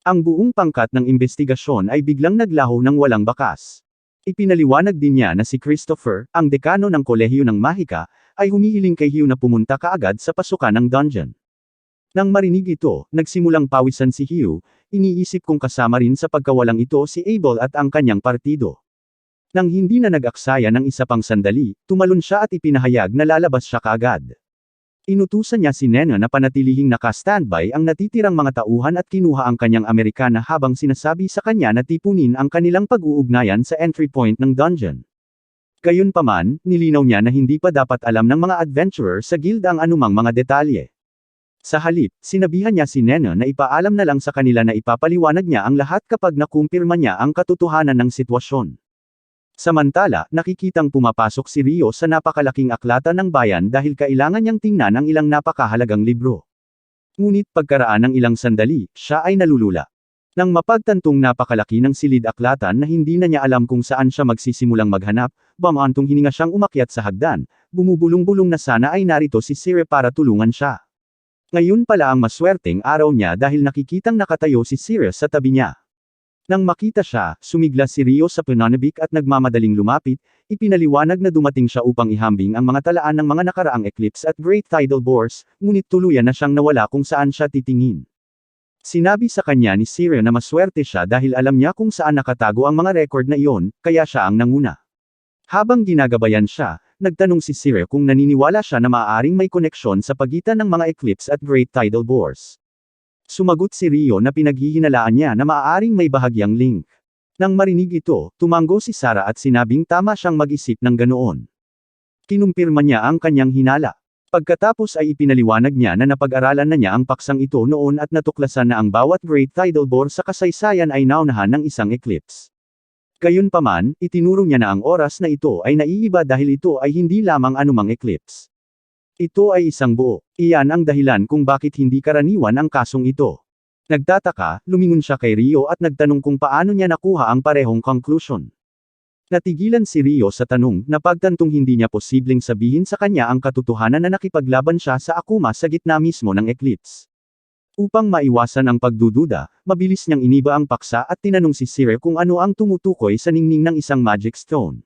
Ang buong pangkat ng investigasyon ay biglang naglaho ng walang bakas. Ipinaliwanag din niya na si Christopher, ang dekano ng kolehiyo ng Mahika, ay humihiling kay Hugh na pumunta kaagad sa pasukan ng dungeon. Nang marinig ito, nagsimulang pawisan si Hugh, iniisip kung kasama rin sa pagkawalang ito si Abel at ang kanyang partido. Nang hindi na nag-aksaya ng isa pang sandali, tumalon siya at ipinahayag na lalabas siya kaagad. Inutusan niya si Nena na panatilihing naka-standby ang natitirang mga tauhan at kinuha ang kanyang Amerikana habang sinasabi sa kanya na tipunin ang kanilang pag-uugnayan sa entry point ng dungeon. Gayunpaman, nilinaw niya na hindi pa dapat alam ng mga adventurer sa guild ang anumang mga detalye. Sa halip, sinabihan niya si Nena na ipaalam na lang sa kanila na ipapaliwanag niya ang lahat kapag nakumpirma niya ang katotohanan ng sitwasyon. Samantala, nakikitang pumapasok si Rio sa napakalaking aklatan ng bayan dahil kailangan niyang tingnan ang ilang napakahalagang libro. Ngunit pagkaraan ng ilang sandali, siya ay nalulula. Nang mapagtantong napakalaki ng silid-aklatan na hindi na niya alam kung saan siya magsisimulang maghanap, bamantong hininga siyang umakyat sa hagdan, bumubulong-bulong na sana ay narito si Sire para tulungan siya. Ngayon pala ang maswerteng araw niya dahil nakikitang nakatayo si Sire sa tabi niya. Nang makita siya, sumigla si Rio sa pananabik at nagmamadaling lumapit, ipinaliwanag na dumating siya upang ihambing ang mga talaan ng mga nakaraang eclipse at great tidal bores, ngunit tuluyan na siyang nawala kung saan siya titingin. Sinabi sa kanya ni Sire na maswerte siya dahil alam niya kung saan nakatago ang mga record na iyon, kaya siya ang nanguna. Habang ginagabayan siya, nagtanong si Sire kung naniniwala siya na maaaring may koneksyon sa pagitan ng mga eclipse at great tidal bores. Sumagot si Rio na pinaghihinalaan niya na maaaring may bahagyang link. Nang marinig ito, tumango si Sarah at sinabing tama siyang mag-isip ng ganoon. Kinumpirma niya ang kanyang hinala. Pagkatapos ay ipinaliwanag niya na napag-aralan na niya ang paksang ito noon at natuklasan na ang bawat great tidal bore sa kasaysayan ay naunahan ng isang eclipse. Gayunpaman, itinuro niya na ang oras na ito ay naiiba dahil ito ay hindi lamang anumang eclipse. Ito ay isang buo. Iyan ang dahilan kung bakit hindi karaniwan ang kasong ito. Nagtataka, lumingon siya kay Rio at nagtanong kung paano niya nakuha ang parehong conclusion. Natigilan si Rio sa tanong, na pagtantong hindi niya posibleng sabihin sa kanya ang katotohanan na nakipaglaban siya sa akuma sa gitna mismo ng eclipse. Upang maiwasan ang pagdududa, mabilis niyang iniba ang paksa at tinanong si Sire kung ano ang tumutukoy sa ningning ng isang magic stone.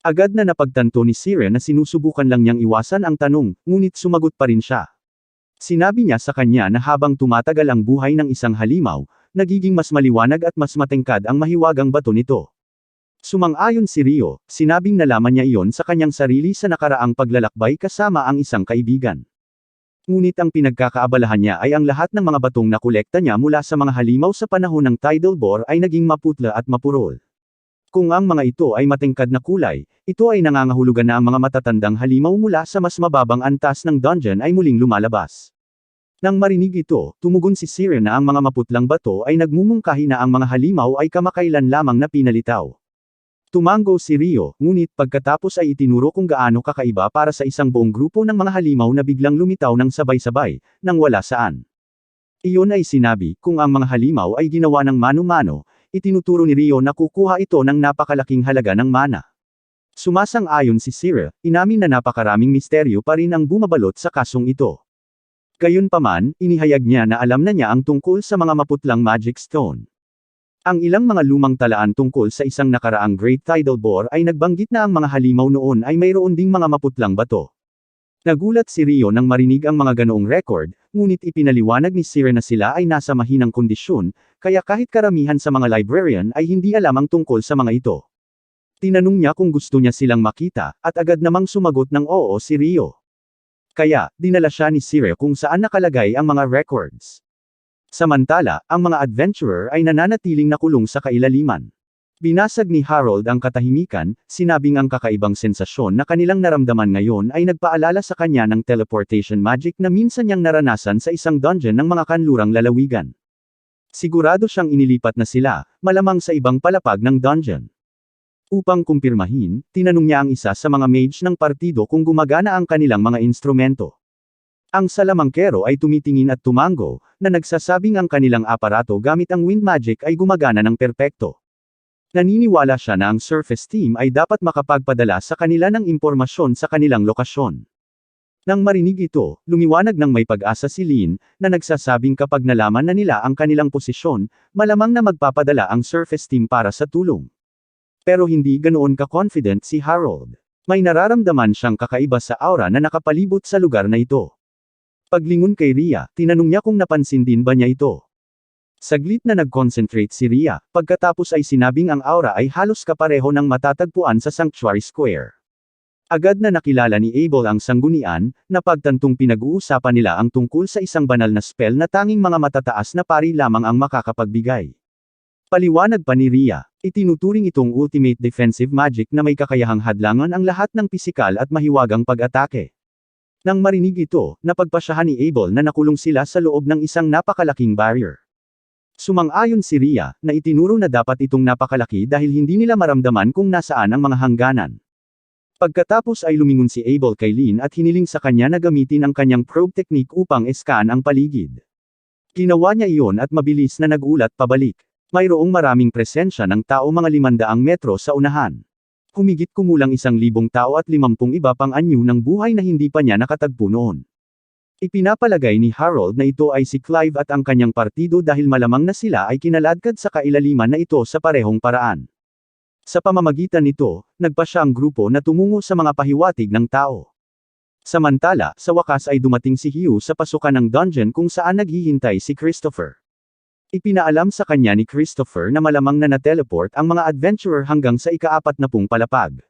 Agad na napagtanto ni Sire na sinusubukan lang niyang iwasan ang tanong, ngunit sumagot pa rin siya. Sinabi niya sa kanya na habang tumatagal ang buhay ng isang halimaw, nagiging mas maliwanag at mas matengkad ang mahiwagang bato nito. Sumang-ayon si Rio, sinabing nalaman niya iyon sa kanyang sarili sa nakaraang paglalakbay kasama ang isang kaibigan. Ngunit ang pinagkakaabalahan niya ay ang lahat ng mga batong nakolekta niya mula sa mga halimaw sa panahon ng tidal bore ay naging maputla at mapurol. Kung ang mga ito ay matengkad na kulay, ito ay nangangahulugan na ang mga matatandang halimaw mula sa mas mababang antas ng dungeon ay muling lumalabas. Nang marinig ito, tumugon si Sire na ang mga maputlang bato ay nagmumungkahi na ang mga halimaw ay kamakailan lamang na pinalitaw. Tumango si Rio, ngunit pagkatapos ay itinuro kung gaano kakaiba para sa isang buong grupo ng mga halimaw na biglang lumitaw ng sabay-sabay, nang wala saan. Iyon ay sinabi, kung ang mga halimaw ay ginawa ng mano-mano, itinuturo ni Rio na kukuha ito ng napakalaking halaga ng mana. Sumasang-ayon si Sire, inamin na napakaraming misteryo pa rin ang bumabalot sa kasong ito. Gayunpaman, inihayag niya na alam na niya ang tungkol sa mga maputlang magic stone. Ang ilang mga lumang talaan tungkol sa isang nakaraang great tidal bore ay nagbanggit na ang mga halimaw noon ay mayroon ding mga maputlang bato. Nagulat si Rio nang marinig ang mga ganoong record, ngunit ipinaliwanag ni Sire na sila ay nasa mahinang kondisyon, kaya kahit karamihan sa mga librarian ay hindi alam ang tungkol sa mga ito. Tinanong niya kung gusto niya silang makita, at agad namang sumagot ng oo si Rio. Kaya, dinala siya ni Sire kung saan nakalagay ang mga records. Samantala, ang mga adventurer ay nananatiling nakulong sa kailaliman. Binasag ni Harold ang katahimikan, sinabing ang kakaibang sensasyon na kanilang naramdaman ngayon ay nagpaalala sa kanya ng teleportation magic na minsan niyang naranasan sa isang dungeon ng mga kanlurang lalawigan. Sigurado siyang inilipat na sila, malamang sa ibang palapag ng dungeon. Upang kumpirmahin, tinanong niya ang isa sa mga mage ng partido kung gumagana ang kanilang mga instrumento. Ang salamangkero ay tumitingin at tumango, na nagsasabing ang kanilang aparato gamit ang wind magic ay gumagana ng perpekto. Naniniwala siya na ang surface team ay dapat makapagpadala sa kanila ng impormasyon sa kanilang lokasyon. Nang marinig ito, lumiwanag ng may pag-asa si Lynn, na nagsasabing kapag nalaman na nila ang kanilang posisyon, malamang na magpapadala ang surface team para sa tulong. Pero hindi ganoon ka-confident si Harold. May nararamdaman siyang kakaiba sa aura na nakapalibot sa lugar na ito. Paglingon kay Ria, tinanong niya kung napansin din ba niya ito. Saglit na nag-concentrate si Ria, pagkatapos ay sinabing ang aura ay halos kapareho ng matatagpuan sa Sanctuary Square. Agad na nakilala ni Abel ang sanggunian, na pagtantong pinag-uusapan nila ang tungkol sa isang banal na spell na tanging mga matataas na pari lamang ang makakapagbigay. Paliwanag pa ni Ria, itinuturing itong ultimate defensive magic na may kakayahang hadlangan ang lahat ng pisikal at mahiwagang pag-atake. Nang marinig ito, napagpasyahan ni Abel na nakulong sila sa loob ng isang napakalaking barrier. Sumang-ayon si Ria, na itinuro na dapat itong napakalaki dahil hindi nila maramdaman kung nasaan ang mga hangganan. Pagkatapos ay lumingon si Abel kay Lin at hiniling sa kanya na gamitin ang kanyang probe technique upang scan ang paligid. Ginawa niya iyon at mabilis na nag-ulat pabalik. Mayroong maraming presensya ng tao mga 500 metro sa unahan. Humigit kumulang 1,000 tao at 50 iba pang anyo ng buhay na hindi pa niya nakatagpo noon. Ipinapalagay ni Harold na ito ay si Clive at ang kanyang partido dahil malamang na sila ay kinaladkad sa kailaliman na ito sa parehong paraan. Sa pamamagitan nito, nagpasya ang grupo na tumungo sa mga pahiwatig ng tao. Samantala, sa wakas ay dumating si Hugh sa pasukan ng dungeon kung saan naghihintay si Christopher. Ipinaalam sa kanya ni Christopher na malamang na na-teleport ang mga adventurer hanggang sa ika-40 palapag.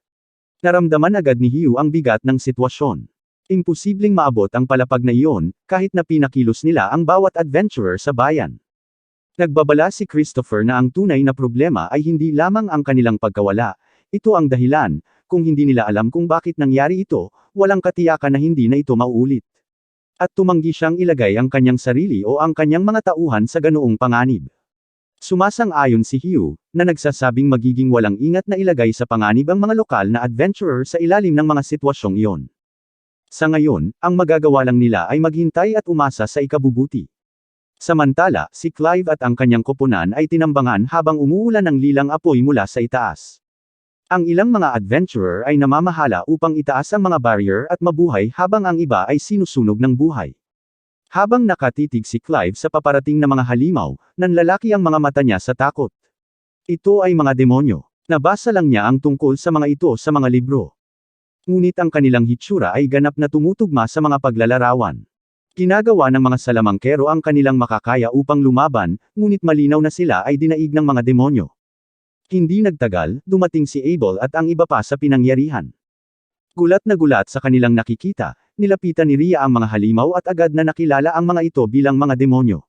Naramdaman agad ni Hugh ang bigat ng sitwasyon. Imposibleng maabot ang palapag na iyon, kahit na pinakilos nila ang bawat adventurer sa bayan. Nagbabala si Christopher na ang tunay na problema ay hindi lamang ang kanilang pagkawala, ito ang dahilan, kung hindi nila alam kung bakit nangyari ito, walang katiyakan na hindi na ito mauulit. At tumanggi siyang ilagay ang kanyang sarili o ang kanyang mga tauhan sa ganoong panganib. Sumasang-ayon si Hugh, na nagsasabing magiging walang ingat na ilagay sa panganib ang mga lokal na adventurer sa ilalim ng mga sitwasyong iyon. Sa ngayon, ang magagawa lang nila ay maghintay at umasa sa ikabubuti. Samantala, si Clive at ang kanyang koponan ay tinambangan habang umuulan ng lilang apoy mula sa itaas. Ang ilang mga adventurer ay namamahala upang itaas ang mga barrier at mabuhay habang ang iba ay sinusunog ng buhay. Habang nakatitig si Clive sa paparating na mga halimaw, nanlalaki ang mga mata niya sa takot. Ito ay mga demonyo. Nabasa lang niya ang tungkol sa mga ito sa mga libro. Ngunit ang kanilang hitsura ay ganap na tumutugma sa mga paglalarawan. Ginagawa ng mga salamangkero ang kanilang makakaya upang lumaban, ngunit malinaw na sila ay dinaig ng mga demonyo. Hindi nagtagal, dumating si Abel at ang iba pa sa pinangyarihan. Gulat na gulat sa kanilang nakikita, nilapitan ni Rhea ang mga halimaw at agad na nakilala ang mga ito bilang mga demonyo.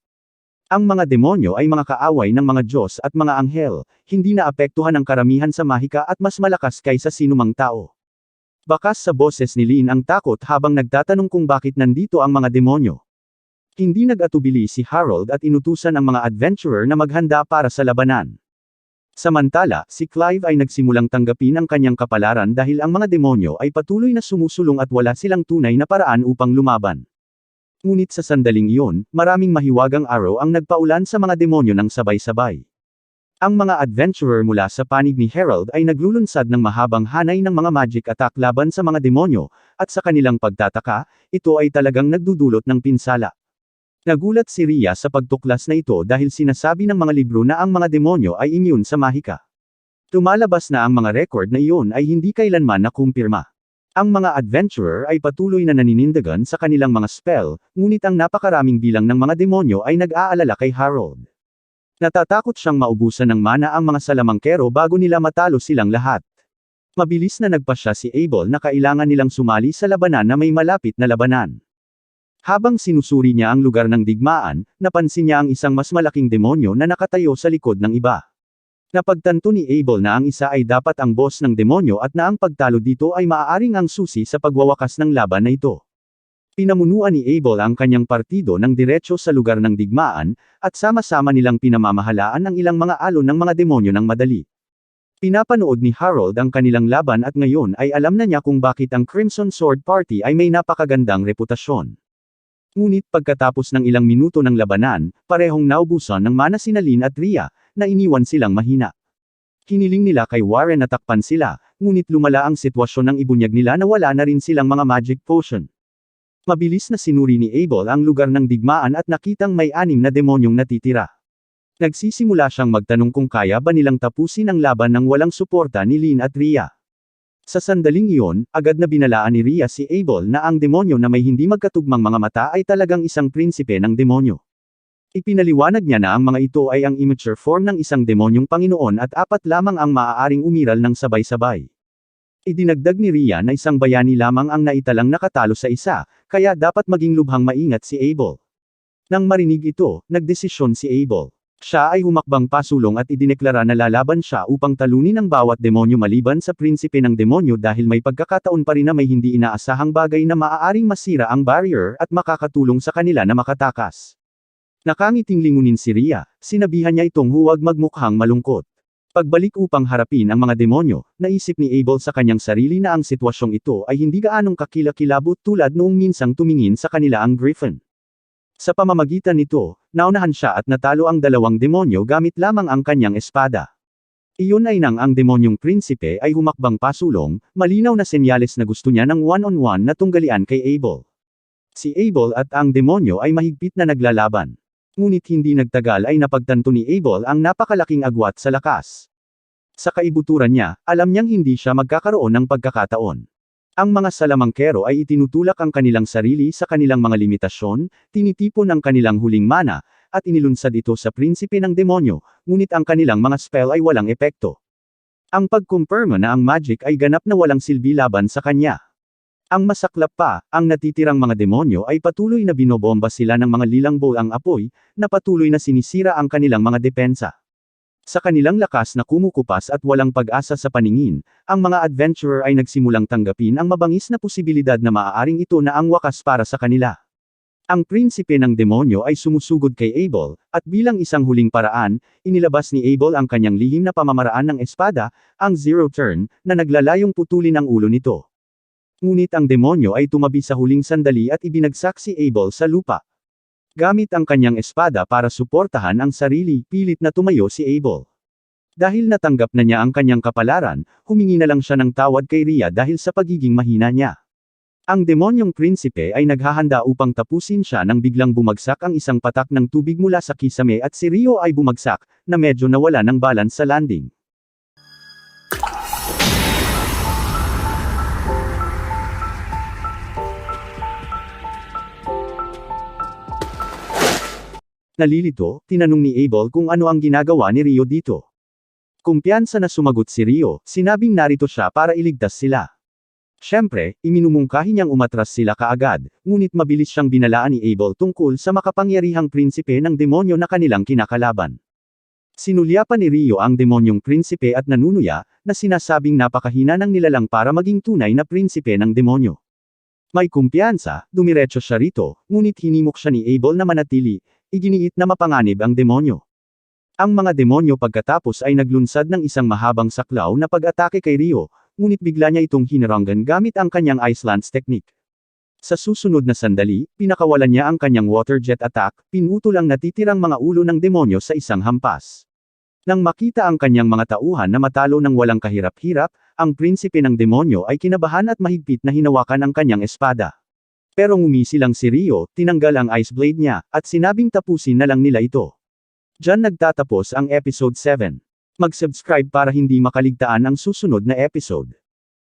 Ang mga demonyo ay mga kaaway ng mga Diyos at mga anghel, hindi naapektuhan ang karamihan sa mahika at mas malakas kaysa sinumang tao. Bakas sa boses ni Lin ang takot habang nagtatanong kung bakit nandito ang mga demonyo. Hindi nag-atubili si Harold at inutusan ang mga adventurer na maghanda para sa labanan. Samantala, si Clive ay nagsimulang tanggapin ang kanyang kapalaran dahil ang mga demonyo ay patuloy na sumusulong at wala silang tunay na paraan upang lumaban. Ngunit sa sandaling iyon, maraming mahiwagang araw ang nagpaulan sa mga demonyo ng sabay-sabay. Ang mga adventurer mula sa panig ni Harold ay naglulunsad ng mahabang hanay ng mga magic attack laban sa mga demonyo, at sa kanilang pagtataka, ito ay talagang nagdudulot ng pinsala. Nagulat si Rhea sa pagtuklas na ito dahil sinasabi ng mga libro na ang mga demonyo ay immune sa mahika. Tumalabas na ang mga record na iyon ay hindi kailanman nakumpirma. Ang mga adventurer ay patuloy na naninindigan sa kanilang mga spell, ngunit ang napakaraming bilang ng mga demonyo ay nag-aalala kay Harold. Natatakot siyang maubusan ng mana ang mga salamangkero bago nila matalo silang lahat. Mabilis na nagpasya si Abel na kailangan nilang sumali sa labanan na may malapit na labanan. Habang sinusuri niya ang lugar ng digmaan, napansin niya ang isang mas malaking demonyo na nakatayo sa likod ng iba. Napagtanto ni Abel na ang isa ay dapat ang boss ng demonyo at na ang pagtalo dito ay maaaring ang susi sa pagwawakas ng laban na ito. Pinamunuan ni Abel ang kanyang partido ng diretso sa lugar ng digmaan, at sama-sama nilang pinamamahalaan ang ilang mga alon ng mga demonyo ng madali. Pinapanood ni Harold ang kanilang laban at ngayon ay alam na niya kung bakit ang Crimson Sword Party ay may napakagandang reputasyon. Ngunit pagkatapos ng ilang minuto ng labanan, parehong naubusan ng mana sina Lin at Rhea, na iniwan silang mahina. Hiniling nila kay Warren na takpan sila, ngunit lumala ang sitwasyon ng ibunyag nila na wala na rin silang mga magic potion. Mabilis na sinuri ni Abel ang lugar ng digmaan at nakitang may 6 na demonyong natitira. Nagsisimula siyang magtanong kung kaya ba nilang tapusin ang laban ng walang suporta ni Lin at Rhea. Sa sandaling iyon, agad na binalaan ni Rhea si Abel na ang demonyo na may hindi magkatugmang mga mata ay talagang isang prinsipe ng demonyo. Ipinaliwanag niya na ang mga ito ay ang immature form ng isang demonyong Panginoon at 4 lamang ang maaaring umiral ng sabay-sabay. Idinagdag ni Rhea na isang bayani lamang ang naitalang nakatalo sa isa, kaya dapat maging lubhang maingat si Abel. Nang marinig ito, nagdesisyon si Abel. Siya ay humakbang pasulong at idineklara na lalaban siya upang talunin ang bawat demonyo maliban sa prinsipe ng demonyo dahil may pagkakataon pa rin na may hindi inaasahang bagay na maaaring masira ang barrier at makakatulong sa kanila na makatakas. Nakangiting lingunin si Rhea, sinabihan niya itong huwag magmukhang malungkot. Pagbalik upang harapin ang mga demonyo, naisip ni Abel sa kanyang sarili na ang sitwasyong ito ay hindi gaanong kakilakilabot tulad noong minsang tumingin sa kanila ang Griffin. Sa pamamagitan nito, naunahan siya at natalo ang dalawang demonyo gamit lamang ang kanyang espada. Iyon ay nang ang demonyong prinsipe ay humakbang pasulong, malinaw na senyales na gusto niya ng one-on-one na tunggalian kay Abel. Si Abel at ang demonyo ay mahigpit na naglalaban. Ngunit hindi nagtagal ay napagtanto ni Abel ang napakalaking agwat sa lakas. Sa kaibuturan niya, alam niyang hindi siya magkakaroon ng pagkakataon. Ang mga salamangkero ay itinutulak ang kanilang sarili sa kanilang mga limitasyon, tinitipon ang kanilang huling mana, at inilunsad ito sa prinsipe ng demonyo, ngunit ang kanilang mga spell ay walang epekto. Ang pagkumpirma na ang magic ay ganap na walang silbi laban sa kanya. Ang masaklap pa, ang natitirang mga demonyo ay patuloy na binobomba sila ng mga lilang bolang apoy, na patuloy na sinisira ang kanilang mga depensa. Sa kanilang lakas na kumukupas at walang pag-asa sa paningin, ang mga adventurer ay nagsimulang tanggapin ang mabangis na posibilidad na maaaring ito na ang wakas para sa kanila. Ang prinsipe ng demonyo ay sumusugod kay Abel, at bilang isang huling paraan, inilabas ni Abel ang kanyang lihim na pamamaraan ng espada, ang Zero Turn, na naglalayong putulin ang ulo nito. Ngunit ang demonyo ay tumabi sa huling sandali at ibinagsak si Abel sa lupa. Gamit ang kanyang espada para suportahan ang sarili, pilit na tumayo si Abel. Dahil natanggap na niya ang kanyang kapalaran, humingi na lang siya ng tawad kay Rhea dahil sa pagiging mahina niya. Ang demonyong prinsipe ay naghahanda upang tapusin siya nang biglang bumagsak ang isang patak ng tubig mula sa kisame at si Rio ay bumagsak, na medyo nawala ng balance sa landing. Nalilito, tinanong ni Abel kung ano ang ginagawa ni Rio dito. Kumpiyansa na sumagot si Rio, sinabing narito siya para iligtas sila. Siyempre, iminumungkahi niyang umatras sila kaagad, ngunit mabilis siyang binalaan ni Abel tungkol sa makapangyarihang prinsipe ng demonyo na kanilang kinakalaban. Sinulyapan ni Rio ang demonyong prinsipe at nanunuya, na sinasabing napakahina ng nilalang para maging tunay na prinsipe ng demonyo. May kumpiyansa, dumiretso siya rito, ngunit hinimok siya ni Abel na manatili, iginiit na mapanganib ang demonyo. Ang mga demonyo pagkatapos ay naglunsad ng isang mahabang saklaw na pag-atake kay Rio, ngunit bigla niya itong hinaranggan gamit ang kanyang Ice Lance technique. Sa susunod na sandali, pinakawalan niya ang kanyang water jet attack, pinutol ang natitirang mga ulo ng demonyo sa isang hampas. Nang makita ang kanyang mga tauhan na matalo ng walang kahirap-hirap, ang prinsipe ng demonyo ay kinabahan at mahigpit na hinawakan ang kanyang espada. Pero ngumisi lang si Rio, tinanggal ang ice blade niya, at sinabing tapusin na lang nila ito. Diyan nagtatapos ang episode 7. Mag-subscribe para hindi makaligtaan ang susunod na episode.